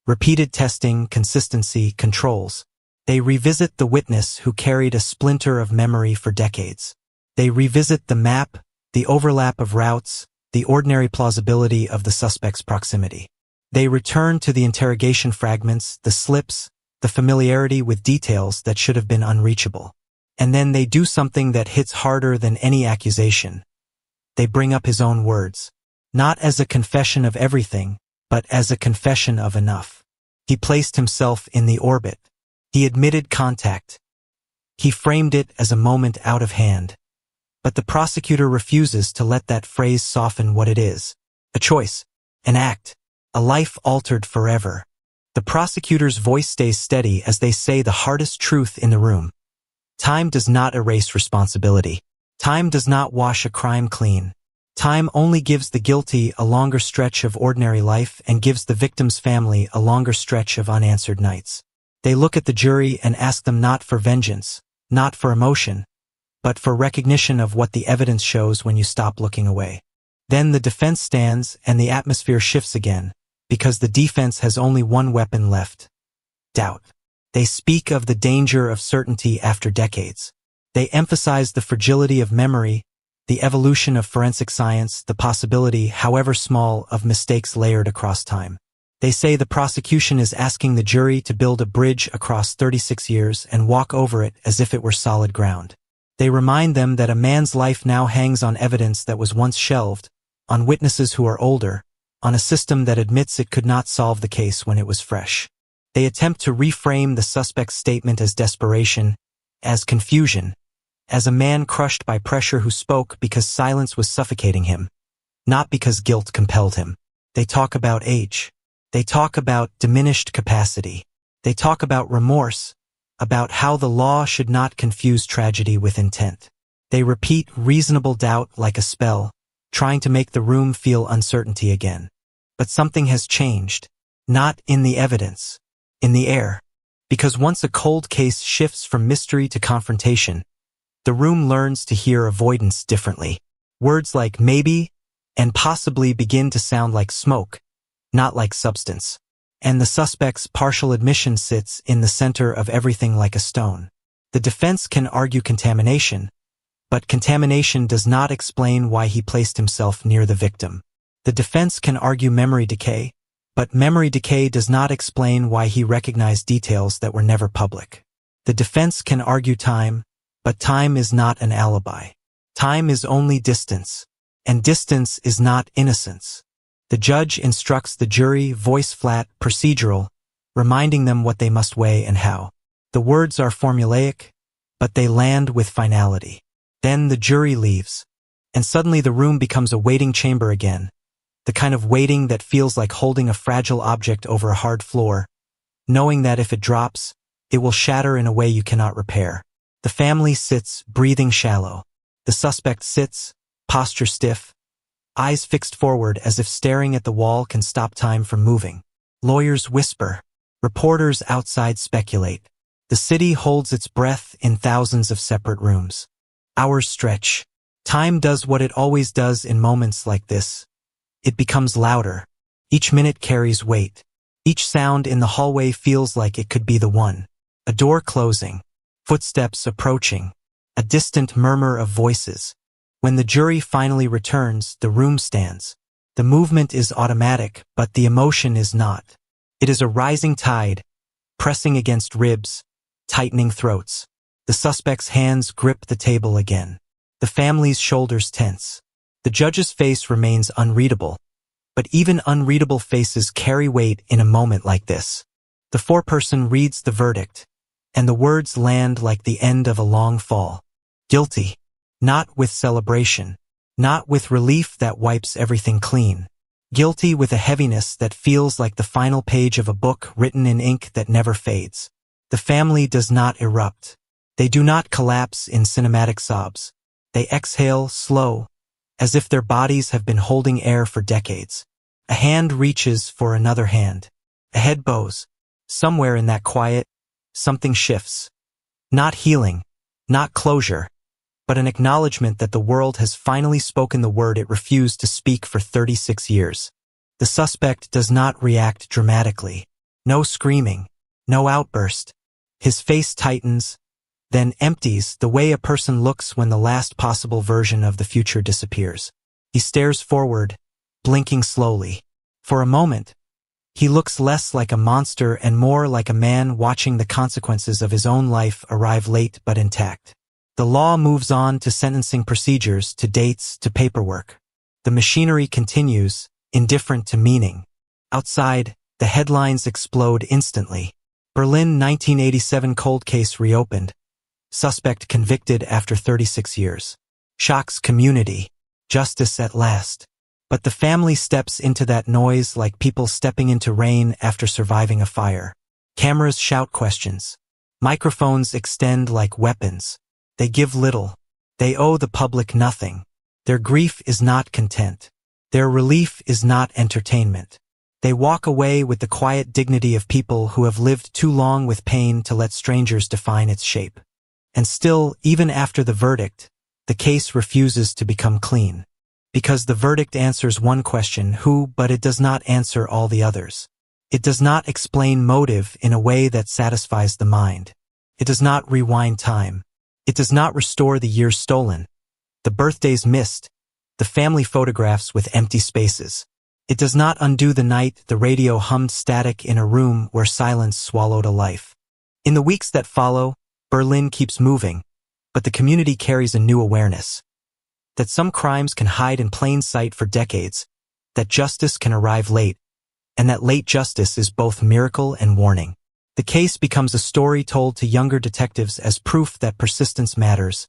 Repeated testing, consistency, controls. They revisit the witness who carried a splinter of memory for decades. They revisit the map, the overlap of routes, the ordinary plausibility of the suspect's proximity. They return to the interrogation fragments, the slips, the familiarity with details that should have been unreachable. And then they do something that hits harder than any accusation. They bring up his own words, not as a confession of everything, but as a confession of enough. He placed himself in the orbit. He admitted contact. He framed it as a moment out of hand. But the prosecutor refuses to let that phrase soften what it is. A choice, an act, a life altered forever. The prosecutor's voice stays steady as they say the hardest truth in the room. Time does not erase responsibility. Time does not wash a crime clean. Time only gives the guilty a longer stretch of ordinary life and gives the victim's family a longer stretch of unanswered nights. They look at the jury and ask them not for vengeance, not for emotion, but for recognition of what the evidence shows when you stop looking away. Then the defense stands and the atmosphere shifts again, because the defense has only one weapon left: doubt. They speak of the danger of certainty after decades. They emphasize the fragility of memory, the evolution of forensic science, the possibility, however small, of mistakes layered across time. They say the prosecution is asking the jury to build a bridge across 36 years and walk over it as if it were solid ground. They remind them that a man's life now hangs on evidence that was once shelved, on witnesses who are older, on a system that admits it could not solve the case when it was fresh. They attempt to reframe the suspect's statement as desperation, as confusion, as a man crushed by pressure who spoke because silence was suffocating him, not because guilt compelled him. They talk about age. They talk about diminished capacity. They talk about remorse, about how the law should not confuse tragedy with intent. They repeat reasonable doubt like a spell, trying to make the room feel uncertainty again. But something has changed, not in the evidence, in the air. Because once a cold case shifts from mystery to confrontation, the room learns to hear avoidance differently. Words like maybe and possibly begin to sound like smoke, not like substance. And the suspect's partial admission sits in the center of everything like a stone. The defense can argue contamination, but contamination does not explain why he placed himself near the victim. The defense can argue memory decay, but memory decay does not explain why he recognized details that were never public. The defense can argue time, but time is not an alibi. Time is only distance, and distance is not innocence. The judge instructs the jury, voice flat, procedural, reminding them what they must weigh and how. The words are formulaic, but they land with finality. Then the jury leaves, and suddenly the room becomes a waiting chamber again, the kind of waiting that feels like holding a fragile object over a hard floor, knowing that if it drops, it will shatter in a way you cannot repair. The family sits, breathing shallow. The suspect sits, posture stiff, eyes fixed forward as if staring at the wall can stop time from moving. Lawyers whisper. Reporters outside speculate. The city holds its breath in thousands of separate rooms. Hours stretch. Time does what it always does in moments like this. It becomes louder. Each minute carries weight. Each sound in the hallway feels like it could be the one. A door closing. Footsteps approaching. A distant murmur of voices. When the jury finally returns, the room stands. The movement is automatic, but the emotion is not. It is a rising tide, pressing against ribs, tightening throats. The suspect's hands grip the table again. The family's shoulders tense. The judge's face remains unreadable, but even unreadable faces carry weight in a moment like this. The foreperson reads the verdict, and the words land like the end of a long fall. Guilty. Not with celebration. Not with relief that wipes everything clean. Guilty with a heaviness that feels like the final page of a book written in ink that never fades. The family does not erupt. They do not collapse in cinematic sobs. They exhale slow, as if their bodies have been holding air for decades. A hand reaches for another hand. A head bows. Somewhere in that quiet, something shifts. Not healing, not closure, but an acknowledgement that the world has finally spoken the word it refused to speak for 36 years. The suspect does not react dramatically. No screaming, no outburst. His face tightens, then empties the way a person looks when the last possible version of the future disappears. He stares forward, blinking slowly. For a moment, he looks less like a monster and more like a man watching the consequences of his own life arrive late but intact. The law moves on to sentencing procedures, to dates, to paperwork. The machinery continues, indifferent to meaning. Outside, the headlines explode instantly. Berlin 1987 cold case reopened. Suspect convicted after 36 years. Shocks community. Justice at last. But the family steps into that noise like people stepping into rain after surviving a fire. Cameras shout questions. Microphones extend like weapons. They give little. They owe the public nothing. Their grief is not content. Their relief is not entertainment. They walk away with the quiet dignity of people who have lived too long with pain to let strangers define its shape. And still, even after the verdict, the case refuses to become clean. Because the verdict answers one question, who, but it does not answer all the others. It does not explain motive in a way that satisfies the mind. It does not rewind time. It does not restore the years stolen, the birthdays missed, the family photographs with empty spaces. It does not undo the night the radio hummed static in a room where silence swallowed a life. In the weeks that follow, Berlin keeps moving, but the community carries a new awareness. That some crimes can hide in plain sight for decades, that justice can arrive late, and that late justice is both miracle and warning. The case becomes a story told to younger detectives as proof that persistence matters,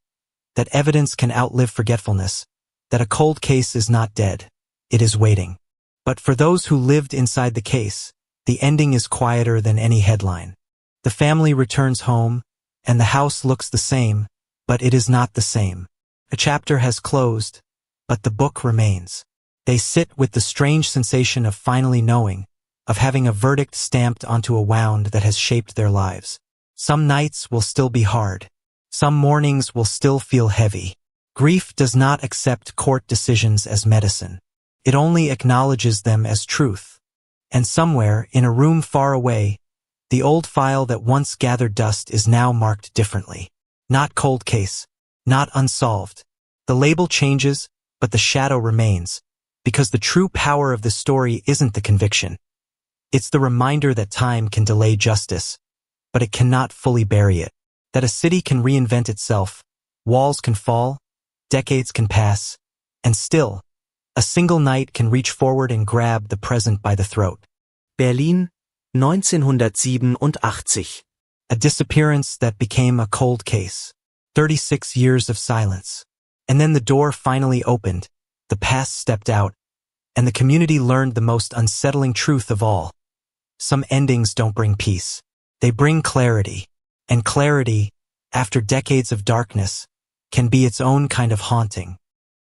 that evidence can outlive forgetfulness, that a cold case is not dead, it is waiting. But for those who lived inside the case, the ending is quieter than any headline. The family returns home, and the house looks the same, but it is not the same. A chapter has closed, but the book remains. They sit with the strange sensation of finally knowing, of having a verdict stamped onto a wound that has shaped their lives. Some nights will still be hard. Some mornings will still feel heavy. Grief does not accept court decisions as medicine. It only acknowledges them as truth. And somewhere, in a room far away, the old file that once gathered dust is now marked differently. Not cold case, not unsolved. The label changes, but the shadow remains, because the true power of the story isn't the conviction. It's the reminder that time can delay justice, but it cannot fully bury it. That a city can reinvent itself, walls can fall, decades can pass, and still, a single night can reach forward and grab the present by the throat. Berlin, 1987. A disappearance that became a cold case. 36 years of silence. And then the door finally opened, the past stepped out, and the community learned the most unsettling truth of all. Some endings don't bring peace. They bring clarity. And clarity, after decades of darkness, can be its own kind of haunting.